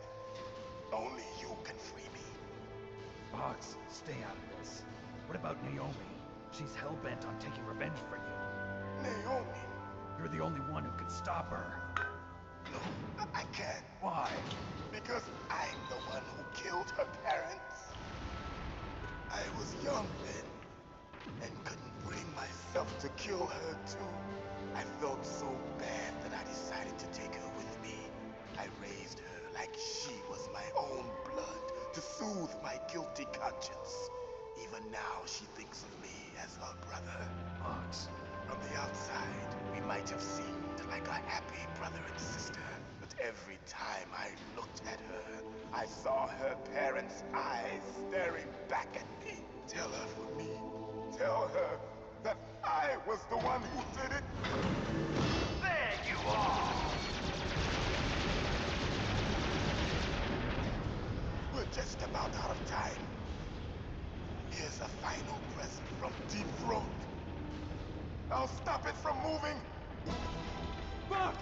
S3: Only you can free me.
S13: Fox, stay out of this. What about Naomi? She's hell-bent on taking revenge for you.
S3: Naomi?
S13: You're the only one who can stop her.
S3: No, I can't.
S13: Why?
S3: Because I'm the one who killed her parents. I was young then, and couldn't bring myself to kill her too. I felt so bad that I decided to take her with me. I raised her like she was my own blood, to soothe my guilty conscience. Even now, she thinks of me as her brother.
S13: Fox.
S3: From the outside, we might have seemed like a happy brother and sister. But every time I looked at her, I saw her parents' eyes staring back at me. Tell her for me. Tell her that I was the one who did it.
S5: There you are!
S3: We're just about out of time. Here's a final present from Deep Throat. I'll stop it from moving.
S13: Fox!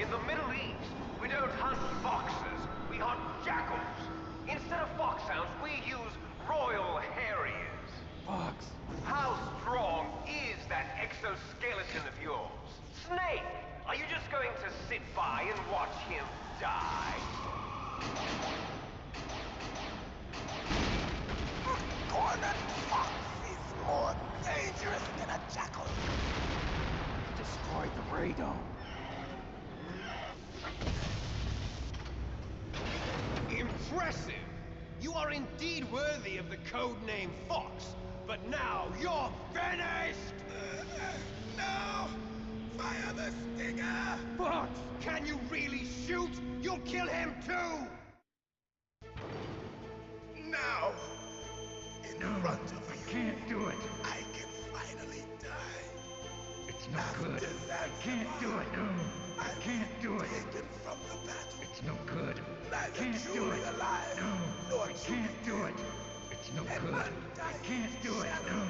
S5: In the Middle East, we don't hunt foxes, we hunt jackals. Instead of foxhounds, we use Royal Harriers.
S13: Fox!
S5: How strong is that exoskeleton of yours? Snake, are you just going to sit by and watch him die?
S3: Cornered fox is more dangerous than a jackal.
S13: Destroyed the radome.
S11: Impressive! You are indeed worthy of the codename Fox, but now you're finished!
S3: No! Fire the stinger!
S11: Fox! Can you really shoot? You'll kill him too!
S3: Now! In front of you.
S13: I can't do it.
S3: I can finally die.
S13: It's no good. I can't do it. No. I can't do it.
S3: Taken from the battle.
S13: It's no good.
S3: Neither
S13: Can't do
S3: truly
S13: it.
S3: alive,
S13: No.
S3: nor
S13: I
S3: truly
S13: can't do
S3: dead.
S13: it. It's no
S3: An
S13: good. I
S3: undying
S13: can't do it.
S3: shadow
S13: No.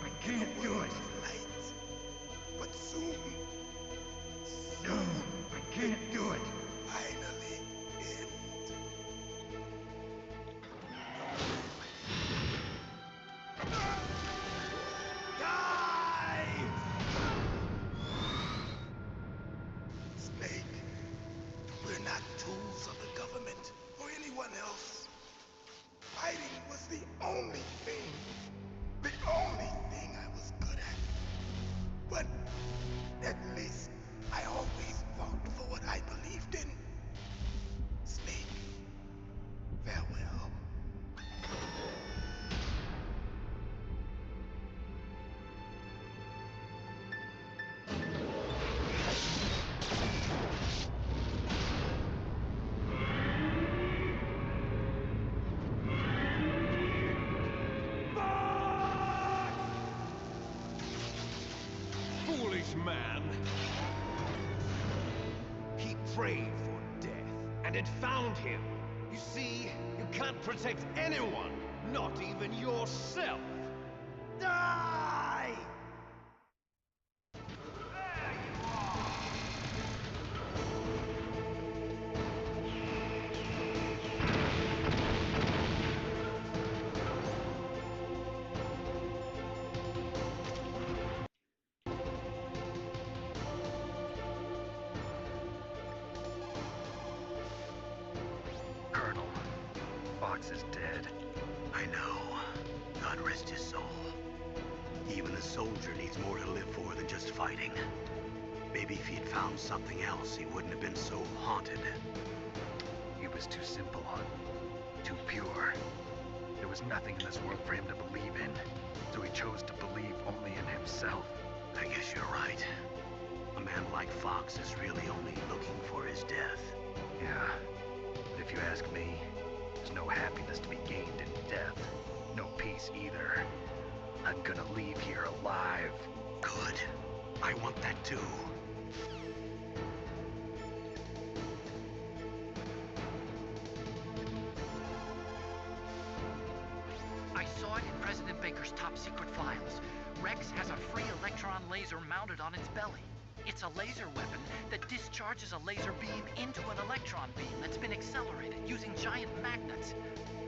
S13: I
S3: in
S13: can't
S3: a
S13: do
S3: world
S13: it.
S3: of light. But soon,
S13: No. I can't do it.
S3: finally end.
S11: Die!
S3: Snake, we're not tools of the government or anyone else. Fighting was the only thing I was good at. But at least I always fought for what I believed in. Snake, farewell.
S11: Foolish man! He prayed for death, and it found him. You see, you can't protect anyone, not even yourself. Die!
S4: Colonel, Fox is dead.
S6: I know. God rest his soul. Even a soldier needs more to live for than just fighting. Maybe if he'd found something else, he wouldn't have been so haunted.
S4: He was too simple, Hunt. Too pure. There was nothing in this world for him to believe in, so he chose to believe only in himself.
S6: I guess you're right. A man like Fox is really only looking for his death.
S4: Yeah, but if you ask me, there's no happiness to be gained in death. No peace either. I'm gonna leave here alive.
S6: Good. I want that too.
S7: I saw it in President Baker's top secret files. Rex has a free electron laser mounted on its belly. It's a laser weapon that discharges a laser beam into an electron beam that's been accelerated using giant magnets.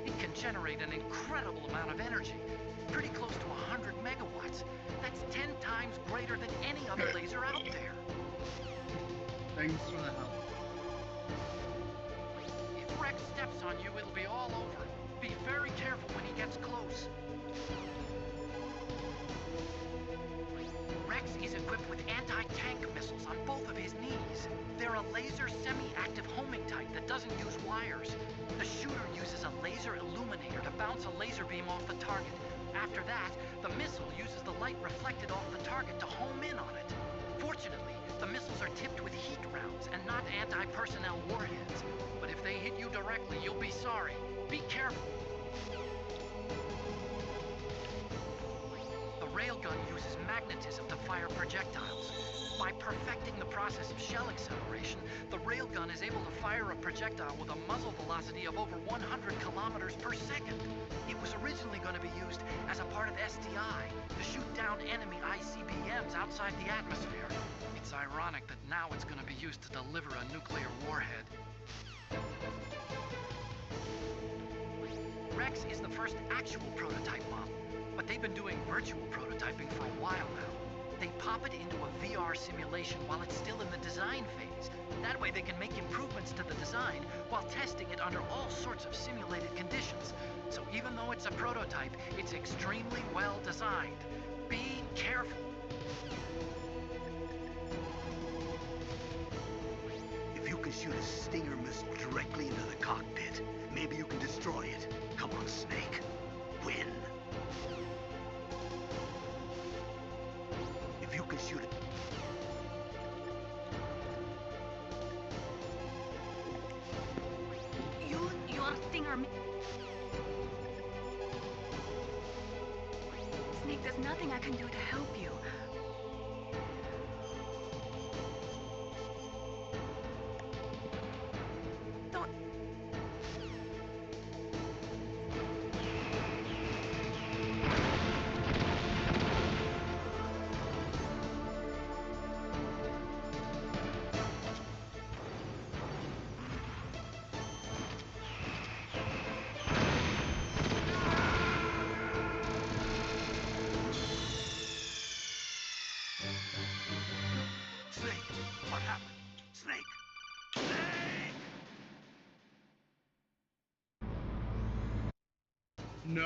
S7: It can generate an incredible amount of energy, pretty close to 100 megawatts. That's 10 times greater than any other laser out there.
S1: Thanks for the help.
S7: If Rex steps on you, it'll be all over. Be very careful when he gets close. Rex is equipped with anti-tank missiles on both of his knees. They're a laser semi-active homing type that doesn't use wires. The shooter uses a laser illuminator to bounce a laser beam off the target. After that, the missile uses the light reflected off the target to home in on it. Fortunately, the missiles are tipped with heat rounds and not anti-personnel warheads. But if they hit you directly, you'll be sorry. Be careful. The railgun uses magnetism to fire projectiles. By perfecting the process of shell acceleration, the railgun is able to fire a projectile with a muzzle velocity of over 100 kilometers per second. It was originally going to be used as a part of SDI to shoot down enemy ICBMs outside the atmosphere. It's ironic that now it's going to be used to deliver a nuclear warhead. Rex is the first actual prototype model, but they've been doing virtual prototyping for a while now. They pop it into a VR simulation while it's still in the design phase. That way they can make improvements to the design while testing it under all sorts of simulated conditions. So even though it's a prototype, it's extremely well designed. Be careful.
S6: If you can shoot a Stinger missile directly into the cockpit, maybe you can destroy it. Come on, Snake. Win. If you can shoot it...
S8: Your Stinger...
S9: Snake, there's nothing I can do to help you. Don't...
S6: Snake! What happened? Snake! Snake!
S1: No.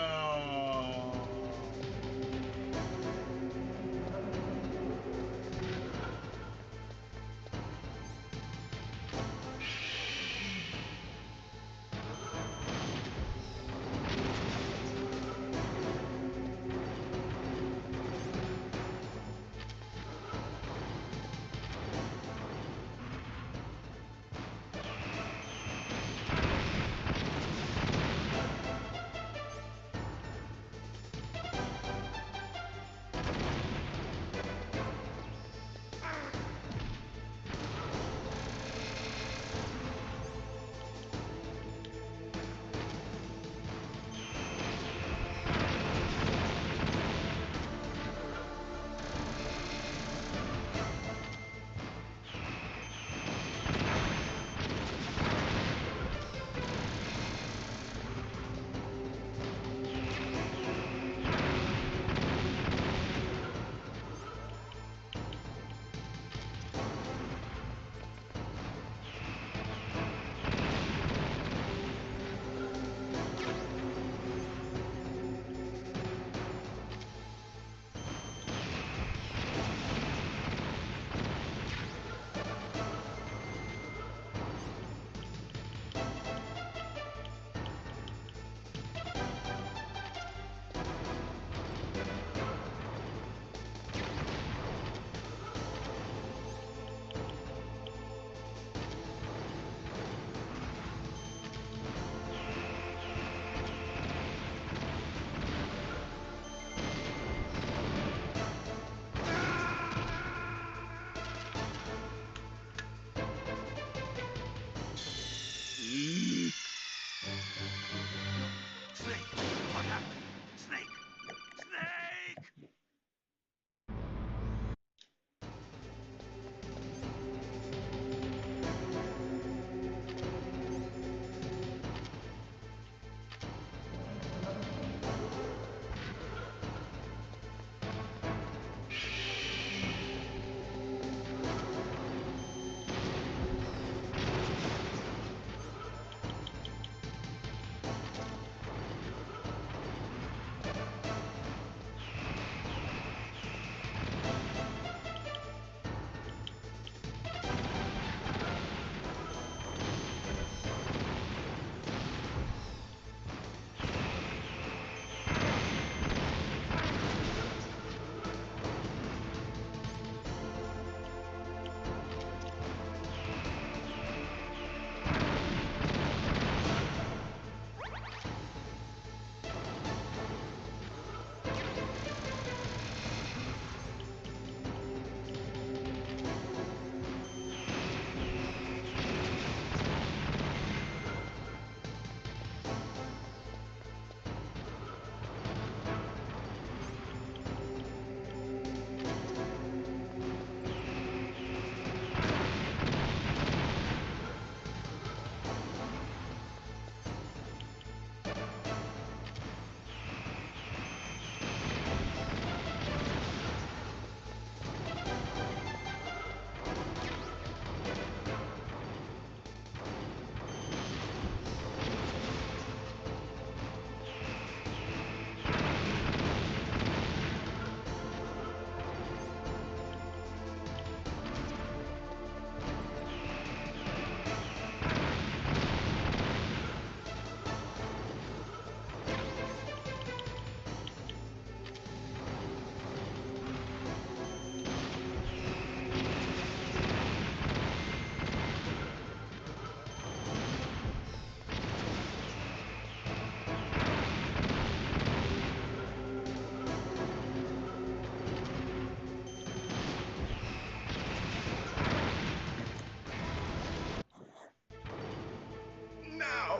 S3: Now,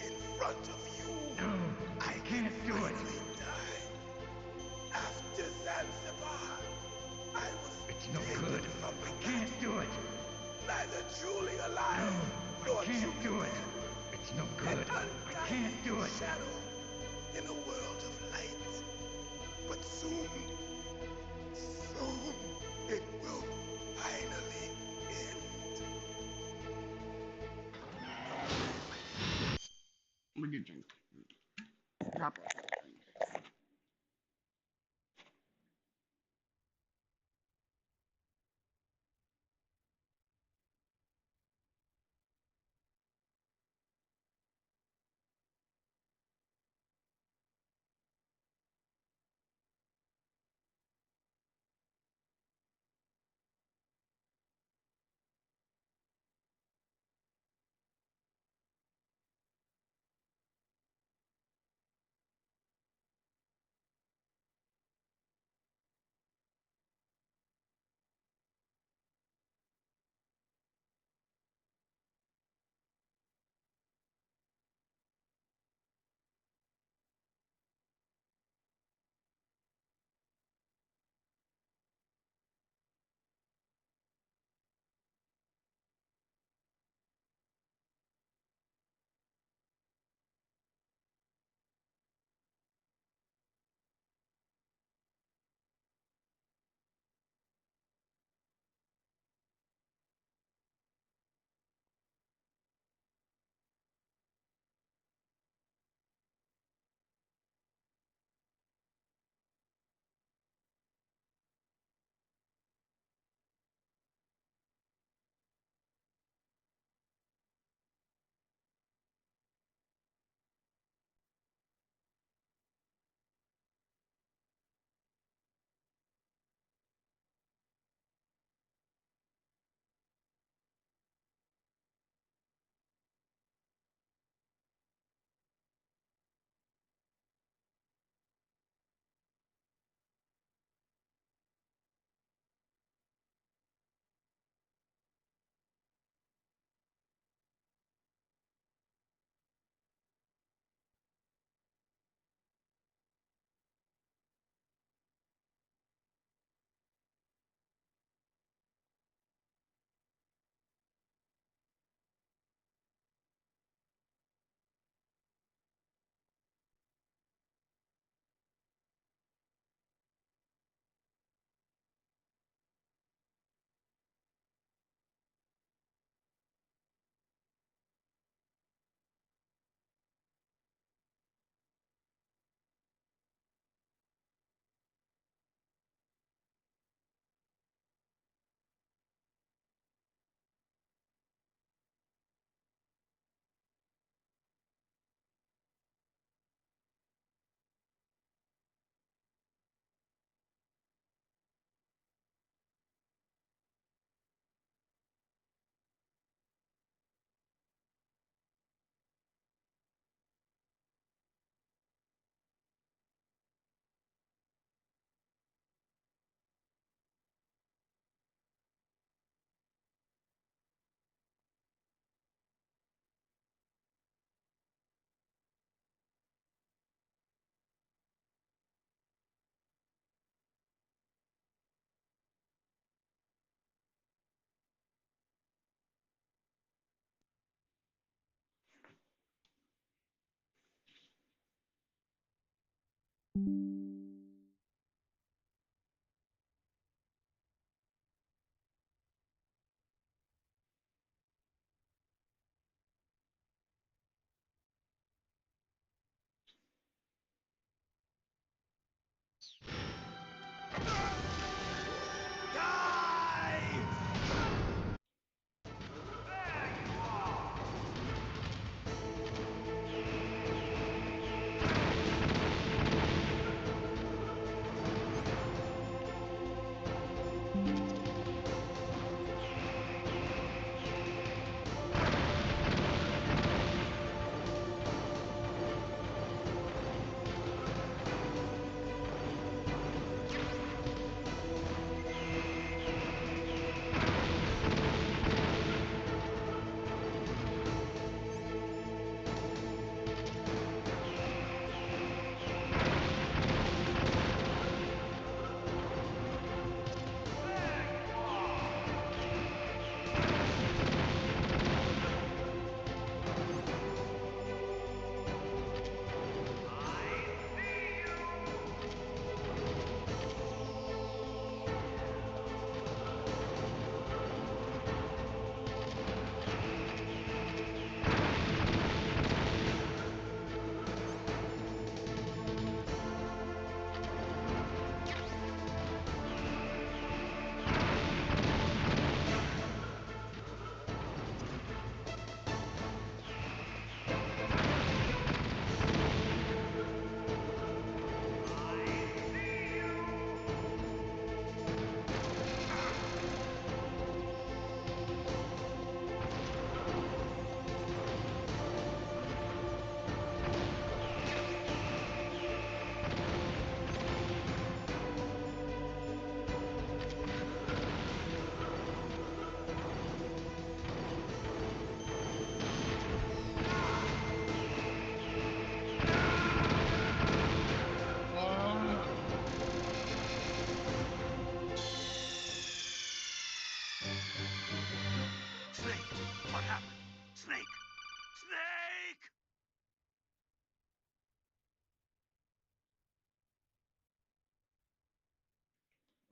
S3: in front of you,
S15: No,
S3: I
S15: can't do it.
S3: finally die. After Zanzibar, I was
S15: It's no
S3: taken
S15: good.
S3: from the
S15: I can't do it.
S3: neither truly alive
S15: No,
S3: nor
S15: I can't
S3: truly
S15: do it.
S3: dead.
S15: It's no
S3: An
S15: good. I can't do
S3: undying
S15: it.
S3: shadow in a world of light. But soon, soon, it will finally end.
S1: Let me get a drink. Drop it.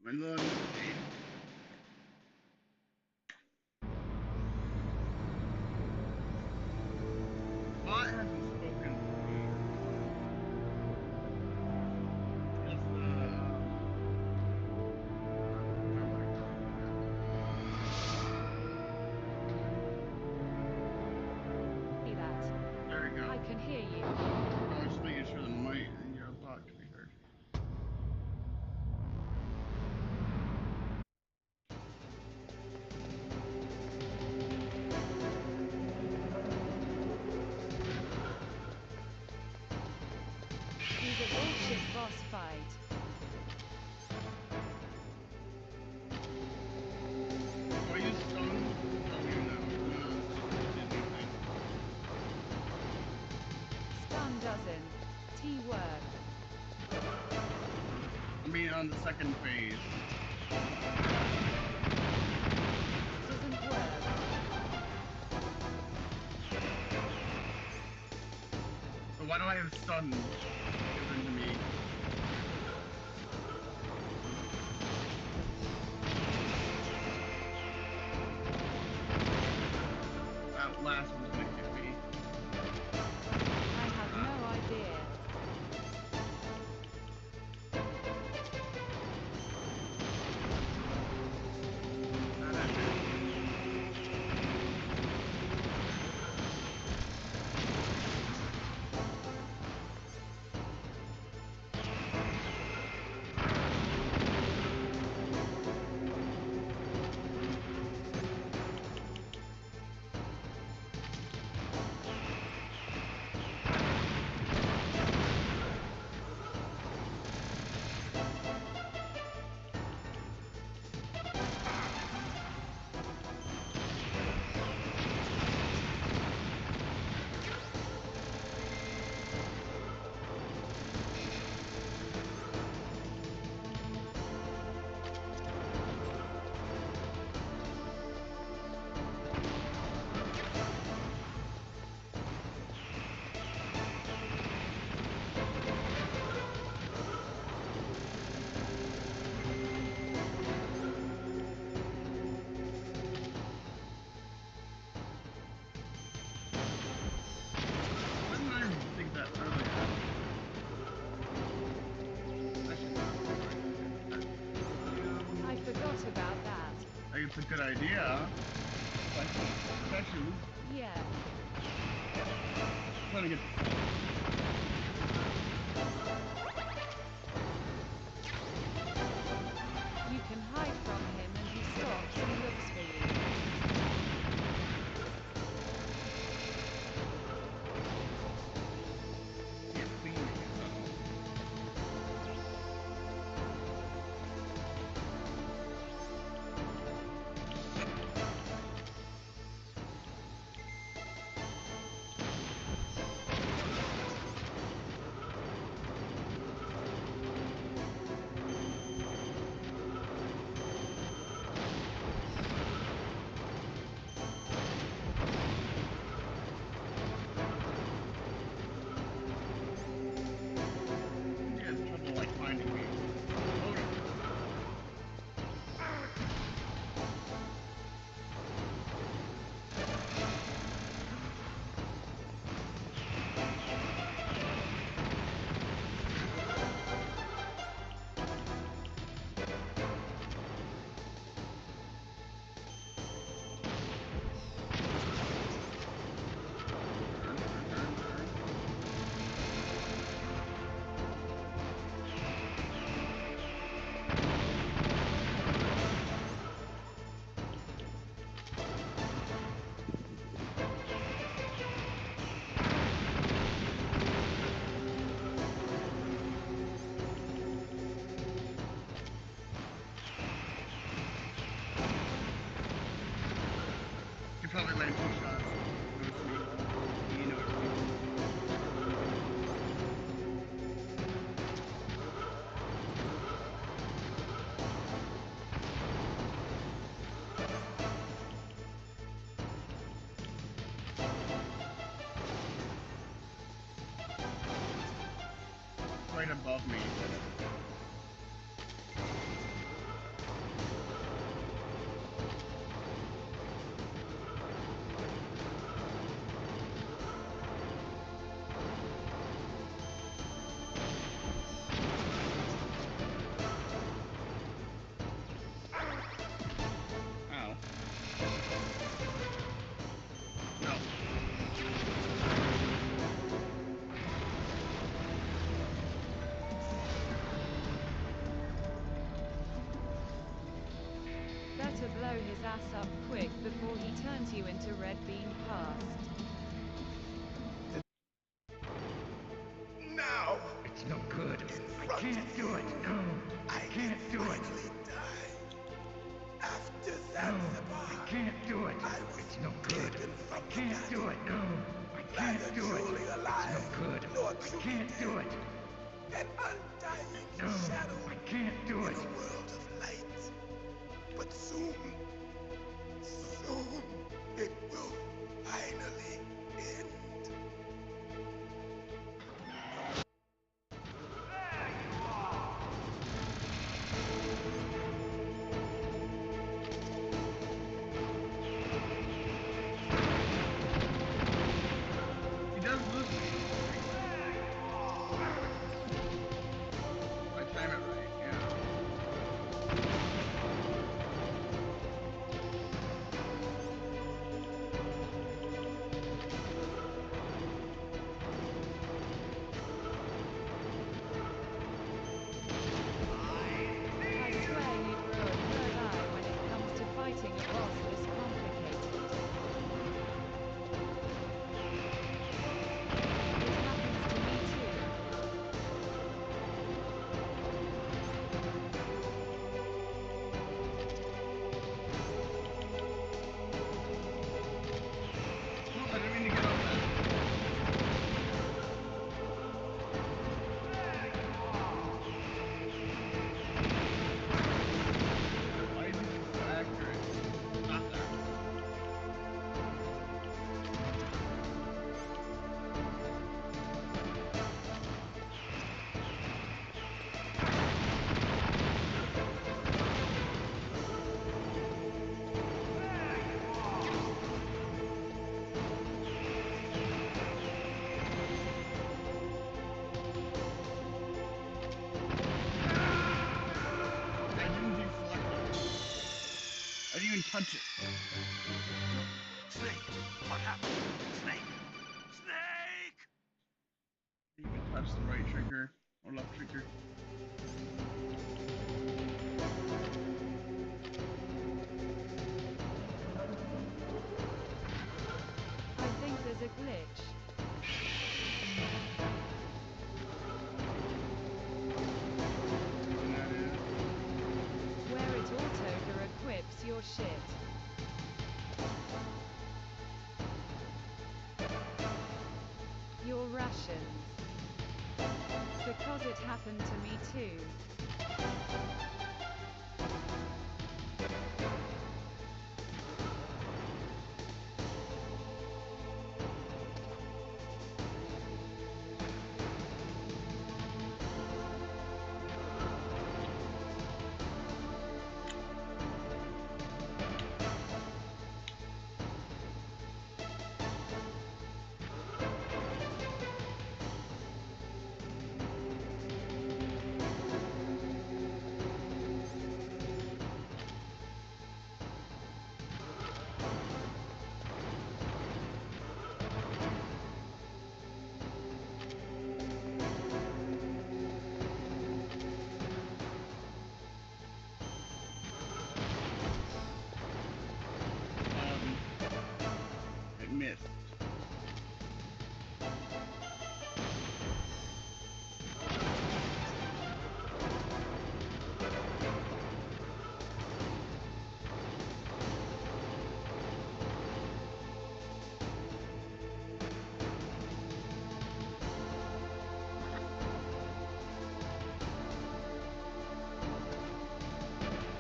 S1: My lord. Bot hasn't spoken to me. Just,
S14: See that?
S1: there we go.
S14: I can hear you.
S1: I was just making sure the mic and your bot could be heard.
S14: He's a bullshit boss fight.
S1: Are you stunned? Oh, you're not.
S14: Stun doesn't. T-work.
S1: I mean, on the second phase.
S14: Doesn't work.
S1: So why do I have stun given to me? That last one's gonna hit me.
S14: I have no idea.
S1: a good idea. Like protection.
S14: Yeah.
S1: Trying to get.
S14: You can hide from him and he stops and looks for you.
S1: You probably land 2 shots. Notice me. You know it's me. Right above me. Ow. No.
S14: Better blow his ass up quick before he turns you into red bean past.
S3: Now!
S15: It's no good. I can't do it. No, I can't do it.
S3: After
S15: No,
S3: Zanzibar,
S15: I can't do it. It's no good. I can't do it. No, I can't do it. It's no good. I can't do it.
S3: an undying
S15: No,
S3: shadow
S15: I can't do
S3: in
S15: it.
S3: a world of light. But soon, soon, it will finally end.
S1: He does lose me. If I time it right, yeah. touch it.
S6: Snake! What happened? Snake! Snake!
S1: You can touch the right trigger or left trigger.
S14: I think there's a glitch.
S1: And that is
S14: Where it auto-equips your shit. Your rations. Because it happened to me too.
S1: it missed.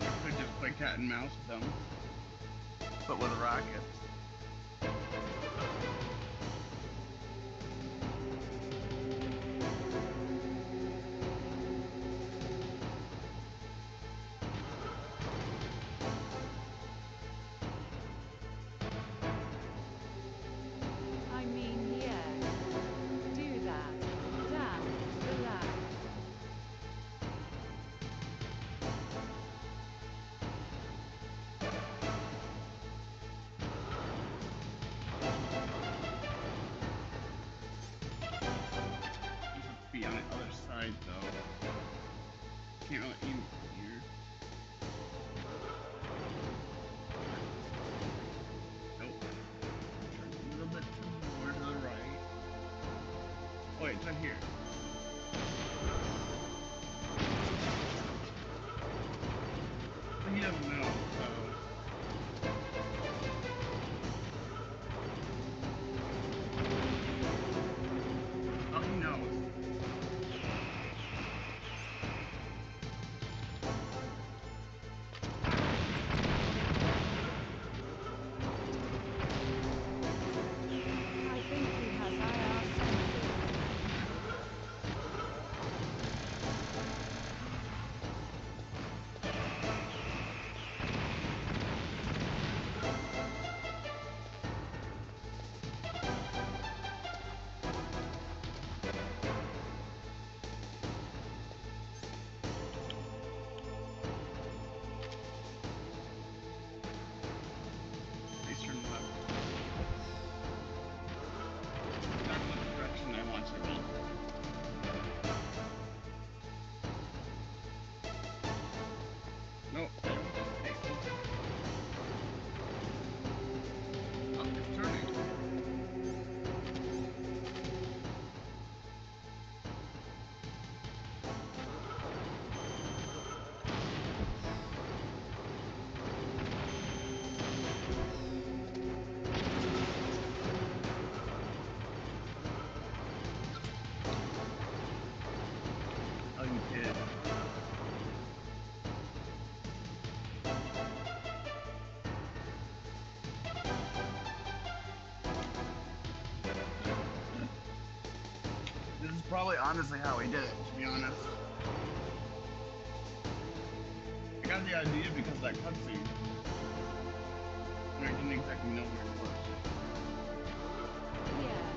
S1: I could just play cat and mouse with them, but with rockets.
S14: I mean, yeah. Do that. Damn, relax.
S1: Be on the other side though. Can't really aim from here. Nope. Turn a little bit more to the right. Oh wait, it's right here. But he doesn't know, so. Oh, he knows.
S14: I think he has IR sensors.
S1: Please turn left. Not in the direction I want to go. Nope, I want to stay open. Oh, it's turning. Oh, you did. This is probably honestly how he did it, to be honest. I got the idea because of that cutscene. Where I didn't exactly know where it was.
S14: Yeah.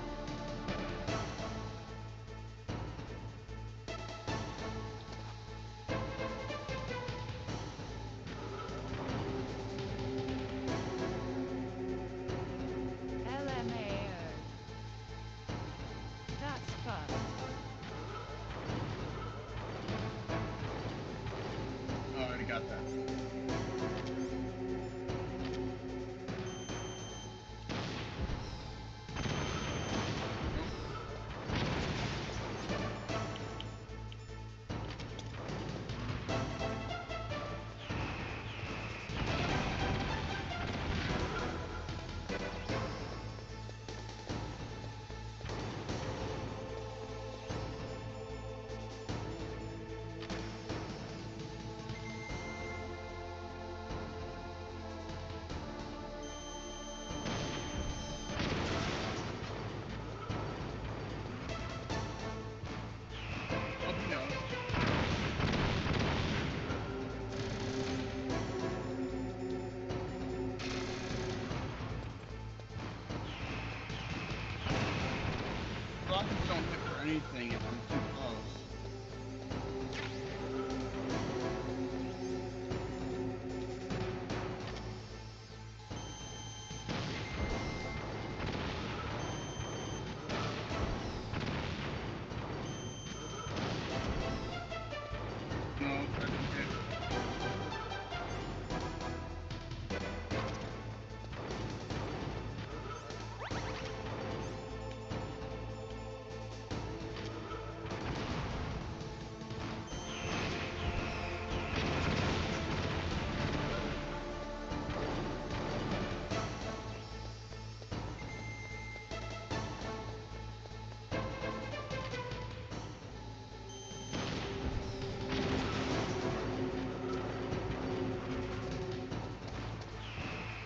S1: just don't hit for anything if I'm too close. No, that didn't hit.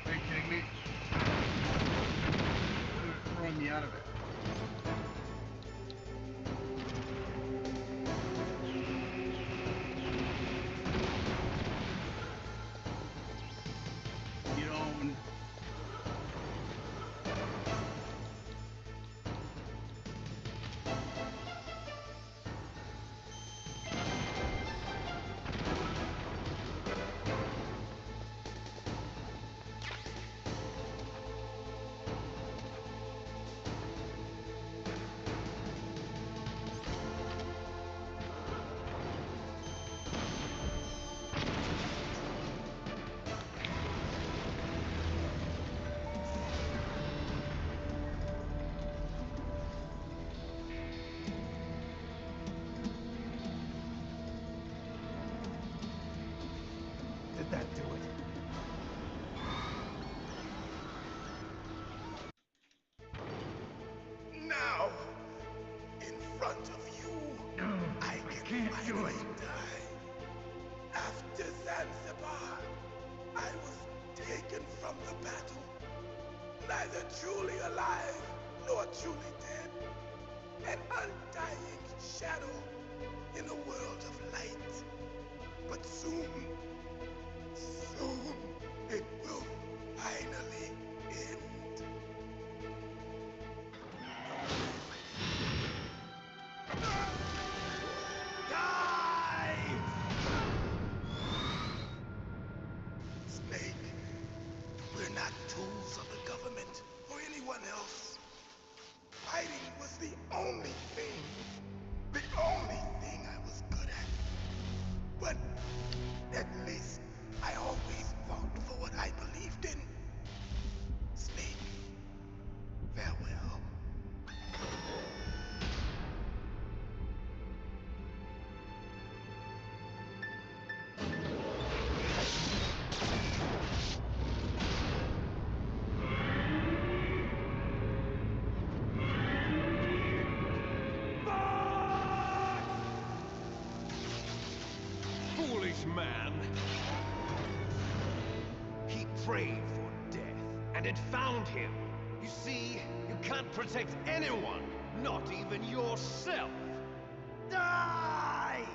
S1: Are you kidding me? They're throwing me out of it. Get on.
S13: Did that do it?
S3: Now, in front of you,
S15: No,
S3: I
S15: I
S3: can
S15: can't do
S3: finally
S15: it.
S3: die. After Zanzibar, I was taken from the battle, neither truly alive nor truly dead. An undying shadow in a world of light. But soon, it will finally end. Die! Snake, we're not tools of the government or anyone else. Fighting was the only thing I was good at. But at least I always fought for what I believed in. Snake, farewell.
S11: Foolish man! He prayed for death, and it found him. You see, you can't protect anyone, not even yourself. Die!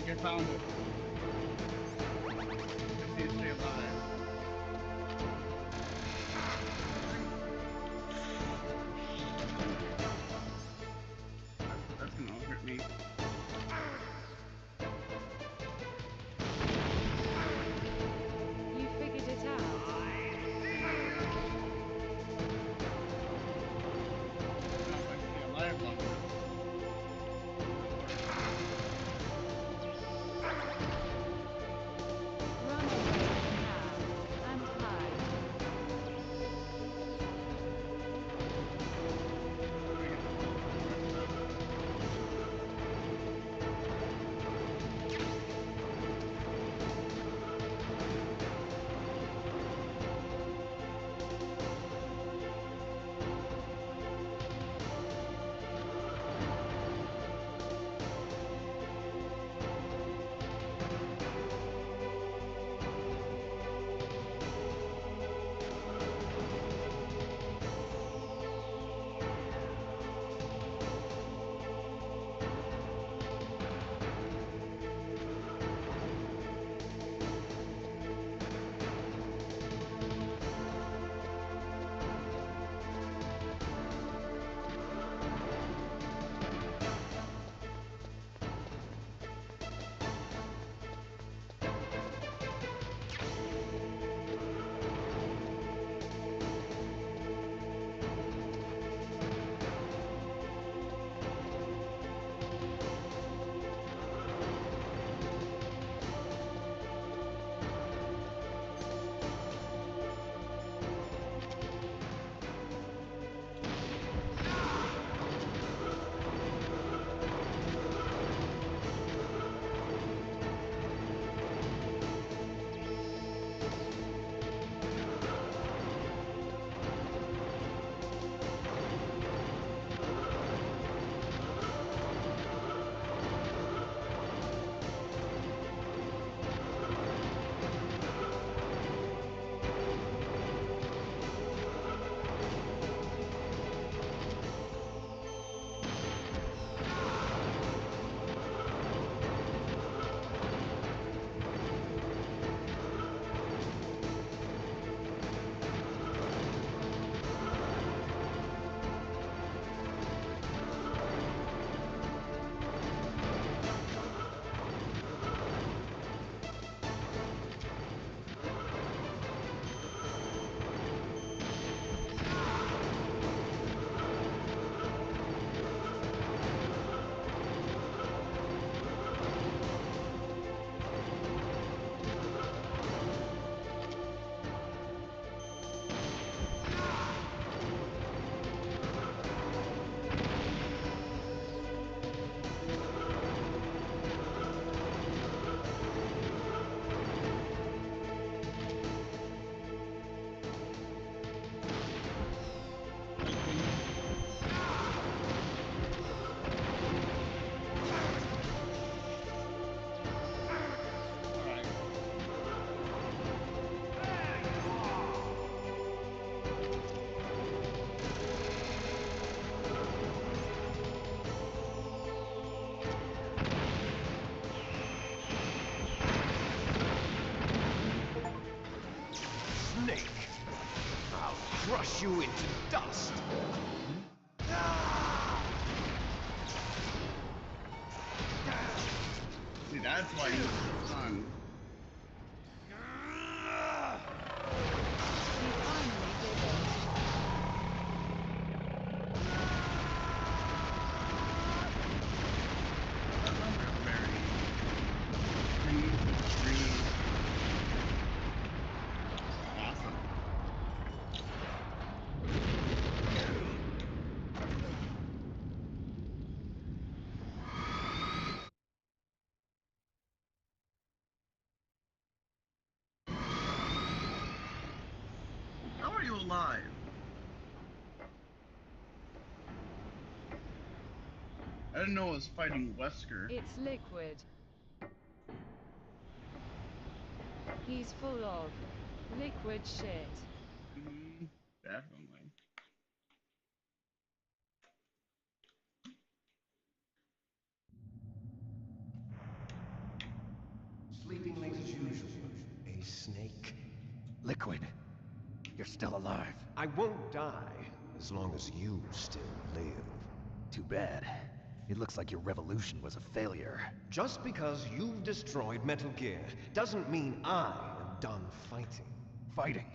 S1: I found it. I see it stay alive. That's gonna hurt me.
S14: You figured it out.
S11: Snake! I'll crush you into dust!
S1: See, that's why he's the son.
S14: He finally did it.
S1: That number is very... 3. Awesome. How are you alive? I didn't know it was fighting Wesker.
S14: It's Liquid. He's full of liquid shit.
S1: Definitely.
S11: Sleeping late as usual. A snake.
S13: Liquid, you're still alive.
S11: I won't die as long as you still live.
S13: Too bad. It looks like your revolution was a failure.
S11: Just because you've destroyed Metal Gear doesn't mean I am done fighting.
S13: Fighting?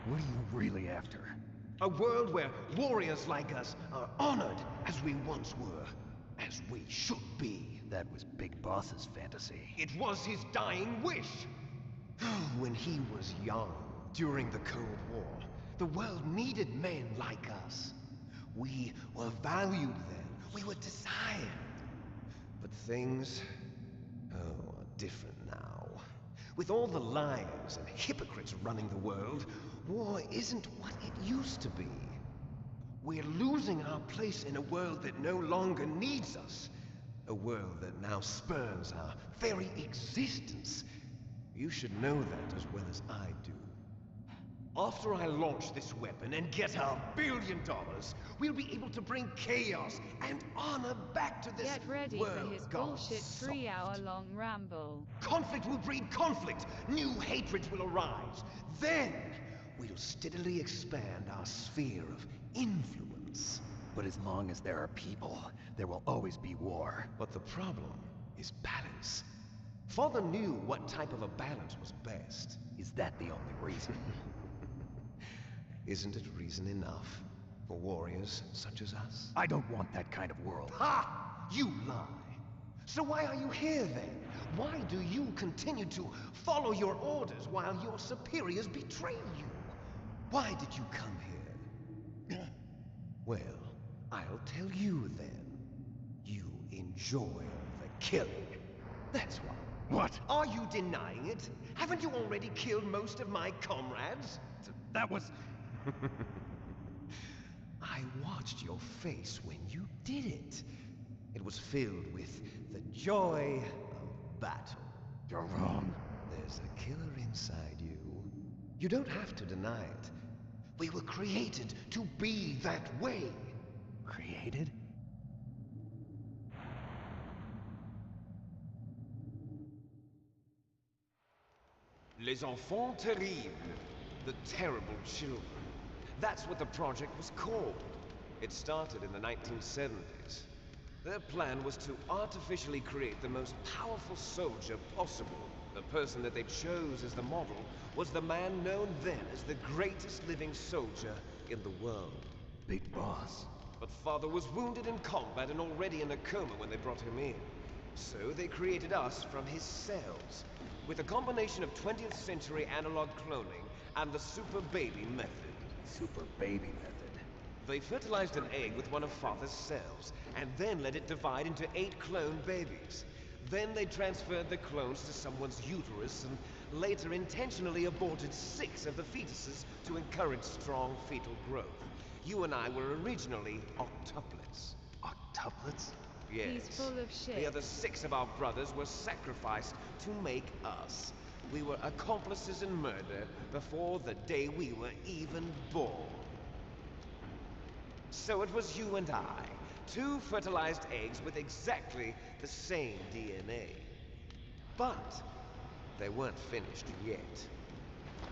S13: What are you really after?
S11: A world where warriors like us are honored as we once were, as we should be.
S13: That was Big Boss's fantasy.
S11: It was his dying wish. When he was young, during the Cold War, the world needed men like us. We were valued then. We were desired. But things, are different now. With all the liars and hypocrites running the world, war isn't what it used to be. We're losing our place in a world that no longer needs us. A world that now spurns our very existence. You should know that as well as I do. After I launch this weapon and get our $1 billion, we'll be able to bring chaos and honor back to this
S14: Get ready
S11: world
S14: for his
S11: gone
S14: bullshit
S11: soft.
S14: 3-hour-long ramble.
S11: Conflict will breed conflict. New hatreds will arise. Then, we'll steadily expand our sphere of influence.
S13: But as long as there are people, there will always be war.
S11: But the problem is balance. Father knew what type of a balance was best.
S13: Is that the only reason?
S11: Isn't it reason enough for warriors such as us?
S13: I don't want that kind of world.
S11: Ha! You lie! So why are you here then? Why do you continue to follow your orders while your superiors betray you? Why did you come here? Well, I'll tell you then. You enjoy the killing. That's why.
S13: What?
S11: Are you denying it? Haven't you already killed most of my comrades?
S13: That was...
S11: I watched your face when you did it. It was filled with the joy of battle.
S13: You're wrong.
S11: There's a killer inside you. You don't have to deny it. We were created to be that way.
S13: Created?
S11: Les enfants terribles. The terrible children. That's what the project was called. It started in the 1970s. Their plan was to artificially create the most powerful soldier possible. The person that they chose as the model was the man known then as the greatest living soldier in the world.
S13: Big Boss.
S11: But Father was wounded in combat and already in a coma when they brought him in. So they created us from his cells, with a combination of 20th century analog cloning and the super baby method.
S13: Super baby method.
S11: They fertilized an egg with one of Father's cells, and then let it divide into 8 clone babies. Then they transferred the clones to someone's uterus, and later intentionally aborted 6 of the fetuses to encourage strong fetal growth. You and I were originally octuplets.
S13: Octuplets?
S11: Yes.
S14: He's full of shit.
S11: The other 6 of our brothers were sacrificed to make us. We were accomplices in murder before the day we were even born. So it was you and I, 2 fertilized eggs with exactly the same DNA. But they weren't finished yet.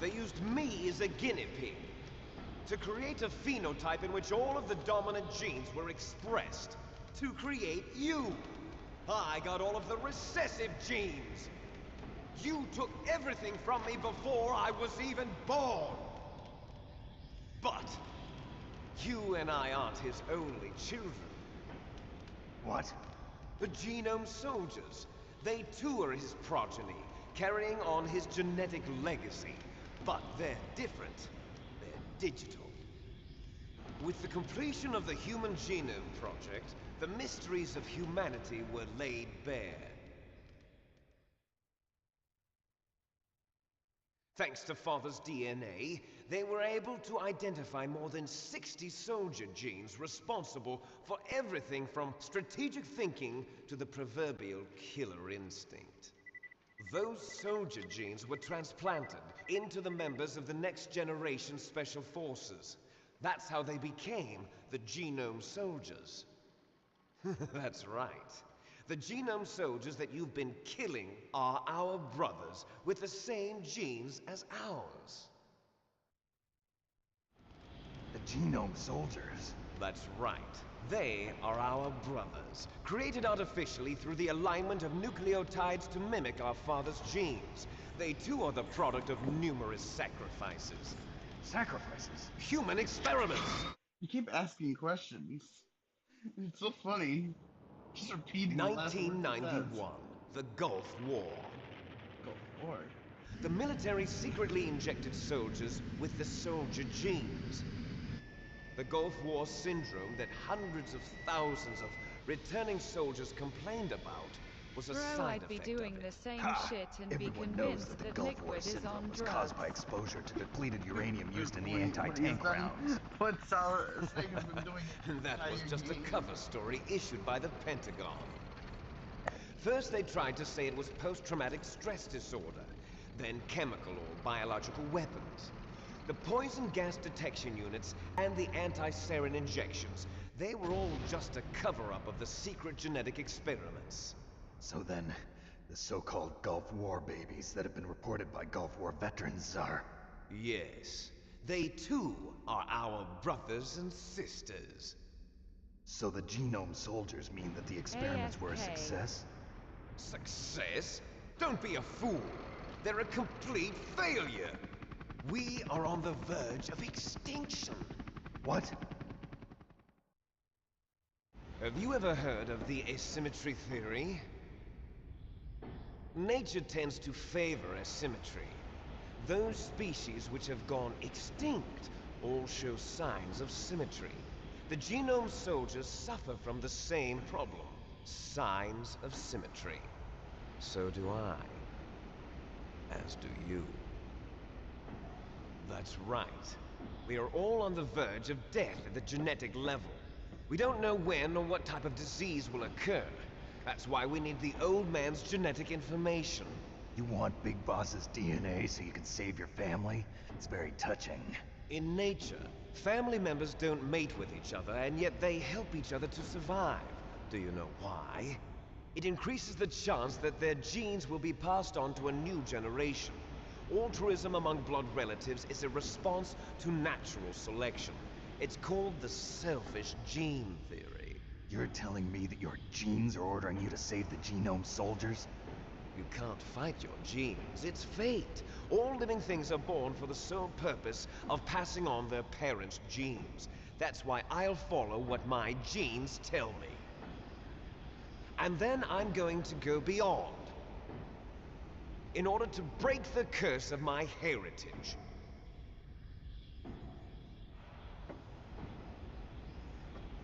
S11: They used me as a guinea pig to create a phenotype in which all of the dominant genes were expressed. To create you. I got all of the recessive genes. You took everything from me before I was even born. But you and I aren't his only children.
S13: What?
S11: The Genome Soldiers. They too are his progeny, carrying on his genetic legacy. But they're different. They're digital. With the completion of the Human Genome Project, the mysteries of humanity were laid bare. Thanks to Father's DNA, they were able to identify more than 60 soldier genes responsible for everything from strategic thinking to the proverbial killer instinct. Those soldier genes were transplanted into the members of the Next Generation Special Forces. That's how they became the Genome Soldiers. That's right. The Genome Soldiers that you've been killing are our brothers with the same genes as ours.
S13: The Genome Soldiers?
S11: That's right. They are our brothers, created artificially through the alignment of nucleotides to mimic our father's genes. They too are the product of numerous sacrifices.
S13: Sacrifices?
S11: Human experiments!
S1: You keep asking questions. It's so funny. Just repeating
S11: 1991, the Gulf War.
S1: Gulf War?
S11: The military secretly injected soldiers with the soldier genes. The Gulf War syndrome that hundreds of thousands of returning soldiers complained about was a side
S14: I'd
S11: effect
S14: be doing
S11: of it.
S14: the same shit and be
S13: Everyone knows
S14: convinced
S13: that the
S14: that
S13: Gulf War
S14: Liquid is on
S13: syndrome was
S14: drugs.
S13: caused by exposure to depleted uranium used in the
S1: Wait,
S13: anti-tank rounds.
S1: What Sega's been doing?
S11: That was just a cover story issued by the Pentagon. First they tried to say it was post-traumatic stress disorder, then chemical or biological weapons. The poison gas detection units and the anti-sarin injections, they were all just a cover-up of the secret genetic experiments.
S13: So then, the so-called Gulf War babies that have been reported by Gulf War veterans are...
S11: Yes. They too are our brothers and sisters.
S13: So the Genome Soldiers mean that the experiments were a success?
S11: Success? Don't be a fool. They're a complete failure. We are on the verge of extinction.
S13: What?
S11: Have you ever heard of the asymmetry theory? Nature tends to favor asymmetry. Those species which have gone extinct all show signs of symmetry. The Genome Soldiers suffer from the same problem. Signs of symmetry. So do I. As do you. That's right. We are all on the verge of death at the genetic level. We don't know when or what type of disease will occur. That's why we need the old man's genetic information.
S13: You want Big Boss's DNA so you can save your family? It's very touching.
S11: In nature, family members don't mate with each other, and yet they help each other to survive. Do you know why? It increases the chance that their genes will be passed on to a new generation. Altruism among blood relatives is a response to natural selection. It's called the selfish gene theory.
S13: You're telling me that your genes are ordering you to save the Genome Soldiers?
S11: You can't fight your genes. It's fate. All living things are born for the sole purpose of passing on their parents' genes. That's why I'll follow what my genes tell me. And then I'm going to go beyond. In order to break the curse of my heritage.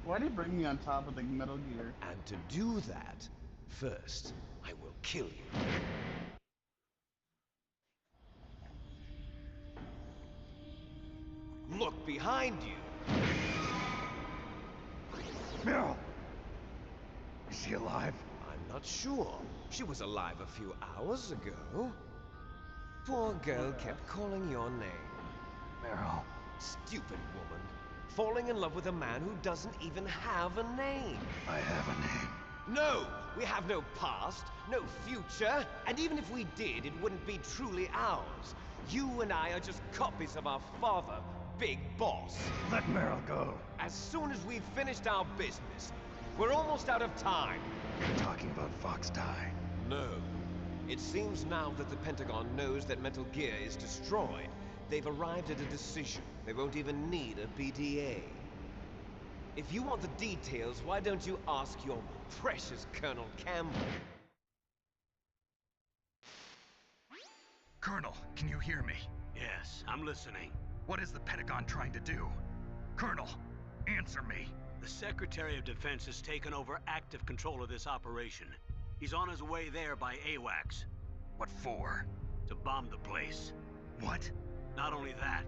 S1: Why did you bring me on top of the Metal Gear?
S11: And to do that, first, I will kill you. Look behind you!
S13: Meryl! Is she alive?
S11: I'm not sure. She was alive a few hours ago. Poor girl kept calling your name.
S13: Meryl.
S11: Stupid woman. Falling in love with a man who doesn't even have a name.
S13: I have a name.
S11: No, we have no past, no future, and even if we did, it wouldn't be truly ours. You and I are just copies of our father, Big Boss.
S13: Let Meryl go.
S11: As soon as we've finished our business, we're almost out of time.
S13: You're talking about Fox Die.
S11: No. It seems now that the Pentagon knows that Metal Gear is destroyed. They've arrived at a decision. They won't even need a BDA. If you want the details, why don't you ask your precious Colonel Campbell?
S4: Colonel, can you hear me?
S6: Yes, I'm listening.
S4: What is the Pentagon trying to do? Colonel, answer me.
S6: The Secretary of Defense has taken over active control of this operation. He's on his way there by AWACS.
S4: What for?
S6: To bomb the place.
S4: What?
S6: Not only that,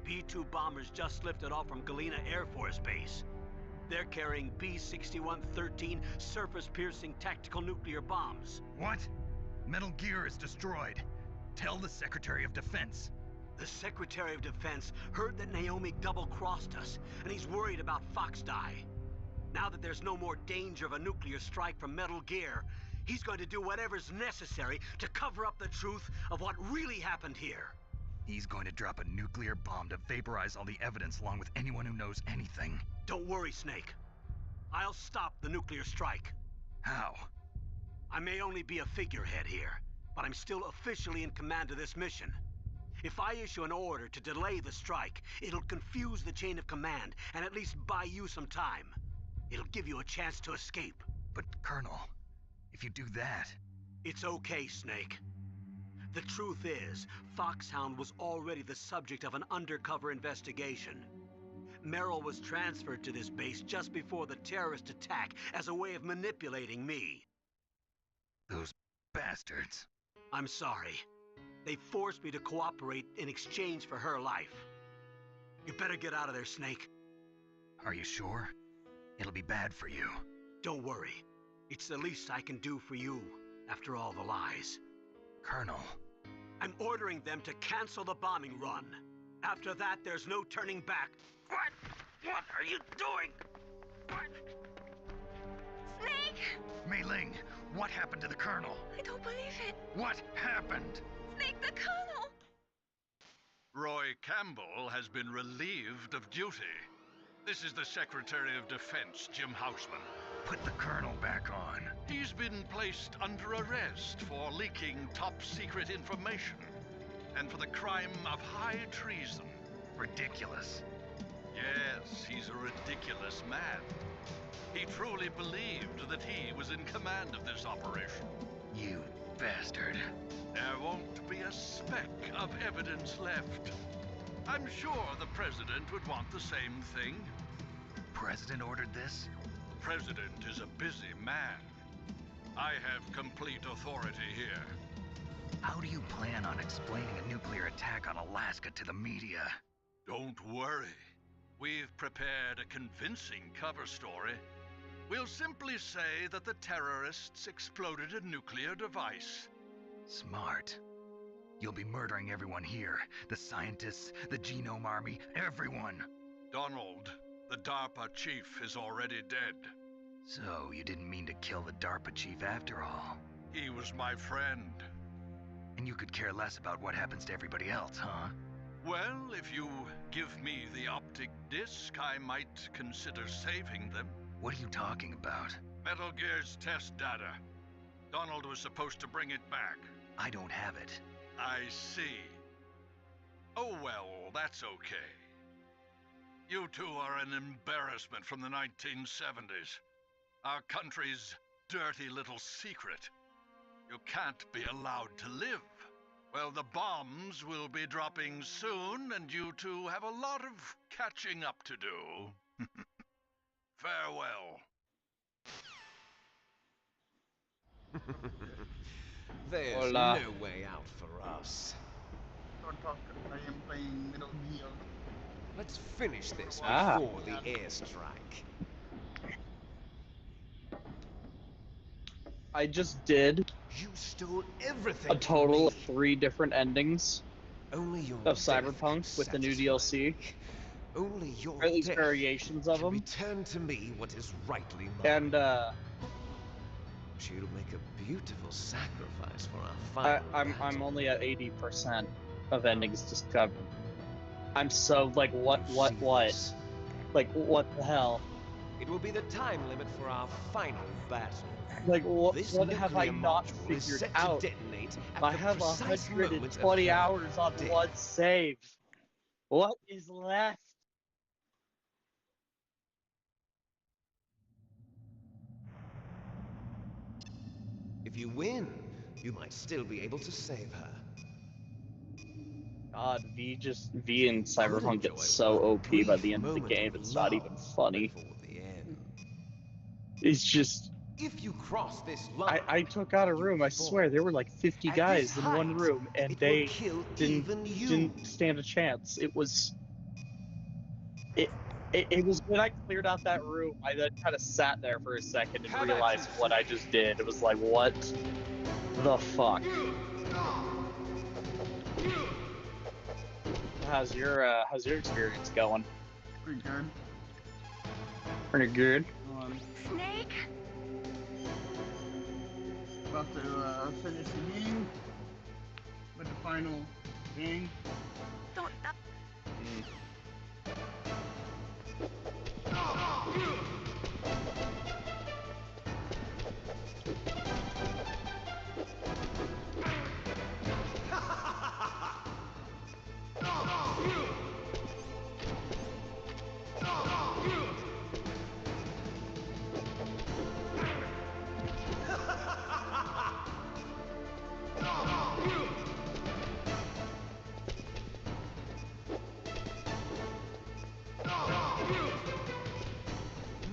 S6: B-2 bombers just lifted off from Galena Air Force Base. They're carrying B-6113 surface-piercing tactical nuclear bombs.
S4: What? Metal Gear is destroyed. Tell the Secretary of Defense.
S6: The Secretary of Defense heard that Naomi double-crossed us, and he's worried about Fox Die. Now that there's no more danger of a nuclear strike from Metal Gear, he's going to do whatever's necessary to cover up the truth of what really happened here.
S4: He's going to drop a nuclear bomb to vaporize all the evidence along with anyone who knows anything.
S6: Don't worry, Snake. I'll stop the nuclear strike.
S4: How?
S6: I may only be a figurehead here, but I'm still officially in command of this mission. If I issue an order to delay the strike, it'll confuse the chain of command and at least buy you some time. It'll give you a chance to escape.
S4: But, Colonel, if you do that...
S6: It's okay, Snake. The truth is, Foxhound was already the subject of an undercover investigation. Meryl was transferred to this base just before the terrorist attack as a way of manipulating me.
S4: Those bastards.
S6: I'm sorry. They forced me to cooperate in exchange for her life. You better get out of there, Snake.
S4: Are you sure? It'll be bad for you.
S6: Don't worry. It's the least I can do for you, after all the lies.
S4: Colonel.
S6: I'm ordering them to cancel the bombing run. After that, there's no turning back. What? What are you doing? What?
S9: Snake!
S4: Mei Ling, what happened to the Colonel?
S9: I don't believe it.
S4: What happened?
S9: Snake, the Colonel!
S16: Roy Campbell has been relieved of duty. This is the Secretary of Defense, Jim Houseman.
S4: Put the Colonel back on.
S16: He's been placed under arrest for leaking top-secret information and for the crime of high treason.
S4: Ridiculous.
S16: Yes, he's a ridiculous man. He truly believed that he was in command of this operation.
S4: You bastard.
S16: There won't be a speck of evidence left. I'm sure the President would want the same thing.
S4: President ordered this?
S16: The President is a busy man. I have complete authority here.
S4: How do you plan on explaining a nuclear attack on Alaska to the media?
S16: Don't worry. We've prepared a convincing cover story. We'll simply say that the terrorists exploded a nuclear device.
S4: Smart. You'll be murdering everyone here. The scientists, the Genome Army, everyone.
S16: Donald, the DARPA chief, is already dead.
S4: So, you didn't mean to kill the DARPA chief after all?
S16: He was my friend.
S4: And you could care less about what happens to everybody else, huh?
S16: Well, if you give me the optic disc, I might consider saving them.
S4: What are you talking about?
S16: Metal Gear's test data. Donald was supposed to bring it back.
S4: I don't have it.
S16: I see. Oh well, that's okay. You two are an embarrassment from the 1970s. Our country's dirty little secret. You can't be allowed to live. Well, the bombs will be dropping soon, and you two have a lot of catching up to do. Farewell.
S11: There's
S1: Hola.
S11: no way out for us.
S1: Don't talk. I am playing Metal Gear.
S11: Let's finish this
S1: Ah.
S11: before the airstrike.
S1: I just did
S11: You stole everything.
S1: a total of 3 different endings
S11: Only your
S1: of
S11: death
S1: Cyberpunk with the new DLC.
S11: Only your
S1: Or at least
S11: death
S1: variations of
S11: can
S1: them.
S11: return to me what is rightly mine.
S1: And
S11: you'll make a beautiful sacrifice for our final
S17: I'm only at 80% of endings discovered. I'm so like what? Like what the hell?
S11: It will be the time limit for our final battle.
S17: Like what have I
S11: nuclear
S17: not
S11: module is
S17: figured
S11: set to
S17: out?
S11: detonate at
S17: I
S11: the
S17: have
S11: precise moment of
S17: 120
S11: her
S17: hours on
S11: death.
S17: one save. What is left?
S11: If you win, you might still be able to save her.
S17: God, V in Cyberpunk gets so OP by the end of the game, it's not even funny. It's just...
S11: If you cross this line,
S17: I took out a room, I swear, there were like 50 guys in one room, and they didn't stand a chance. It was... It was when I cleared out that room, I then kind of sat there for a second and realized what I just did. It was like, what the fuck? How's your experience going?
S1: Pretty good.
S17: Pretty good.
S9: Snake?
S1: About to finish the game with the final thing.
S9: Don't stop.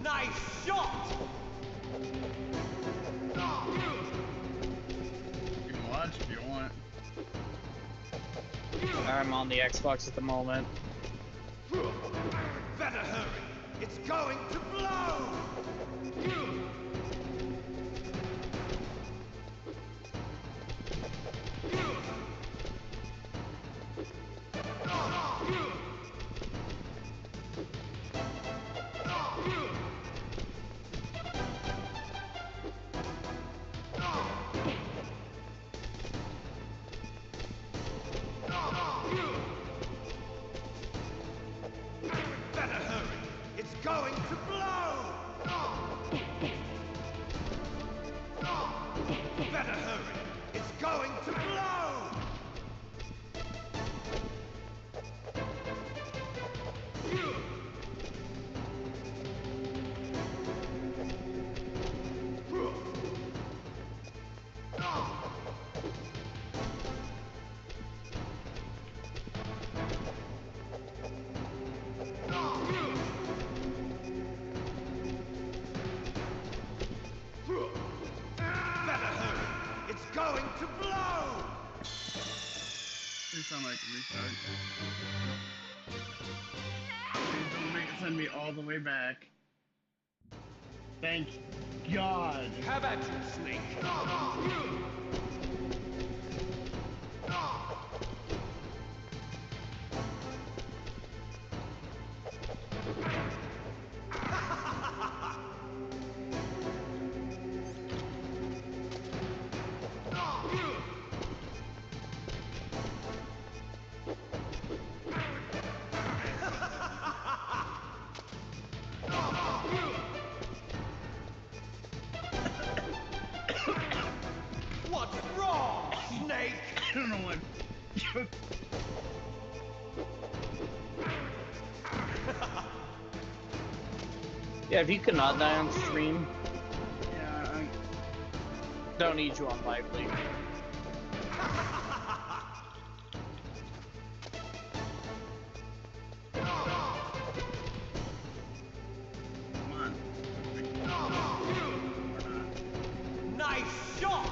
S11: Nice shot!
S1: You can watch if you want.
S17: I'm on the Xbox at the moment.
S11: Better hurry! It's going to blow! Better hurry! It's going to blow! Better hurry! It's going to blow! Better hurry! It's going to blow!
S1: Please sound like a restart. Please don't make it send me all the way back. Thank God.
S11: Have at you, Snake! What's wrong, Snake?
S1: I don't know what.
S17: Yeah, if you cannot die on stream,
S1: Yeah,
S17: don't need you on Lively.
S1: come on.
S11: Nice shot!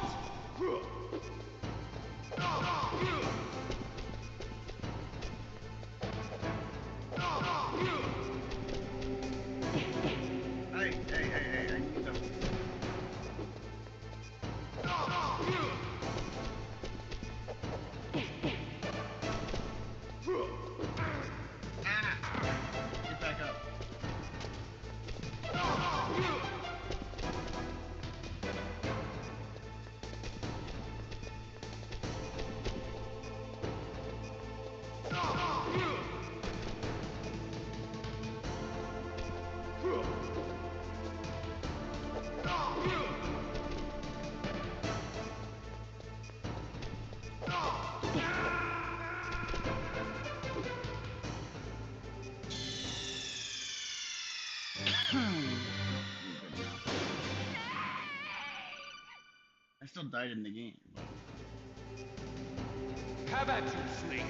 S1: Hey, I need them. Get back up. inside in the game.
S11: Have at you, Snake!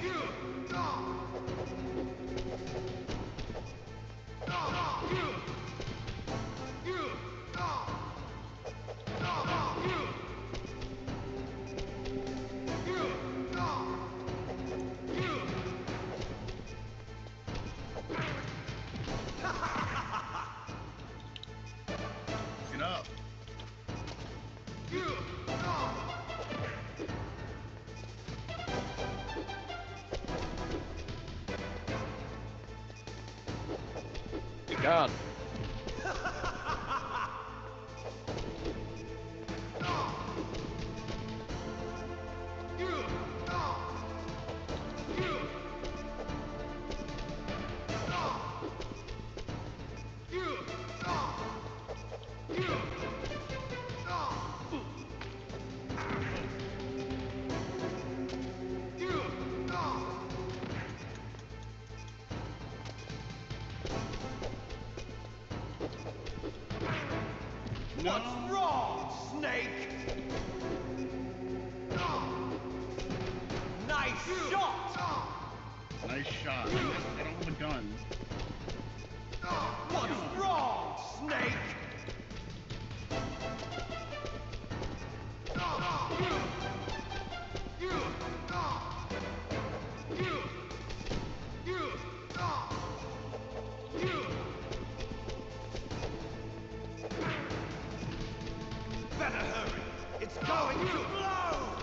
S1: Get up!
S17: Good God.
S11: What's wrong, Snake? Nice shot!
S1: Nice shot. I don't have a gun.
S11: What's wrong, Snake? Better hurry! It's going to blow!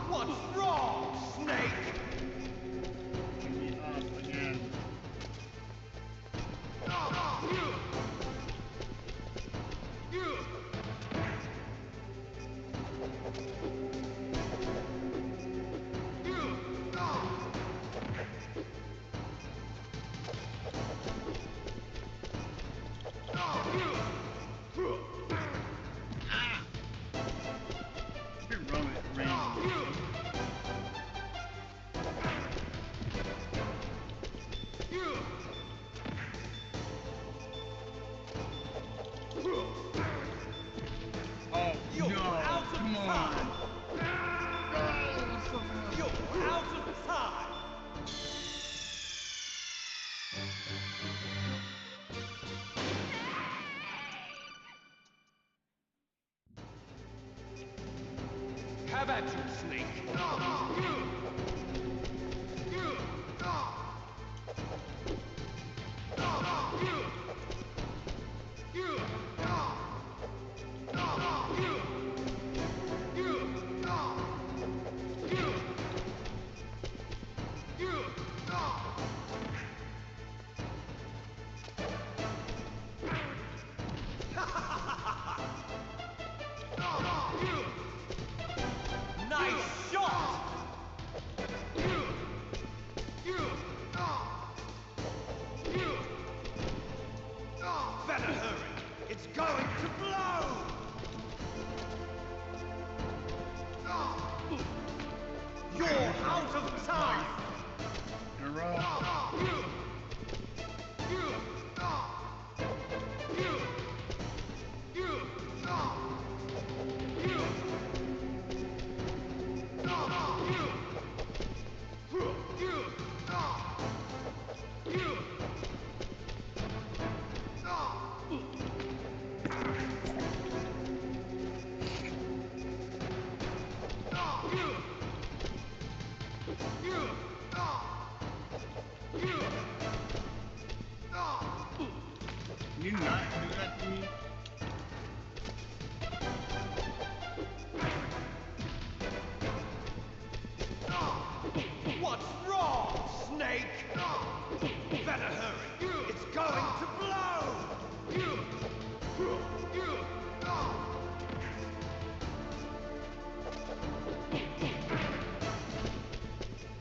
S11: What's wrong, Snake?
S1: Get me up again. Oh,
S11: You're
S1: no,
S11: out of
S1: come on.
S11: time!
S1: No,
S11: You're out of time! Have at you, Snake! Nice shot! Better hurry! It's going to blow! You're out of time!
S1: In a row. Can you not do that to me?
S11: What's wrong, Snake? Better hurry! It's going to blow!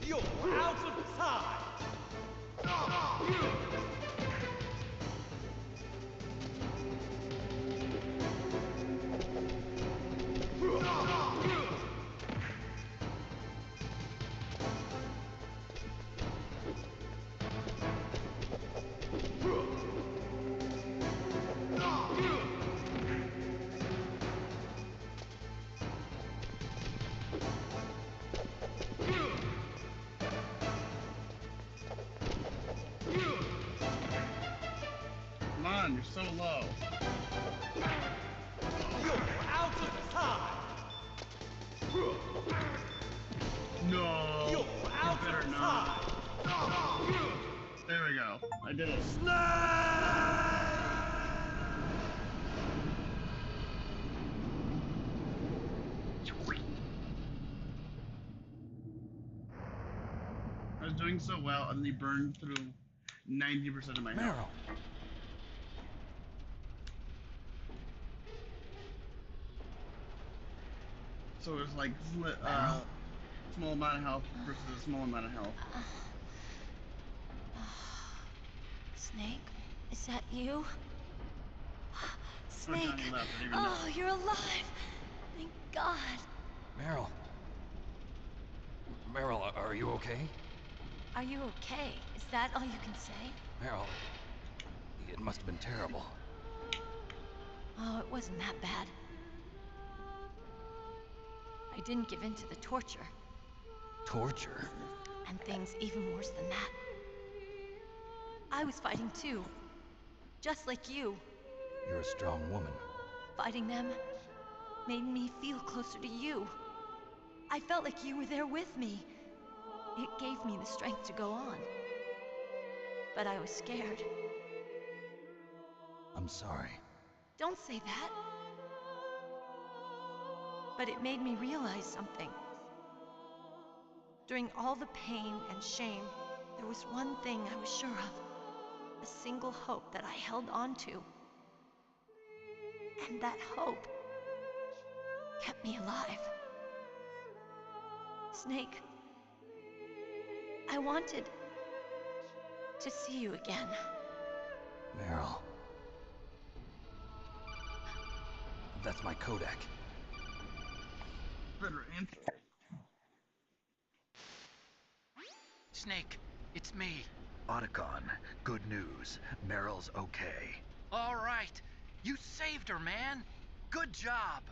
S11: You're out of time!
S1: run. You're so low.
S15: You're out of time.
S1: No.
S15: You're out
S1: You better
S15: of
S1: not.
S15: time.
S1: There we go. I did it. I was doing so well, and they burned through 90% of my health.
S13: Meryl.
S1: So it was like small amount of health versus a small amount of health.
S9: Snake, is that you?
S1: Oh,
S9: Snake,
S1: Johnny left, I didn't even know.
S9: oh, you're alive. Thank God.
S13: Meryl. Meryl, are you okay?
S9: Are you okay? Is that all you can say?
S13: Meryl, it must have been terrible.
S9: Oh, it wasn't that bad. I didn't give in to the torture.
S13: Torture?
S9: And things even worse than that. I was fighting too. Just like you.
S13: You're a strong woman.
S9: Fighting them made me feel closer to you. I felt like you were there with me. It gave me the strength to go on. But I was scared.
S13: I'm sorry.
S9: Don't say that. But it made me realize something. During all the pain and shame, there was one thing I was sure of. A single hope that I held on to. And that hope kept me alive. Snake, I wanted to see you again.
S13: Meryl. That's my Kodak.
S1: Better answer.
S7: Snake, it's me.
S4: Otacon, good news. Meryl's okay.
S7: All right. You saved her, man. Good job.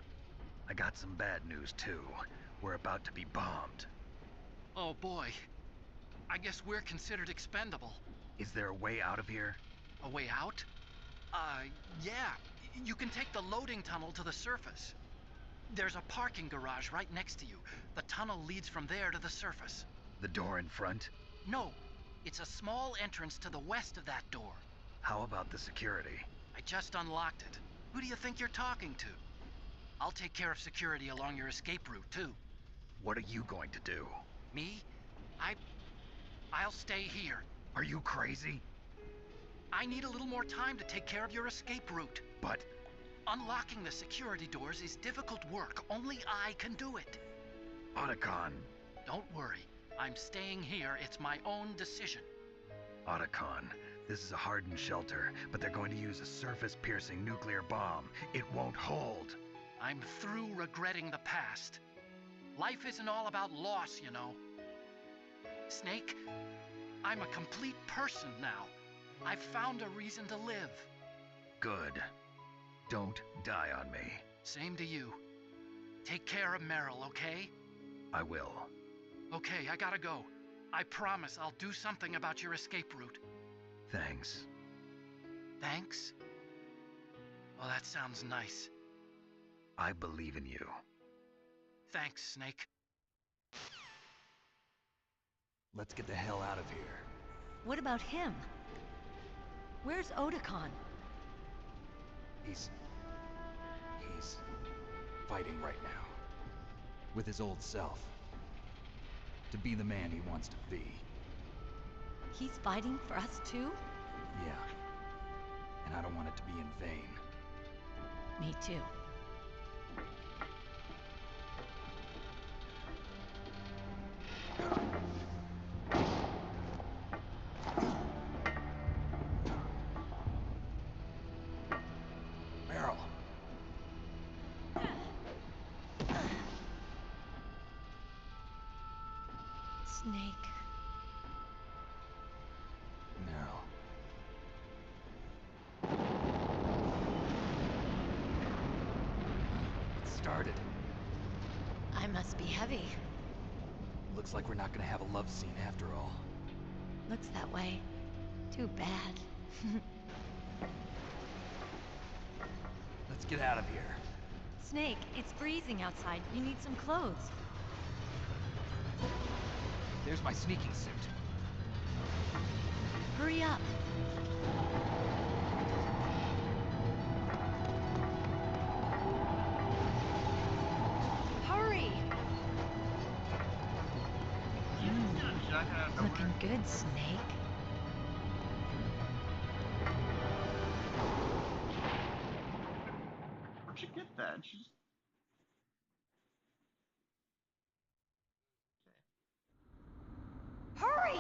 S4: I got some bad news, too. We're about to be bombed.
S7: Oh, boy. I guess we're considered expendable.
S4: Is there a way out of here?
S7: A way out? Yeah. You can take the loading tunnel to the surface. There's a parking garage right next to you. The tunnel leads from there to the surface.
S4: The door in front?
S7: No. It's a small entrance to the west of that door.
S4: How about the security?
S7: I just unlocked it. Who do you think you're talking to? I'll take care of security along your escape route, too.
S4: What are you going to do?
S7: Me? I'll stay here.
S4: Are you crazy?
S7: I need a little more time to take care of your escape route.
S4: But...
S7: unlocking the security doors is difficult work. Only I can do it.
S4: Otacon.
S7: Don't worry. I'm staying here. It's my own decision.
S4: Otacon, this is a hardened shelter, but they're going to use a surface-piercing nuclear bomb. It won't hold.
S7: I'm through regretting the past. Life isn't all about loss, you know. Snake, I'm a complete person now. I've found a reason to live.
S4: Good. Don't die on me.
S7: Same to you. Take care of Meryl, okay?
S4: I will.
S7: Okay, I gotta go. I promise I'll do something about your escape route.
S4: Thanks.
S7: Thanks? Well, that sounds nice.
S4: I believe in you.
S7: Thanks, Snake.
S13: Let's get the hell out of here.
S9: What about him? Where's Otacon?
S13: He's fighting right now. With his old self. To be the man he wants to be.
S9: He's fighting for us too?
S13: Yeah. And I don't want it to be in vain.
S9: Me too.
S13: Meryl.
S9: Snake.
S13: Meryl. It started.
S9: I must be heavy.
S13: Looks like we're not gonna have a love scene after all.
S9: Looks that way. Too bad.
S18: get out of here.
S19: Snake, it's freezing outside. You need some clothes.
S18: There's my sneaking suit.
S19: Hurry up. Hurry! Looking good, Snake.
S1: Where'd you get that? She's...
S19: Hurry!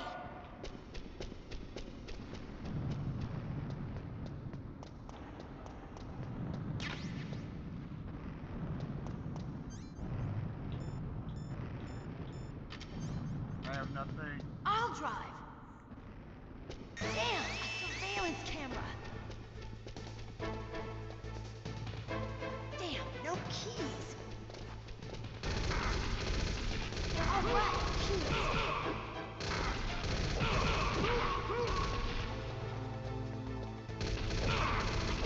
S1: I have nothing.
S19: I'll drive. Damn! Surveillance camera. Damn, no keys. All right, keys.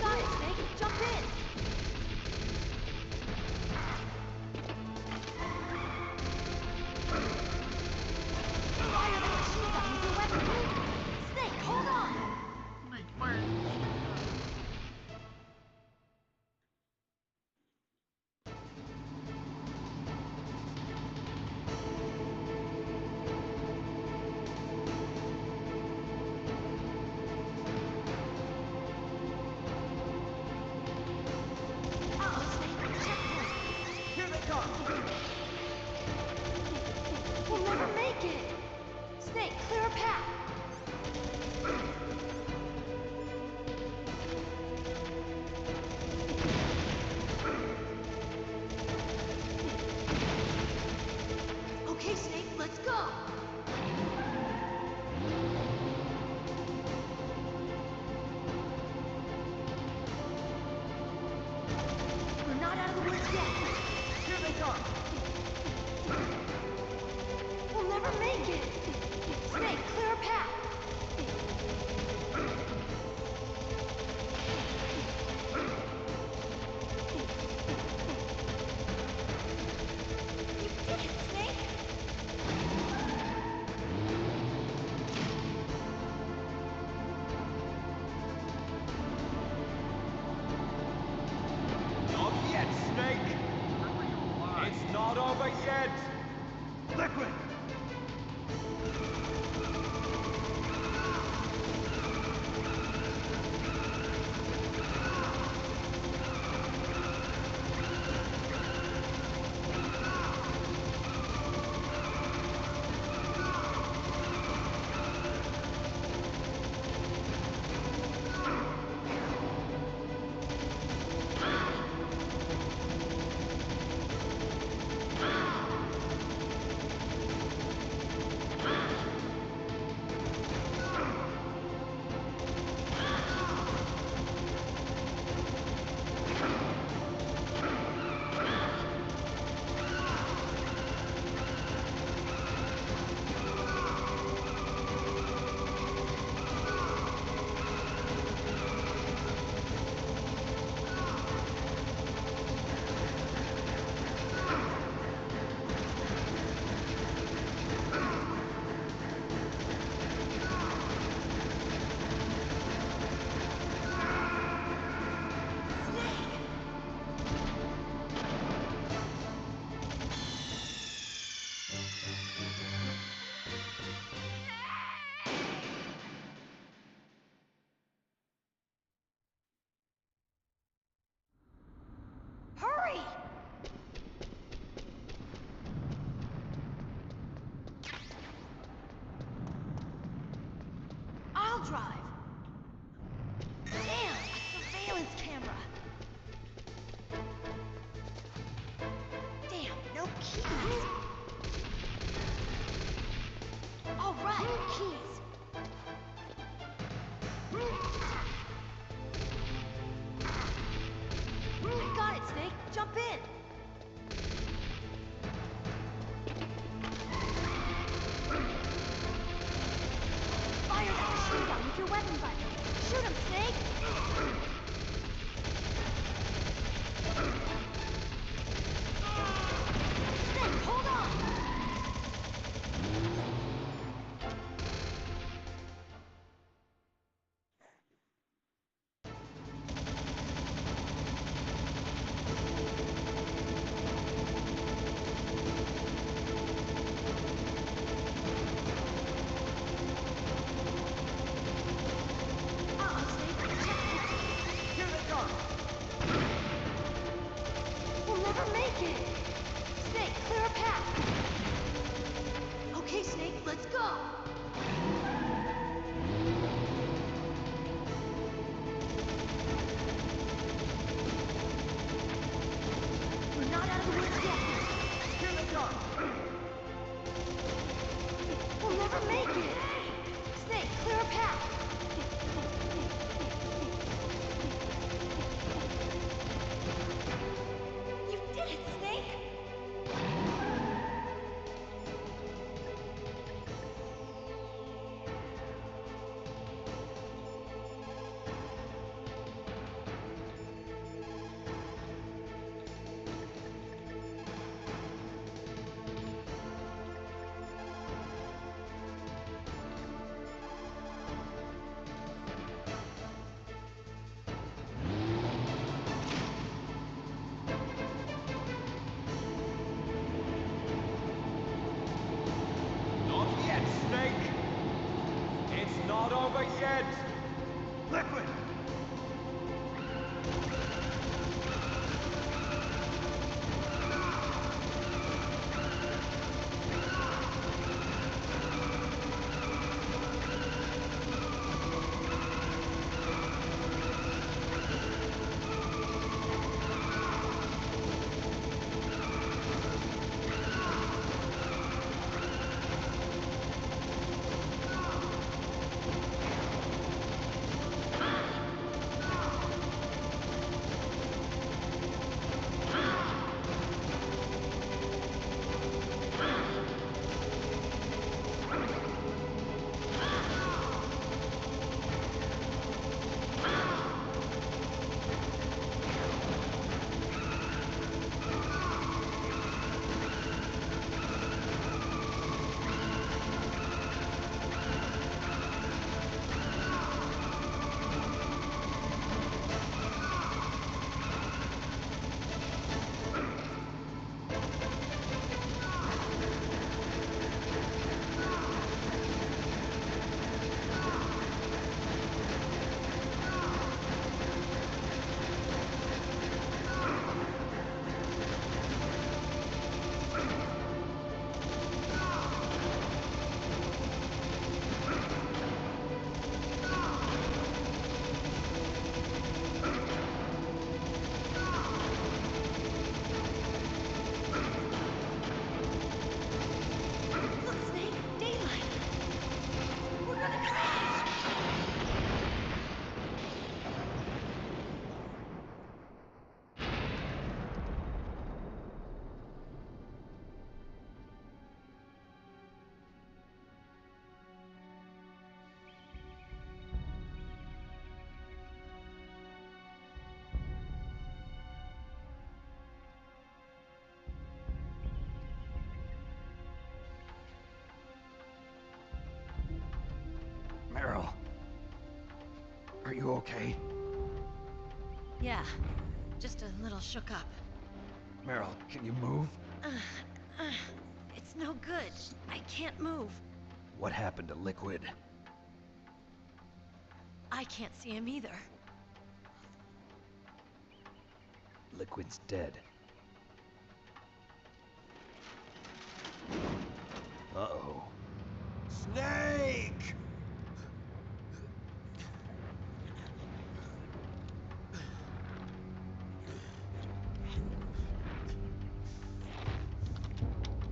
S19: Got it, Snake. Jump in. Fire the machine gun with your weapon. Snake, hold on.
S1: Snake, fire.
S19: Uh-oh, Snake. Checkpoint.
S18: Here they come!
S19: We'll never make it. Snake, clear a path. Okay, Snake, let's go. We're not out of the woods yet.
S18: Here they come!
S19: We'll never make it. Snake, clear a path. You did it, Snake.
S18: Not yet, Snake! It's not over yet! Liquid!
S19: Hurry! I'll drive. Damn, surveillance camera. Damn, no keys. All right, keys. I got it, Snake. Jump in. Fire that machine gun with your weapon button. Shoot him, Snake.
S9: never make it! Snake, clear a path! Okay, Snake, let's go! We're not out of the woods yet.
S18: Here they come!
S9: We'll never make it! Snake, clear a path! You did it, Snake!
S18: Not yet, Snake! It's not over yet! Liquid!
S9: Look, Snake! Daylight! We're gonna crash!
S13: Meryl. Are you okay?
S20: Yeah, just a little shook up.
S13: Meryl, can you move?
S20: It's no good. I can't move.
S13: What happened to Liquid?
S20: I can't see him either.
S13: Liquid's dead. Uh-oh.
S10: Snake!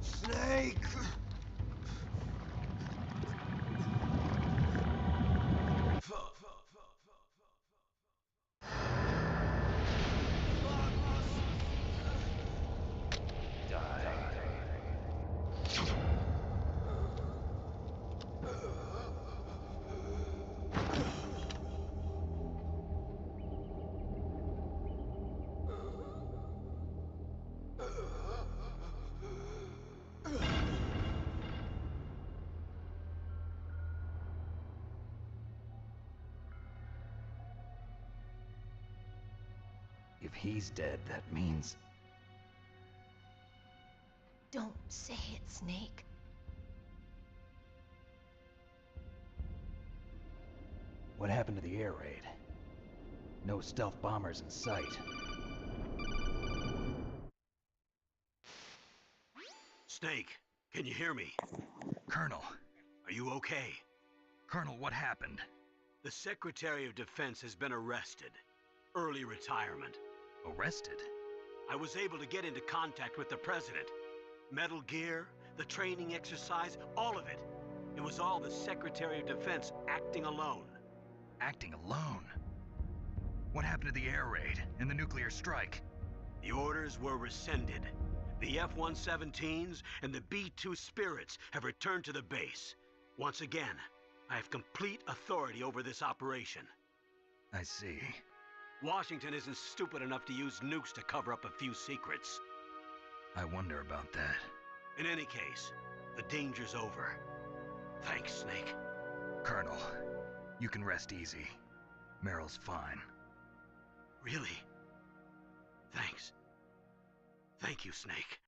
S10: Snake!
S13: If he's dead, that means...
S9: Don't say it, Snake.
S13: What happened to the air raid? No stealth bombers in sight.
S6: Snake, can you hear me?
S4: Colonel.
S6: Are you okay?
S4: Colonel, what happened?
S6: The Secretary of Defense has been arrested. Early retirement.
S4: Arrested?
S6: I was able to get into contact with the President. Metal Gear, the training exercise, all of it. It was all the Secretary of Defense acting alone.
S4: Acting alone? What happened to the air raid and the nuclear strike?
S6: The orders were rescinded. The F-117s and the B-2 Spirits have returned to the base. Once again, I have complete authority over this operation.
S4: I see.
S6: Washington isn't stupid enough to use nukes to cover up a few secrets.
S4: I wonder about that.
S6: In any case, the danger's over. Thanks, Snake.
S4: Colonel, you can rest easy. Meryl's fine.
S6: Really? Thanks. Thank you, Snake.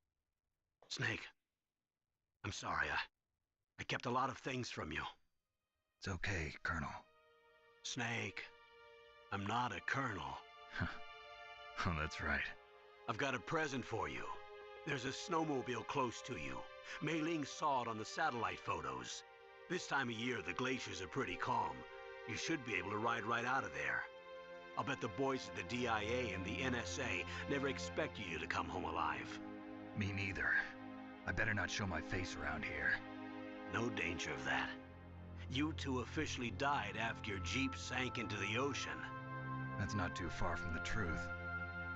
S6: Snake, I'm sorry. I kept a lot of things from you.
S4: It's okay, Colonel.
S6: Snake, I'm not a colonel.
S4: Oh, that's right.
S6: I've got a present for you. There's a snowmobile close to you. Mei Ling saw it on the satellite photos. This time of year, the glaciers are pretty calm. You should be able to ride right out of there. I'll bet the boys at the DIA and the NSA never expected you to come home alive.
S4: Me neither. I better not show my face around here.
S6: No danger of that. You two officially died after your Jeep sank into the ocean.
S4: That's not too far from the truth.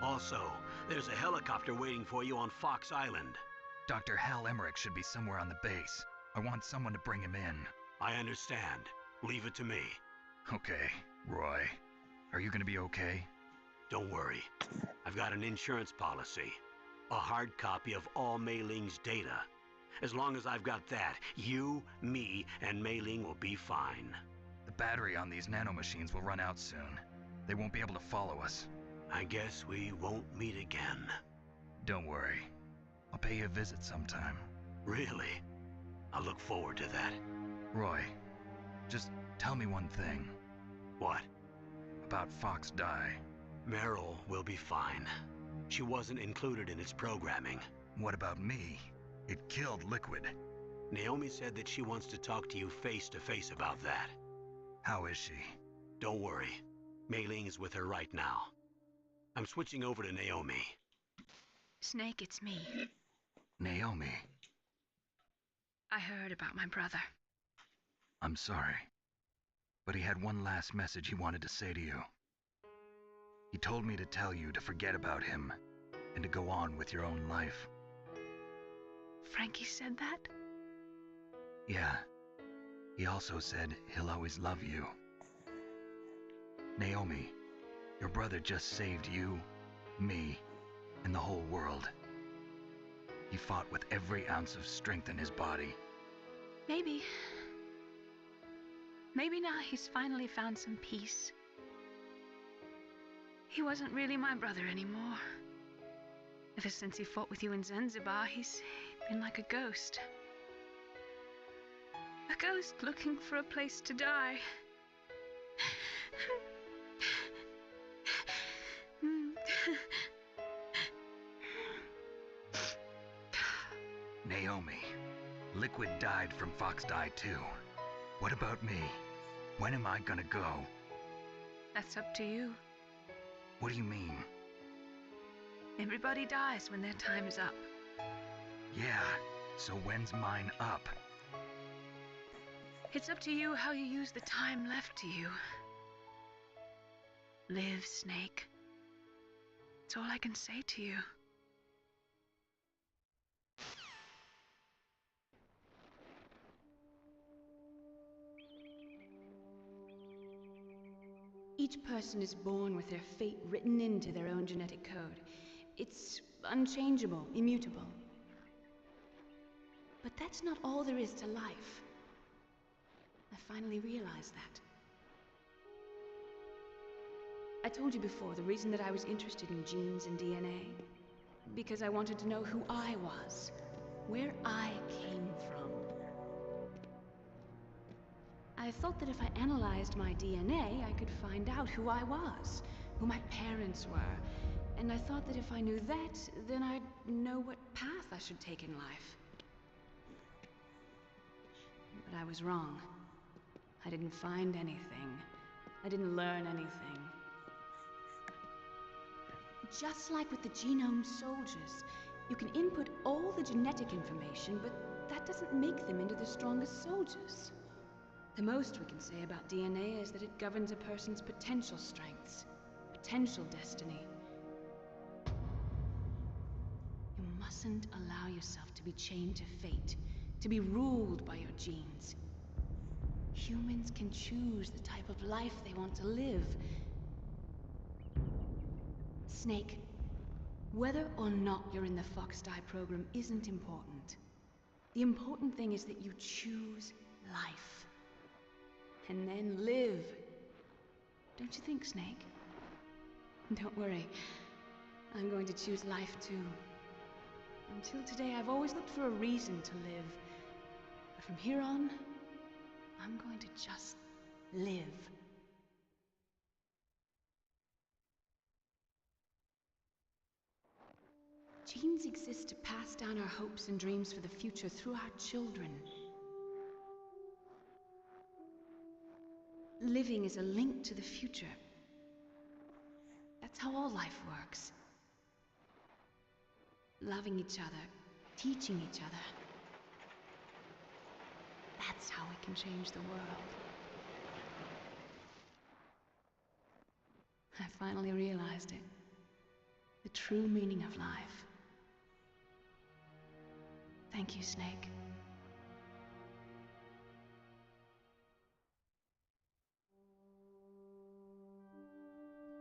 S6: Also, there's a helicopter waiting for you on Fox Island.
S4: Dr. Hal Emmerich should be somewhere on the base. I want someone to bring him in.
S6: I understand. Leave it to me.
S4: Okay, Roy. Are you gonna be okay?
S6: Don't worry. I've got an insurance policy. A hard copy of all Mei Ling's data. As long as I've got that, you, me, and Mei Ling will be fine.
S4: The battery on these nanomachines will run out soon. They won't be able to follow us.
S6: I guess we won't meet again.
S4: Don't worry. I'll pay you a visit sometime.
S6: Really? I look forward to that.
S4: Roy, just tell me one thing.
S6: What?
S4: About Fox Die.
S6: Meryl will be fine. She wasn't included in its programming.
S4: What about me? It killed Liquid.
S6: Naomi said that she wants to talk to you face to face about that.
S4: How is she?
S6: Don't worry. Mei Ling is with her right now. I'm switching over to Naomi.
S21: Snake, it's me.
S4: Naomi.
S21: I heard about my brother.
S4: I'm sorry. But he had one last message he wanted to say to you. He told me to tell you to forget about him and to go on with your own life.
S21: Frankie said that?
S4: Yeah. He also said he'll always love you. Naomi, your brother just saved you, me, and the whole world. He fought with every ounce of strength in his body.
S21: Maybe. Maybe now he's finally found some peace. He wasn't really my brother anymore. Ever since he fought with you in Zanzibar, he's been like a ghost. A ghost looking for a place to die.
S4: Naomi, Liquid died from Fox Die too. What about me? When am I gonna go?
S21: That's up to you.
S4: What do you mean?
S21: Everybody dies when their time is up.
S4: Yeah, so when's mine up?
S21: It's up to you how you use the time left to you. Live, Snake. That's all I can say to you.
S22: Each person is born with their fate written into their own genetic code. It's unchangeable, immutable. But that's not all there is to life. I finally realized that. I told you before, the reason that I was interested in genes and DNA, because I wanted to know who I was, where I came from. I thought that if I analyzed my DNA, I could find out who I was, who my parents were, and I thought that if I knew that, then I'd know what path I should take in life. But I was wrong. I didn't find anything. I didn't learn anything. Just like with the genome soldiers, you can input all the genetic information, but that doesn't make them into the strongest soldiers. The most we can say about DNA is that it governs a person's potential strengths, potential destiny. You mustn't allow yourself to be chained to fate, to be ruled by your genes. Humans can choose the type of life they want to live. Snake, whether or not you're in the Fox-Die program isn't important. The important thing is that you choose life. And then live. Don't you think, Snake? Don't worry. I'm going to choose life too. Until today, I've always looked for a reason to live. But from here on, I'm going to just live. Genes exist to pass down our hopes and dreams for the future through our children. Living is a link to the future. That's how all life works. Loving each other, teaching each other. That's how we can change the world. I finally realized it. The true meaning of life. Thank you, Snake.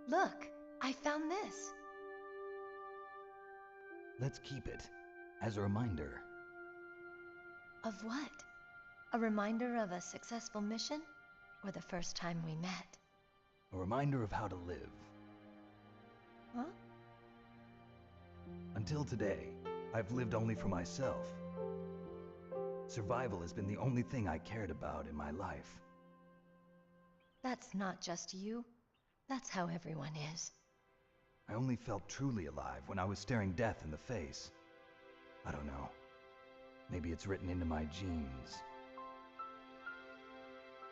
S2: Look, I found this.
S13: Let's keep it as a reminder.
S2: Of what? A reminder of a successful mission? Or the first time we met?
S13: A reminder of how to live.
S2: Huh?
S13: Until today, I've lived only for myself. Survival has been the only thing I cared about in my life.
S2: That's not just you. That's how everyone is.
S13: I only felt truly alive when I was staring death in the face. I don't know. Maybe it's written into my genes.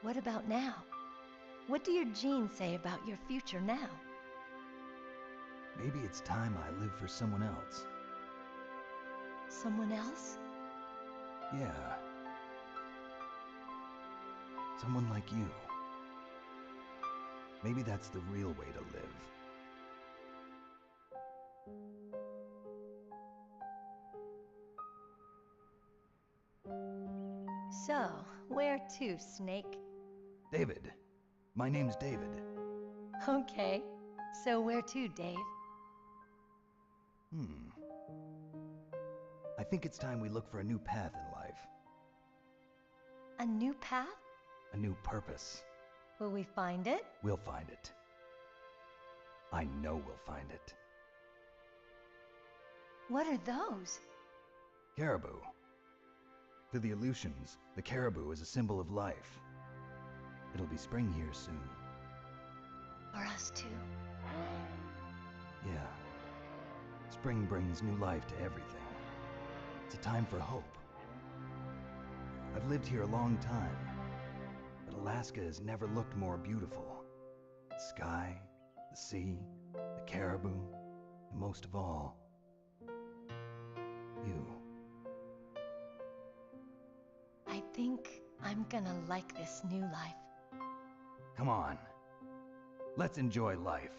S2: What about now? What do your genes say about your future now?
S13: Maybe it's time I live for someone else.
S2: Someone else?
S13: Yeah. Someone like you. Maybe that's the real way to live.
S2: So, where to, Snake?
S13: David. My name's David.
S2: Okay. So where to, Dave?
S13: I think it's time we look for a new path in life.
S2: A new path?
S13: A new purpose.
S2: Will we find it?
S13: We'll find it. I know we'll find it.
S2: What are those?
S13: Caribou. To the Aleutians, the caribou is a symbol of life. It'll be spring here soon.
S2: For us too.
S13: Yeah. Spring brings new life to everything. It's a time for hope. I've lived here a long time, but Alaska has never looked more beautiful. The sky, the sea, the caribou, and most of all, you.
S2: I think I'm gonna like this new life.
S13: Come on. Let's enjoy life.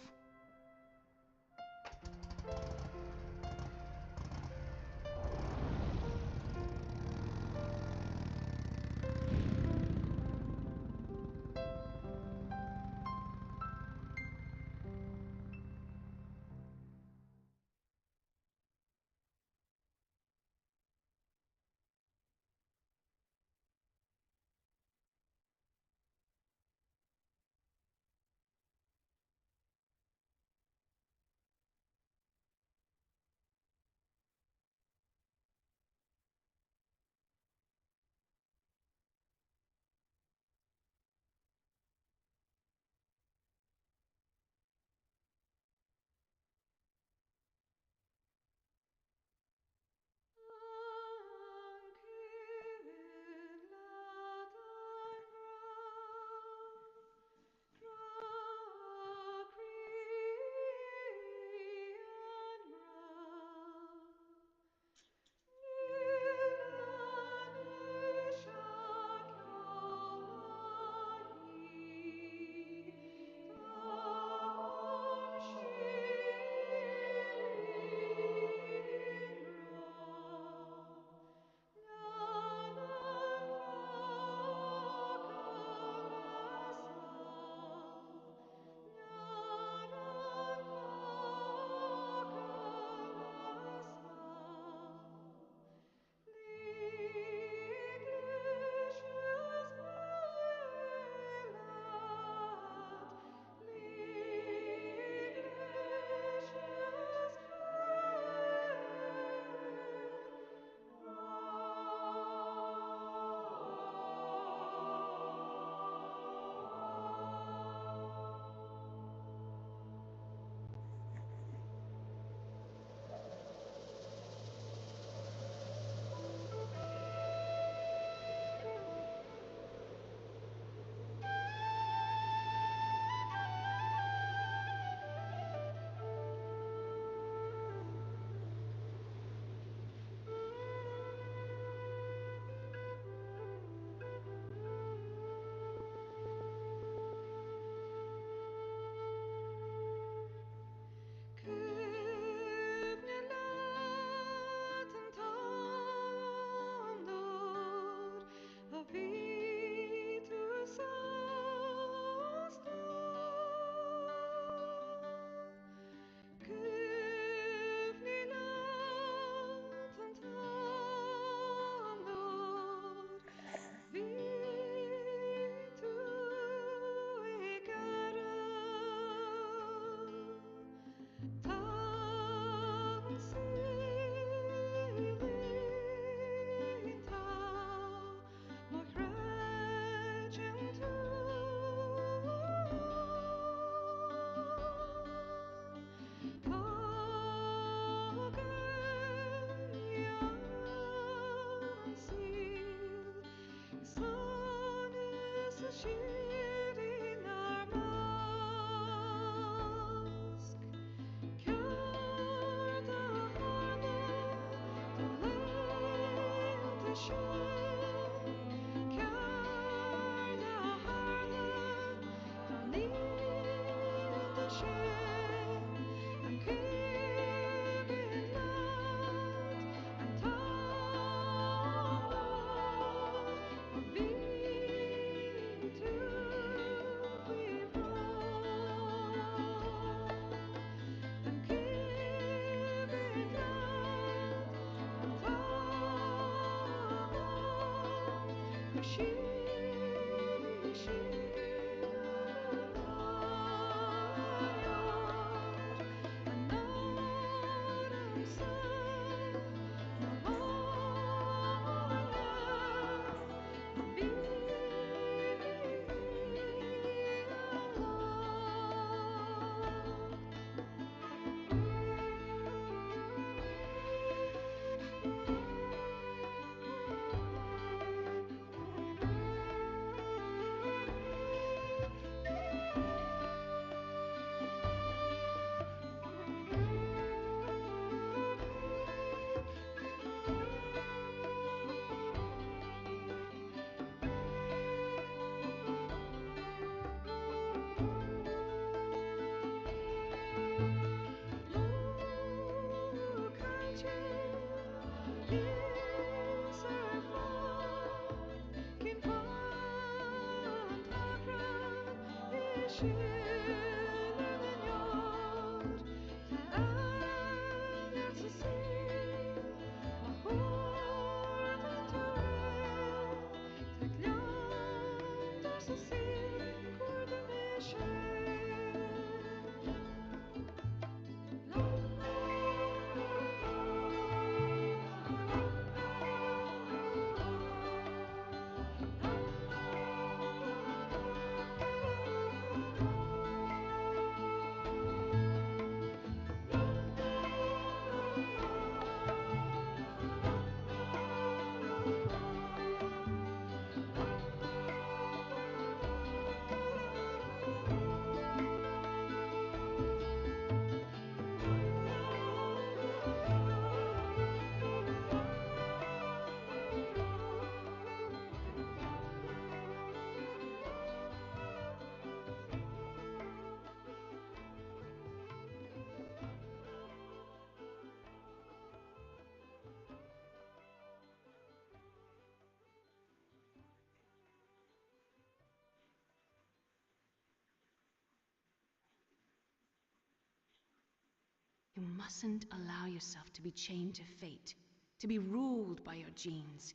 S22: You mustn't allow yourself to be chained to fate, to be ruled by your genes.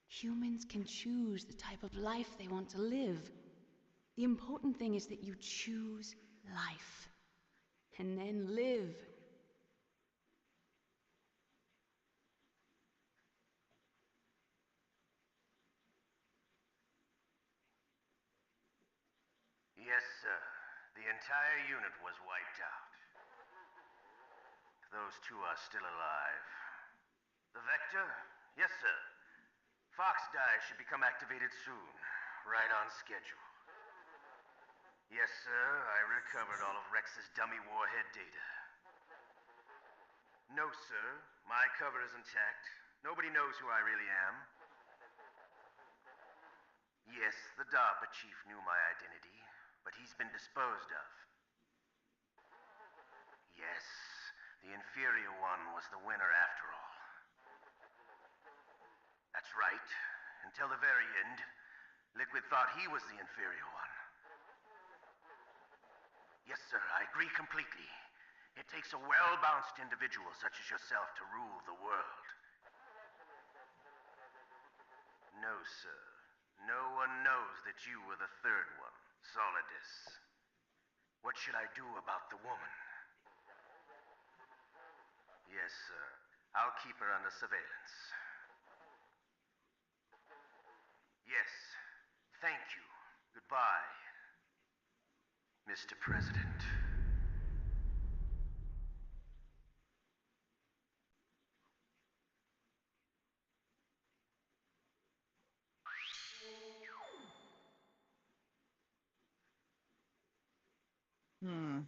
S22: Humans can choose the type of life they want to live. The important thing is that you choose life. And then live.
S10: Yes, sir. The entire unit was wiped out. Those two are still alive. The Vector? Yes, sir. Fox Die should become activated soon. Right on schedule. Yes, sir. I recovered all of Rex's dummy warhead data. No, sir. My cover is intact. Nobody knows who I really am. Yes, the DARPA chief knew my identity, but he's been disposed of. Yes, the inferior one was the winner after all. That's right. Until the very end, Liquid thought he was the inferior one. Yes, sir, I agree completely. It takes a well-balanced individual such as yourself to rule the world. No, sir. No one knows that you were the third one, Solidus. What should I do about the woman? Yes, sir. I'll keep her under surveillance. Yes. Thank you. Goodbye, Mr. President.
S1: Hmm.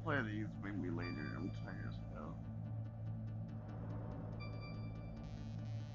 S1: play these maybe later. I'm tired as hell.